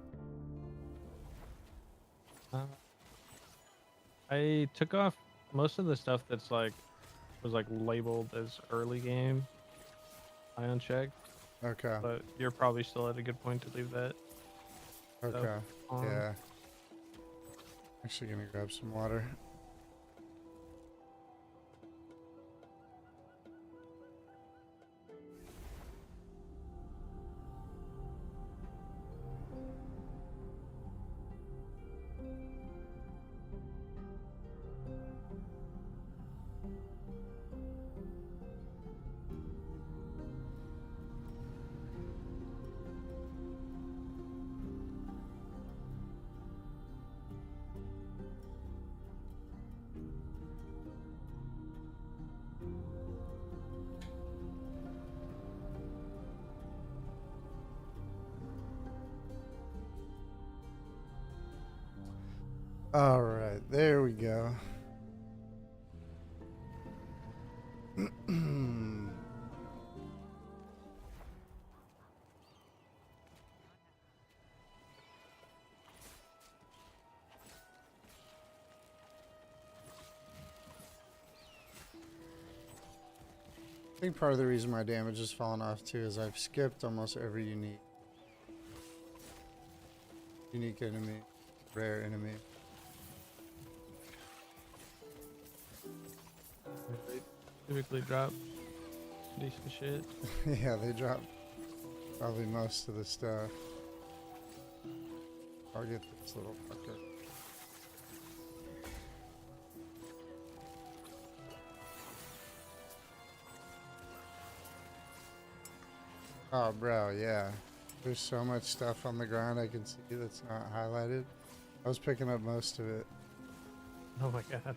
I took off most of the stuff that's like was like labeled as early game. I unchecked, Okay. but you're probably still at a good point to leave that. Okay. on. Yeah. Actually gonna grab some water. All right, there we go. I think part of the reason my damage has fallen off too is I've skipped almost every unique enemy, rare enemy. They typically drop decent shit. Yeah, they drop probably most of the stuff. I'll get this little fucker. Oh, bro, yeah. There's so much stuff on the ground I can see that's not highlighted. I was picking up most of it. Oh my god.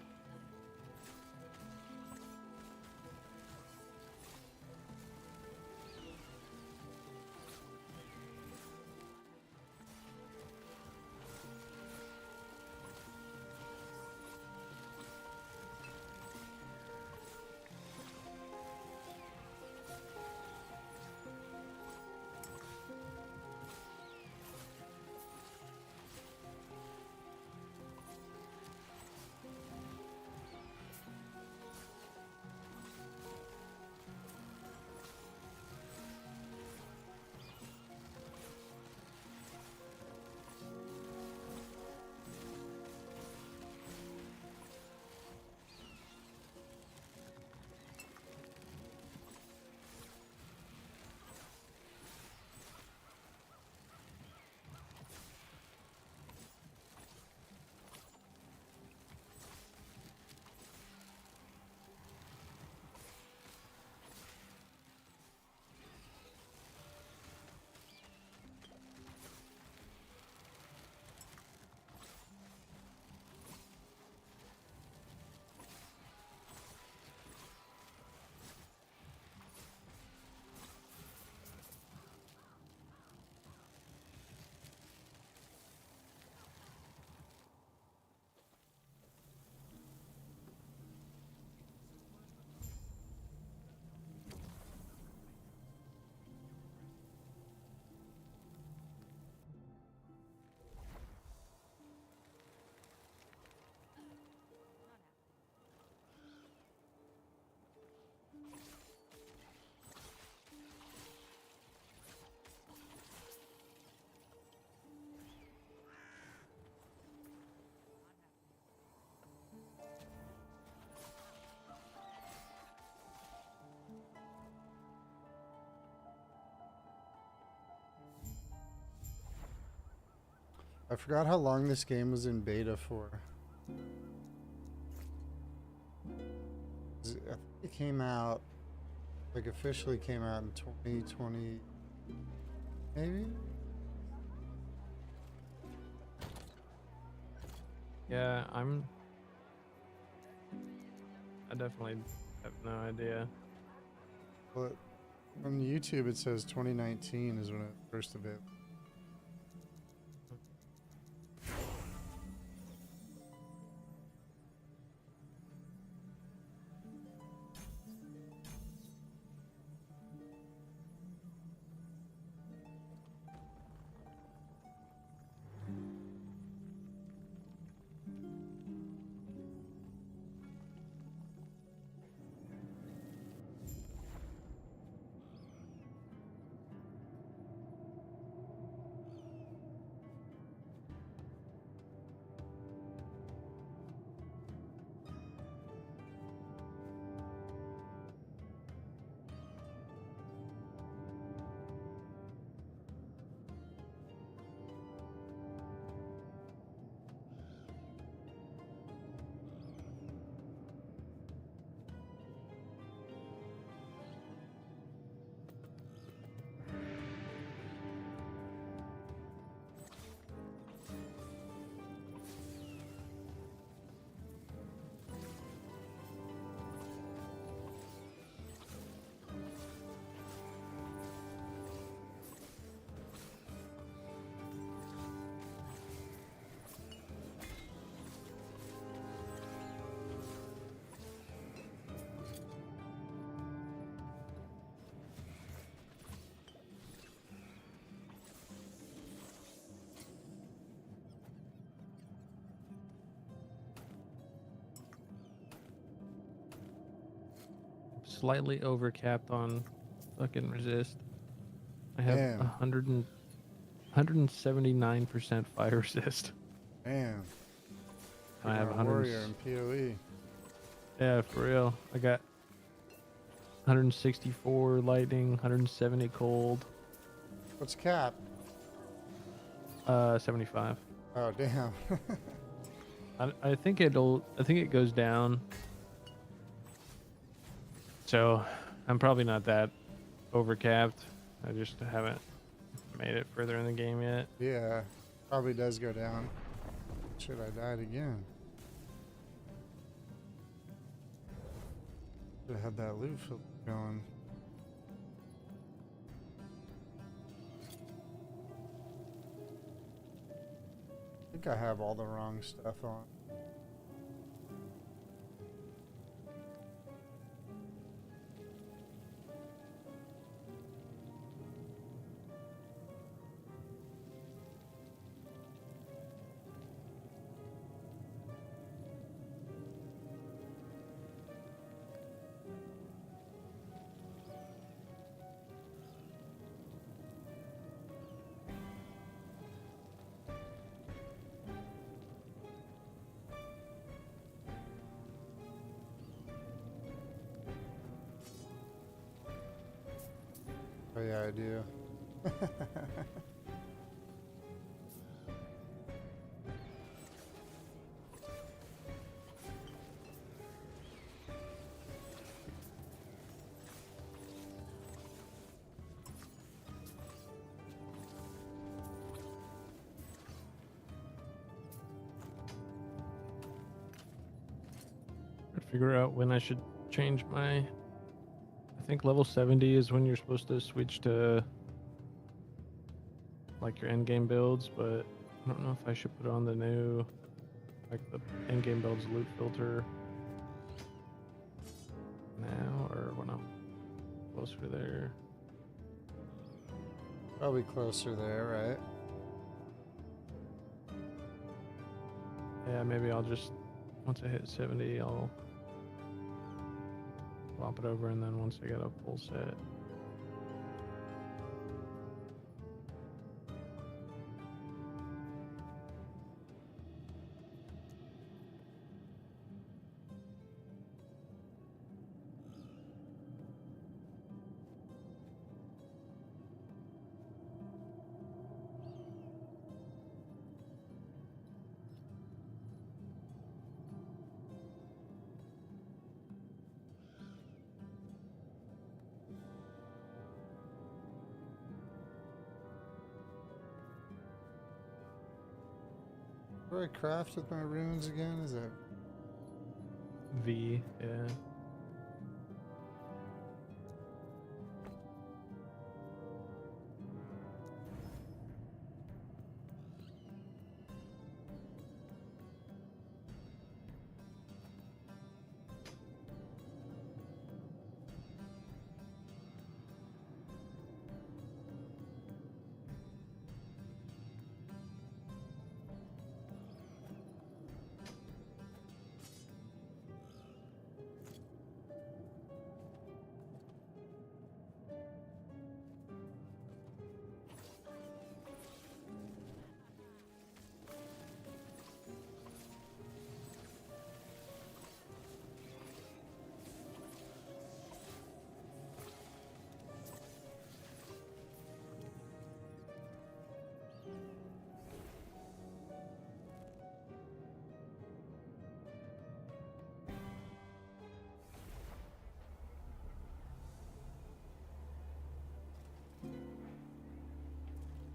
I forgot how long this game was in beta for. I think it came out, like officially came out in 2020, maybe? Yeah, I definitely have no idea. Well, on YouTube it says 2019 is when it first available. Slightly overcapped on fucking resist. I have Damn. 179% fire resist. Man. I have a 100. warrior in PoE. Yeah, for real. I got 164 lightning, 170 cold, What's cap? 75. Oh, damn. I think it goes down. So I'm probably not that overcapped. I just haven't made it further in the game yet. Yeah, probably does go down. Shit, I died again. Should have had that loot filter going. I think I have all the wrong stuff on. Oh yeah, I do. Figure out when I should change my. I think level 70 is when you're supposed to switch to like your end game builds, but I don't know if I should put on the new, like the end game builds loot filter now or when I'm closer to there. Probably closer there, right? Yeah, maybe I'll just, once I hit 70, I'll flop it over, and then once I get a full set. Where I craft with my runes again? Is that V, yeah.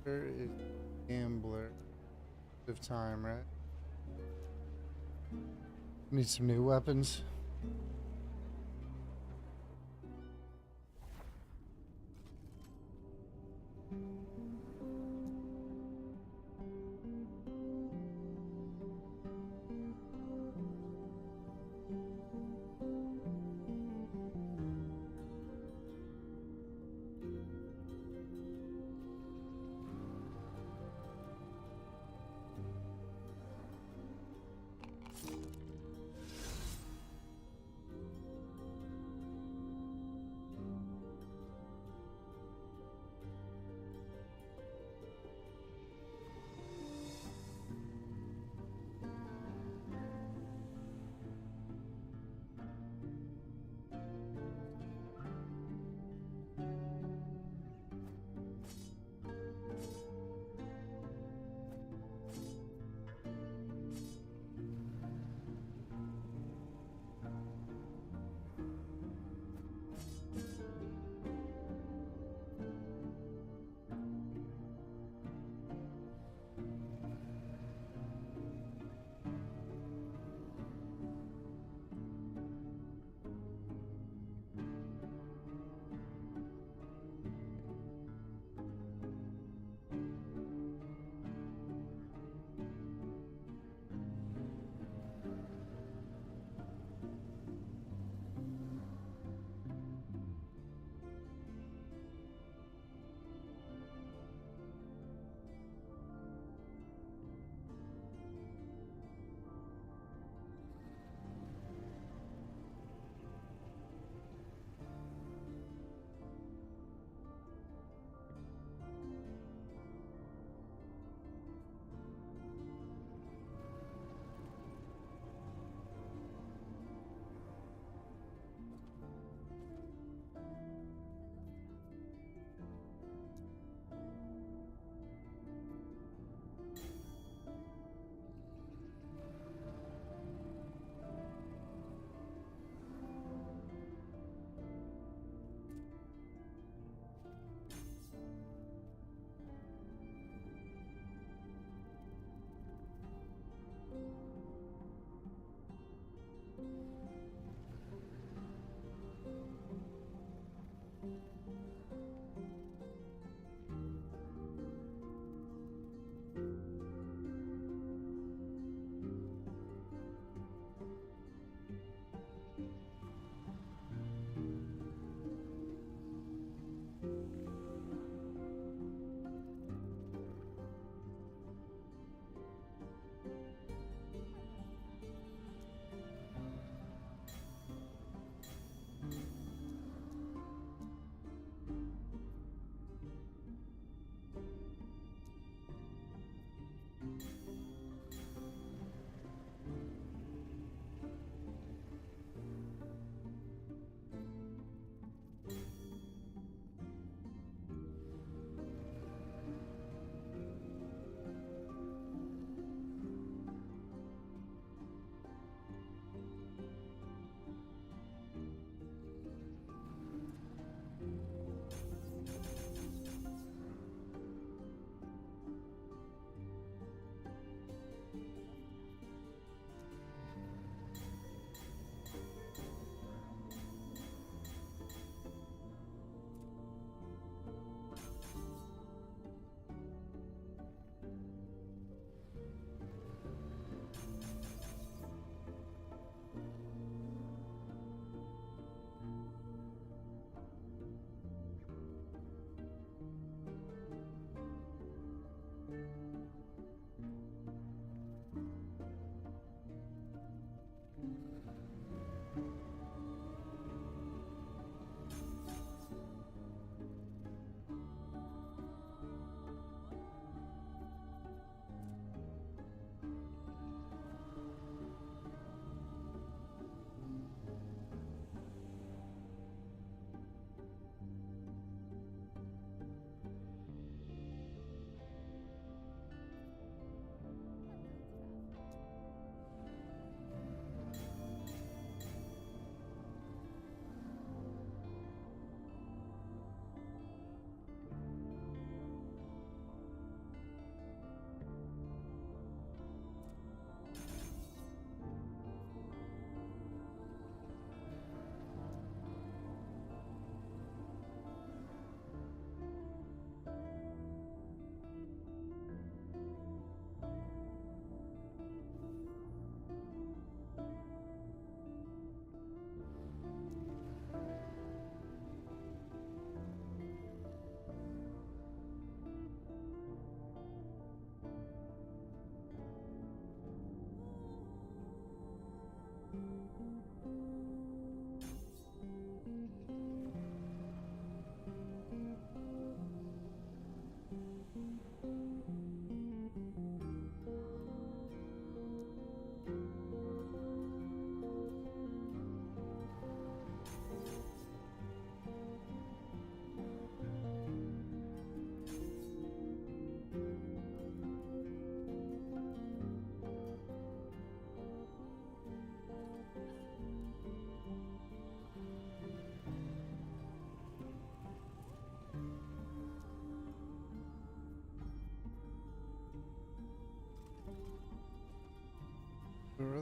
where is gambler? Of time, right? Need some new weapons.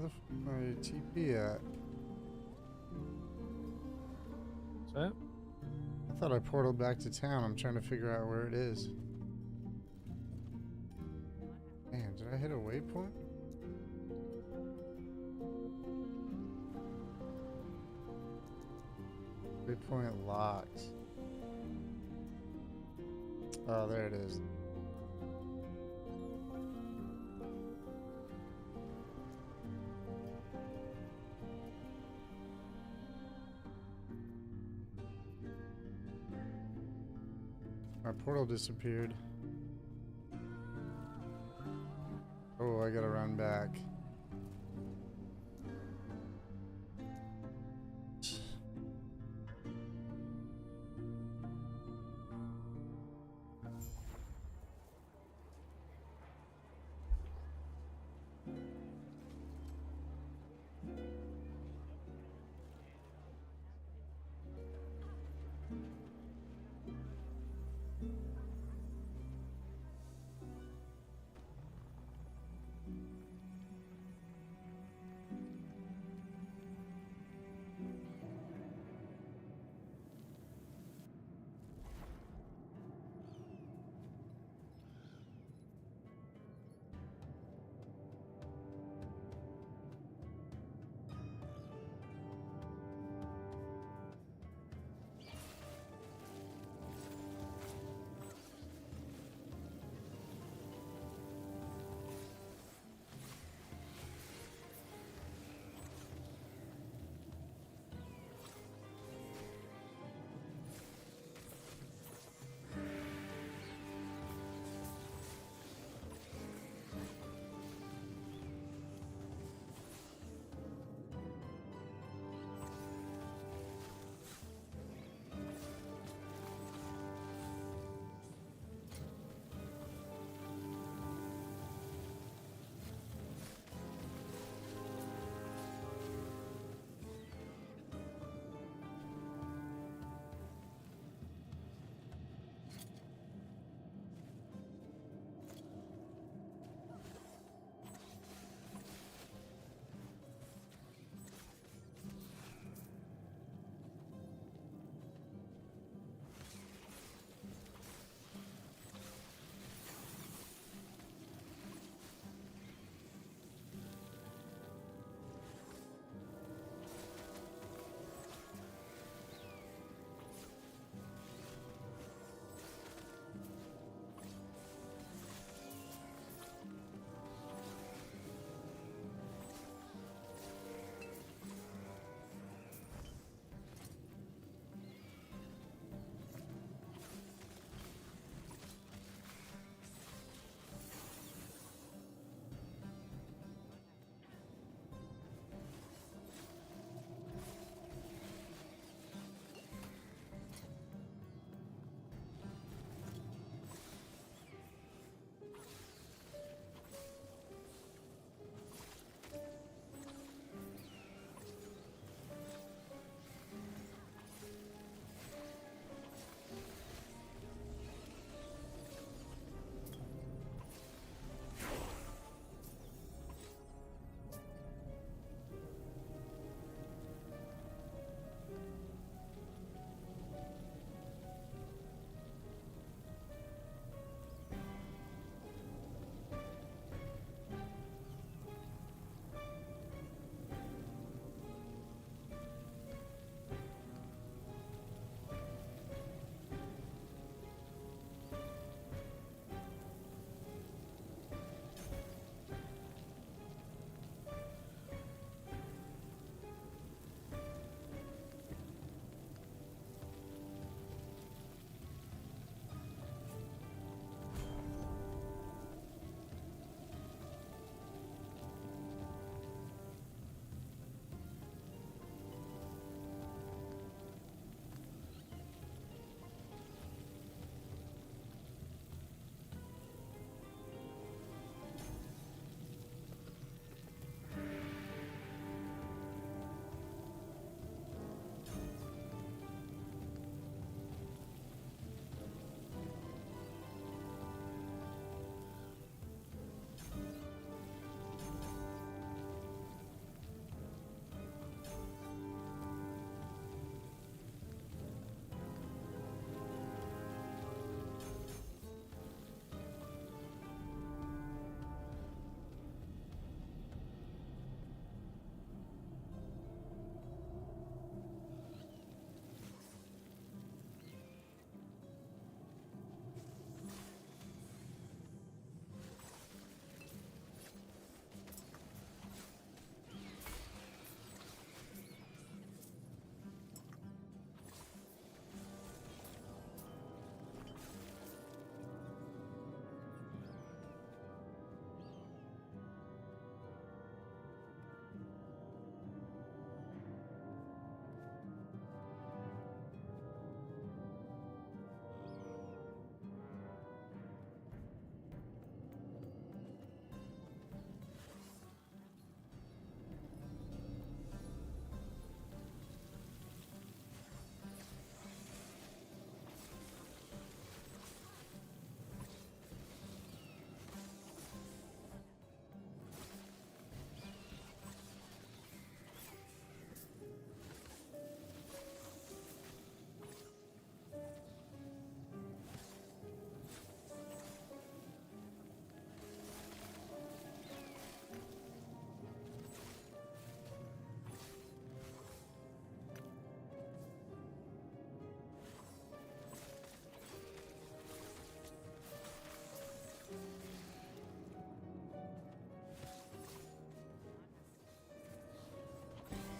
my TP at? What's that? I thought I portaled back to town. I'm trying to figure out where it is. Man, did I hit a waypoint? Waypoint locked. Oh, there it is. Our portal disappeared. Oh, I gotta run back.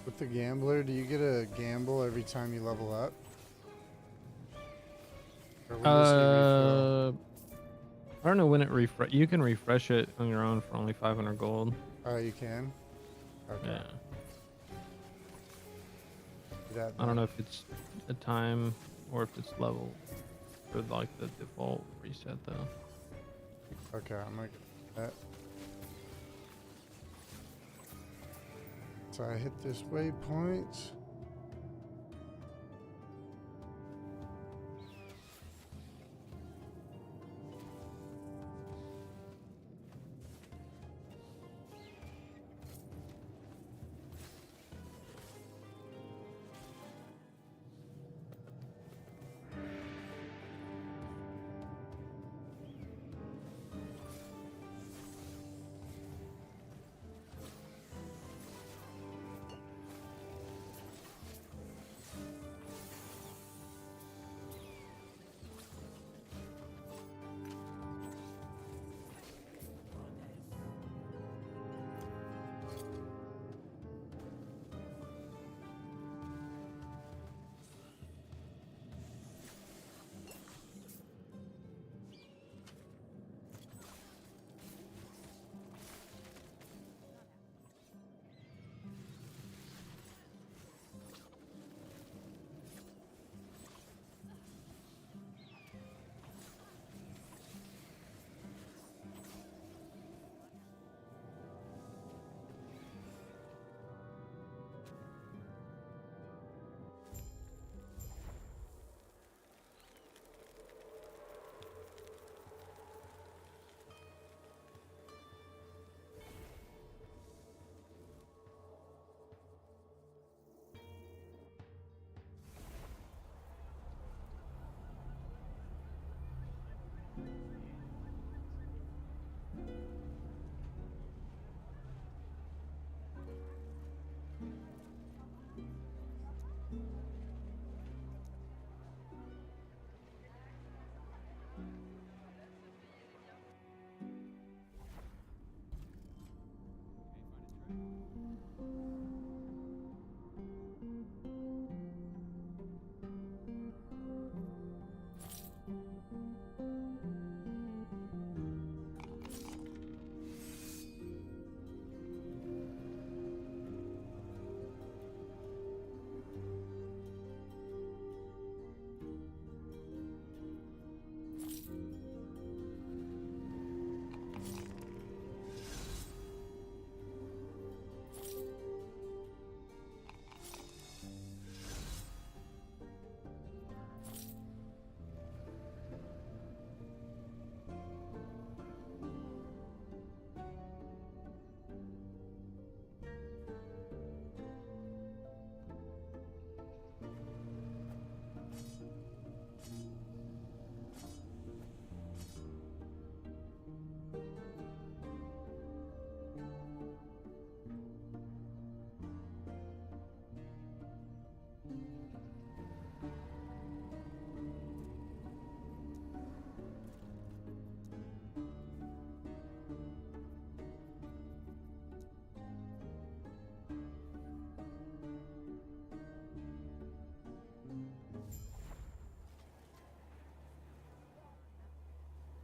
With the gambler, do you get a gamble every time you level up? Or when does he refill? I don't know when it refresh. You can refresh it on your own for only 500 gold. Oh, you can? Okay. Yeah. Do that I don't then. know if it's a time or if it's level or like the default reset though. Okay, I'm gonna get that. So I hit this waypoint.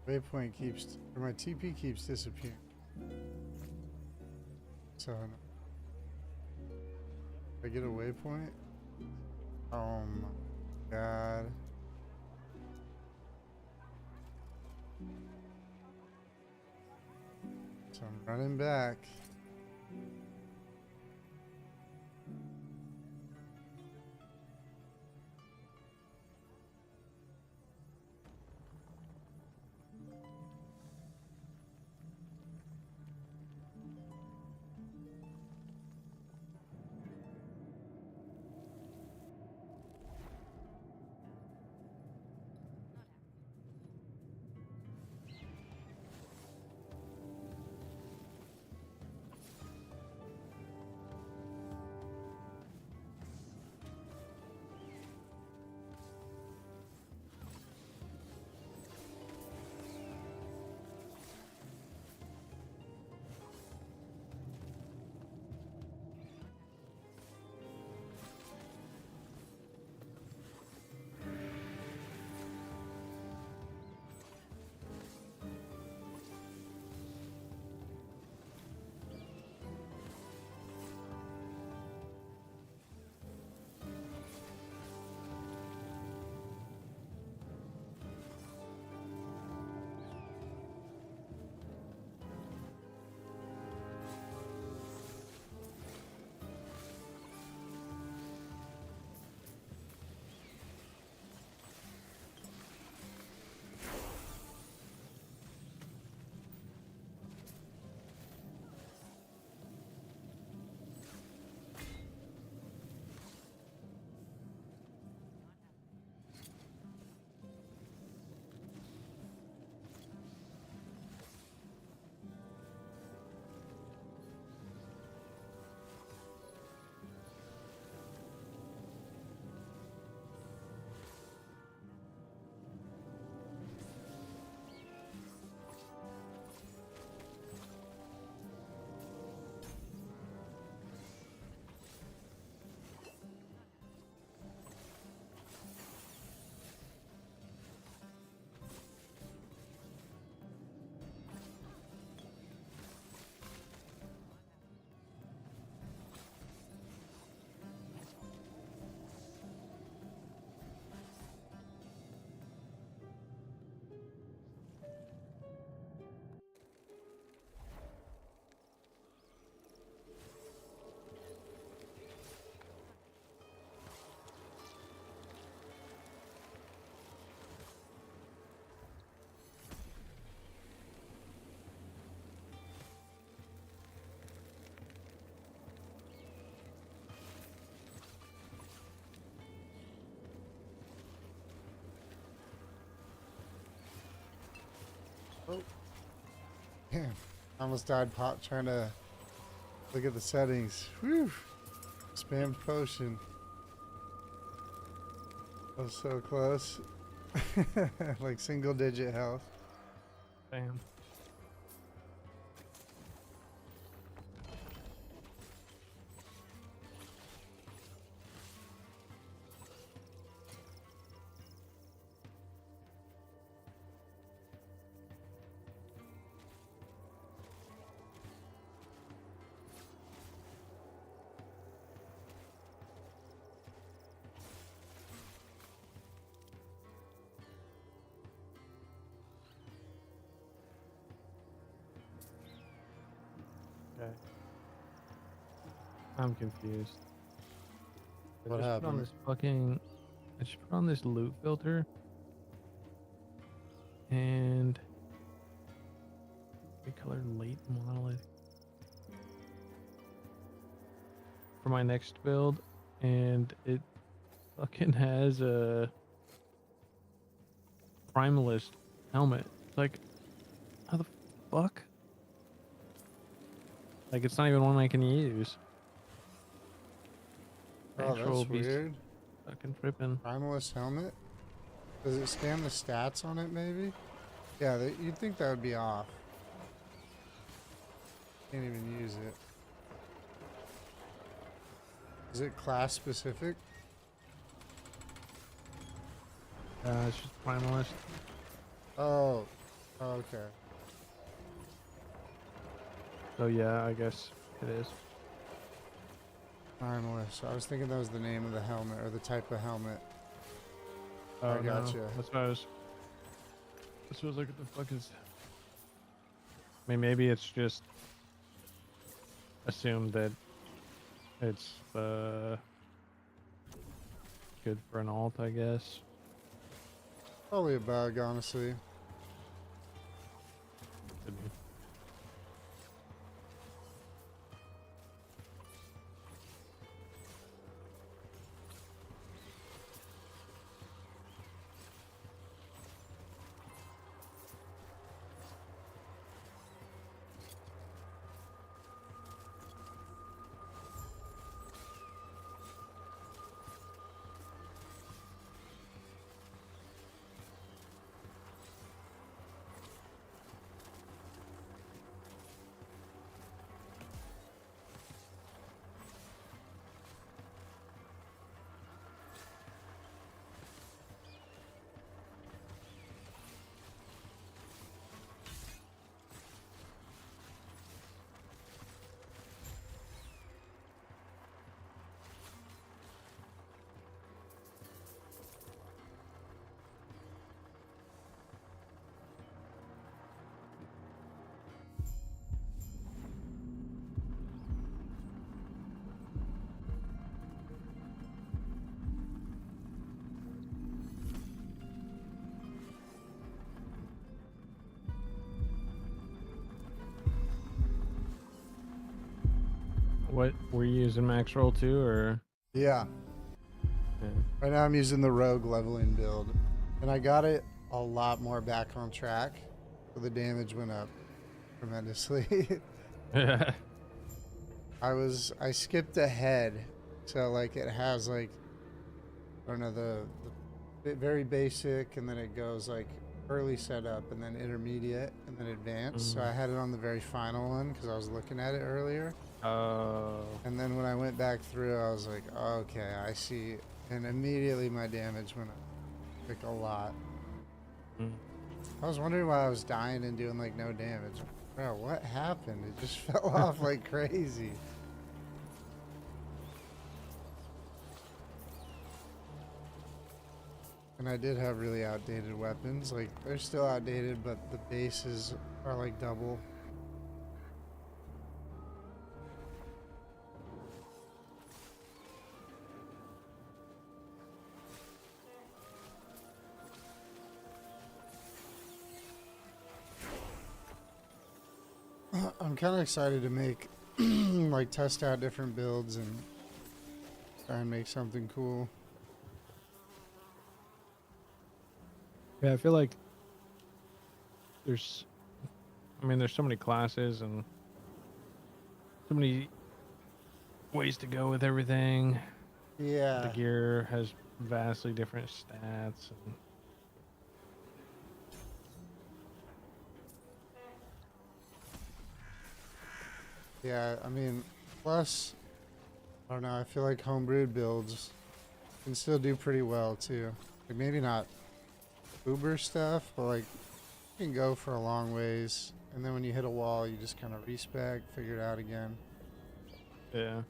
Waypoint keeps, or my TP keeps disappearing. So, I get a waypoint? Oh my god. So I'm running back. Oh, damn. I almost died trying to look at the settings. Whew. Spammed potion. I was so close. Like single digit health. Bam. Okay. I'm confused. I What just put on happened? this fucking. I just put on this loot filter. And. Recolor late monolith. For my next build. And it fucking has a. Primalist helmet. Like. How the fuck? Like, it's not even one I can use. Oh, Actual that's beast weird. fucking tripping. Primalist helmet? Does it scan the stats on it, maybe? Yeah, you'd think that would be off. Can't even use it. Is it class specific? It's just primalist. Oh, okay. So yeah, I guess it is. Primalist. I was thinking that was the name of the helmet or the type of helmet. Oh, I gotcha. No. That's what I was. This was like, what the fuck is? I mean, maybe it's just assumed that it's good for an alt, I guess. Probably a bug, honestly. Could be. What were you using max roll too, or? Yeah. Yeah. Right now I'm using the rogue leveling build. And I got it a lot more back on track. So the damage went up tremendously. Yeah. I skipped ahead. So like it has like, I don't know, the very basic, and then it goes like early setup and then intermediate and then advanced. So I had it on the very final one because I was looking at it earlier. Oh. And then when I went back through, I was like, okay, I see. And immediately my damage went up like a lot. Mm. I was wondering why I was dying and doing like no damage. Bro, what happened? It just fell off like crazy. And I did have really outdated weapons. Like, they're still outdated, but the bases are like double. I'm kind of excited to make, like, test out different builds and try and make something cool. Yeah, I feel like there's I mean, there's so many classes and so many ways to go with everything. The Yeah. gear has vastly different stats. And Yeah, I mean, plus, I don't know, I feel like homebrewed builds can still do pretty well too. Like maybe not uber stuff, but like you can go for a long ways, and then when you hit a wall, you just kind of respec, figure it out again. yeah.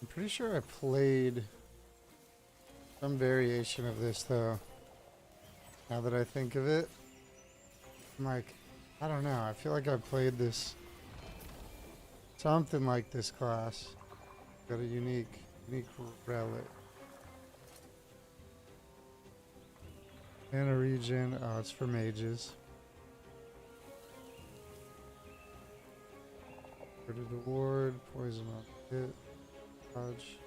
I'm pretty sure I played some variation of this though. Now that I think of it, I'm like, I don't know. I feel like I played this something like this class. Got a unique relic. And a regen. Oh, it's for mages. Credit award, poison on hit, dodge.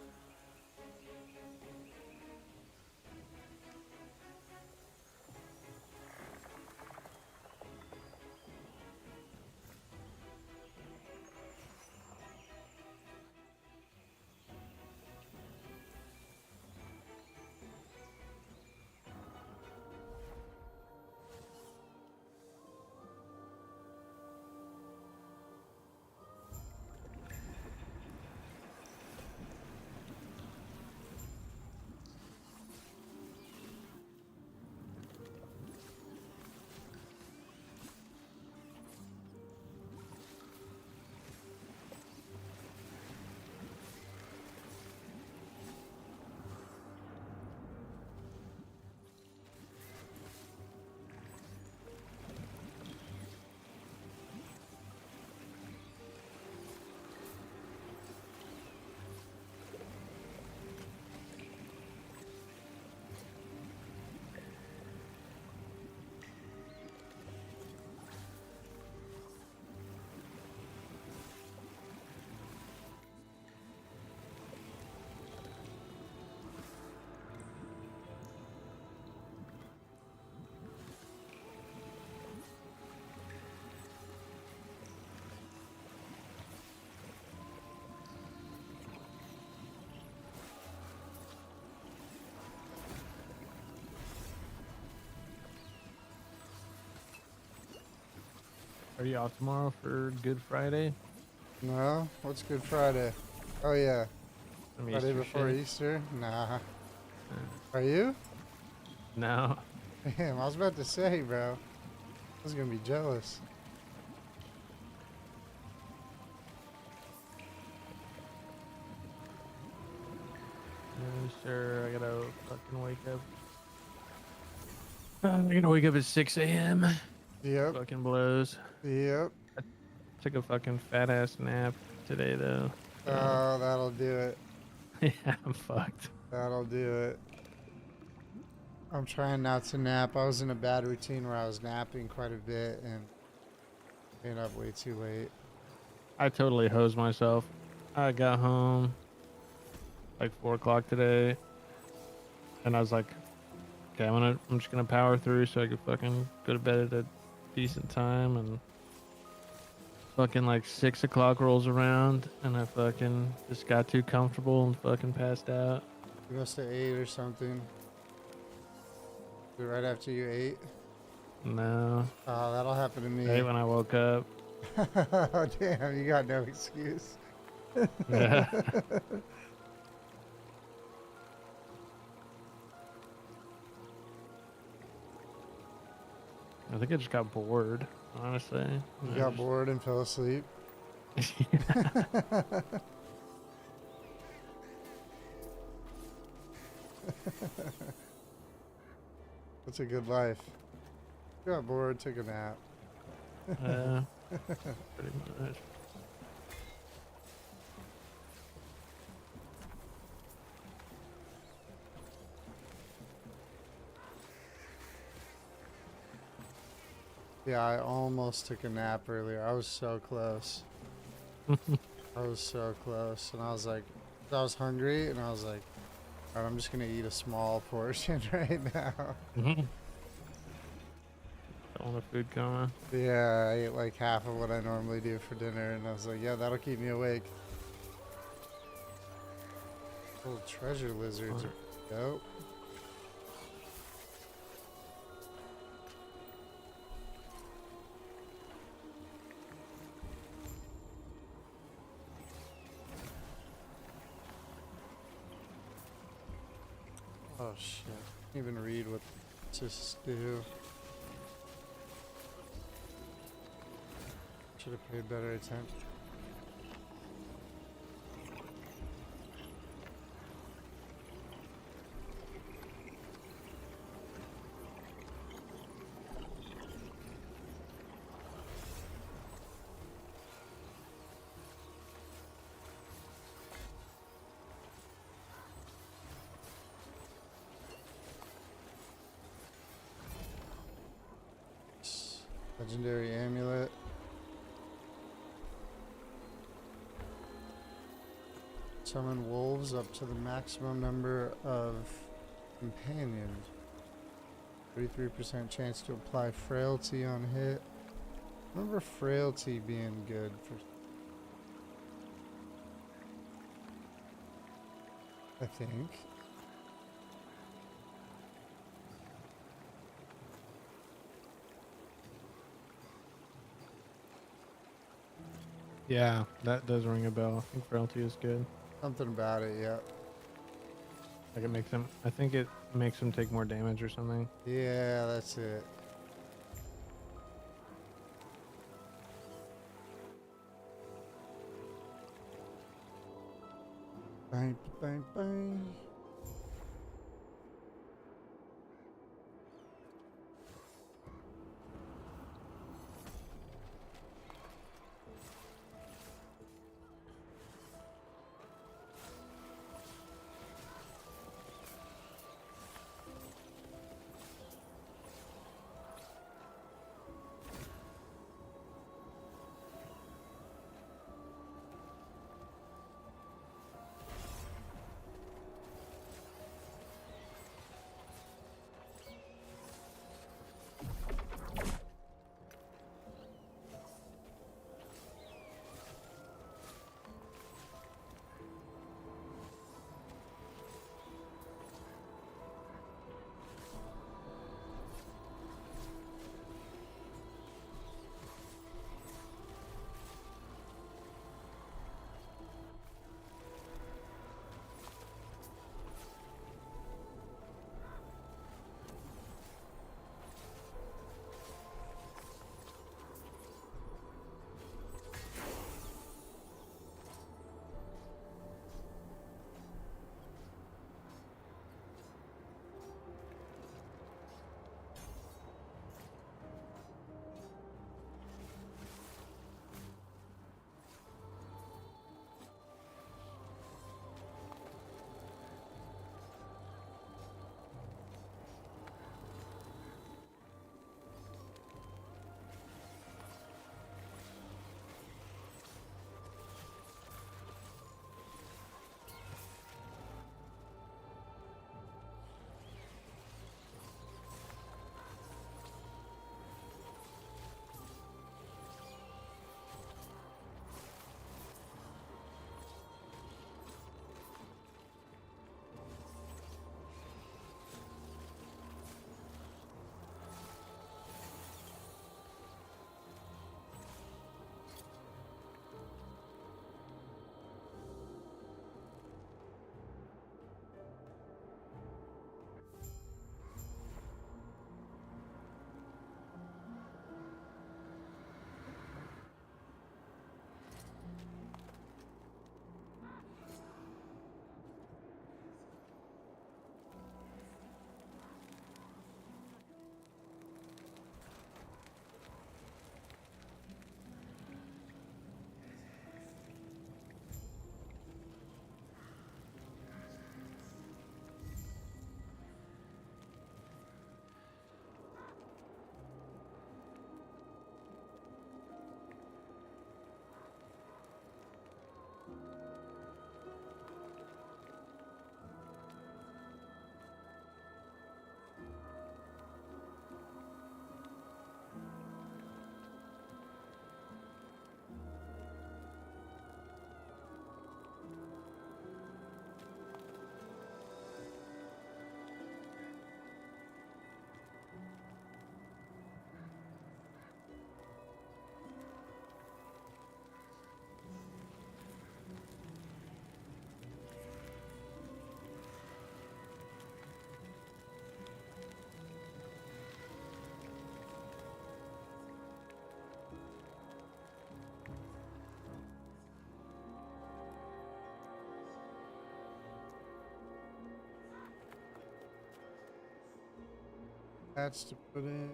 Are you off tomorrow for Good Friday? No? What's Good Friday? Oh yeah. Some Friday Easter before shit? Easter? Nah. Uh, Are you? No. Damn, I was about to say, bro. I was gonna be jealous. No, sir. I gotta fucking wake up. I'm gonna wake up at 6 a.m. Yep. Fucking blows. Yep. Took a fucking fat ass nap today though. So, Oh, that'll do it. yeah, I'm fucked. That'll do it. I'm trying not to nap. I was in a bad routine where I was napping quite a bit and staying up way too late. I totally hosed myself. I got home. like 4 o'clock today, and I was like, okay, I'm just gonna power through so I could fucking go to bed at a decent time. And fucking like 6 o'clock rolls around, and I fucking just got too comfortable and fucking passed out. You must have ate or something. Right after you ate. No, Oh, that'll happen to me. right when I woke up. Oh, damn, you got no excuse. Yeah. I think I just got bored, honestly. You got bored and fell asleep. That's a good life. Got bored, took a nap. Pretty much. Yeah, I almost took a nap earlier. I was so close. I was so close. And I was like, I was hungry, and I was like, all right, I'm just going to eat a small portion right now. Don't want a food coma. Yeah, I ate like half of what I normally do for dinner, and I was like, yeah, that'll keep me awake. Little treasure lizards are dope. Oh shit, I can't even read what this do. Should have paid better attention. Legendary amulet. Summon wolves up to the maximum number of companions. 33% chance to apply frailty on hit. I remember frailty being good for. I think. Yeah, that does ring a bell. I think frailty is good. Something about it, yeah. Like it makes him. I think it makes him take more damage or something. Yeah, that's it. Bang, bang, bang. Patch to put in.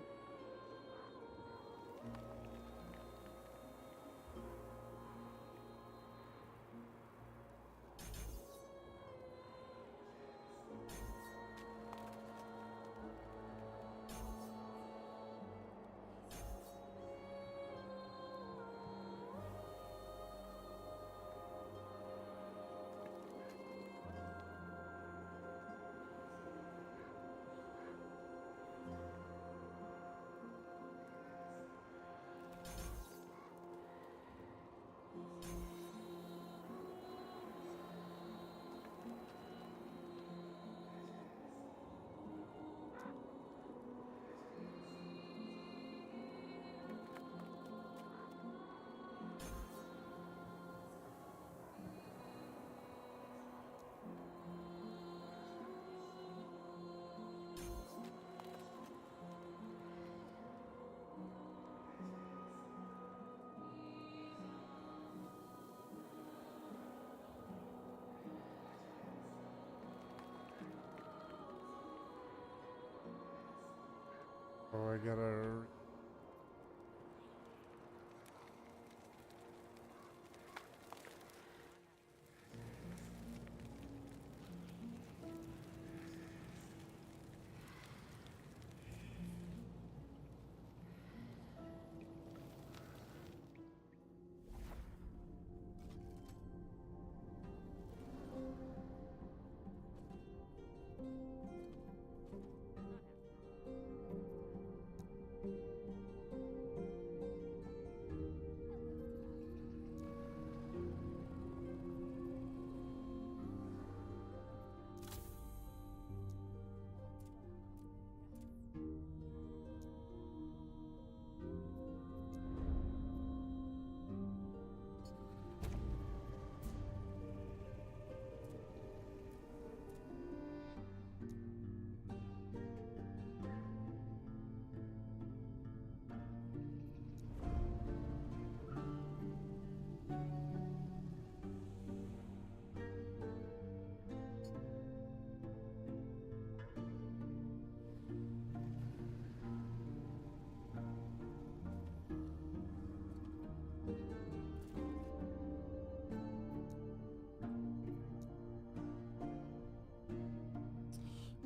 Oh, I gotta.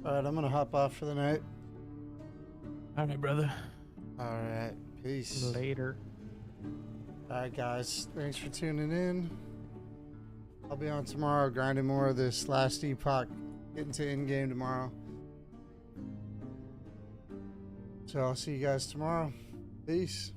All right, I'm gonna hop off for the night. All right, brother. All right, peace. Later. All right, guys, thanks for tuning in. I'll be on tomorrow, grinding more of this last Epoch, getting to in game tomorrow. So I'll see you guys tomorrow. Peace.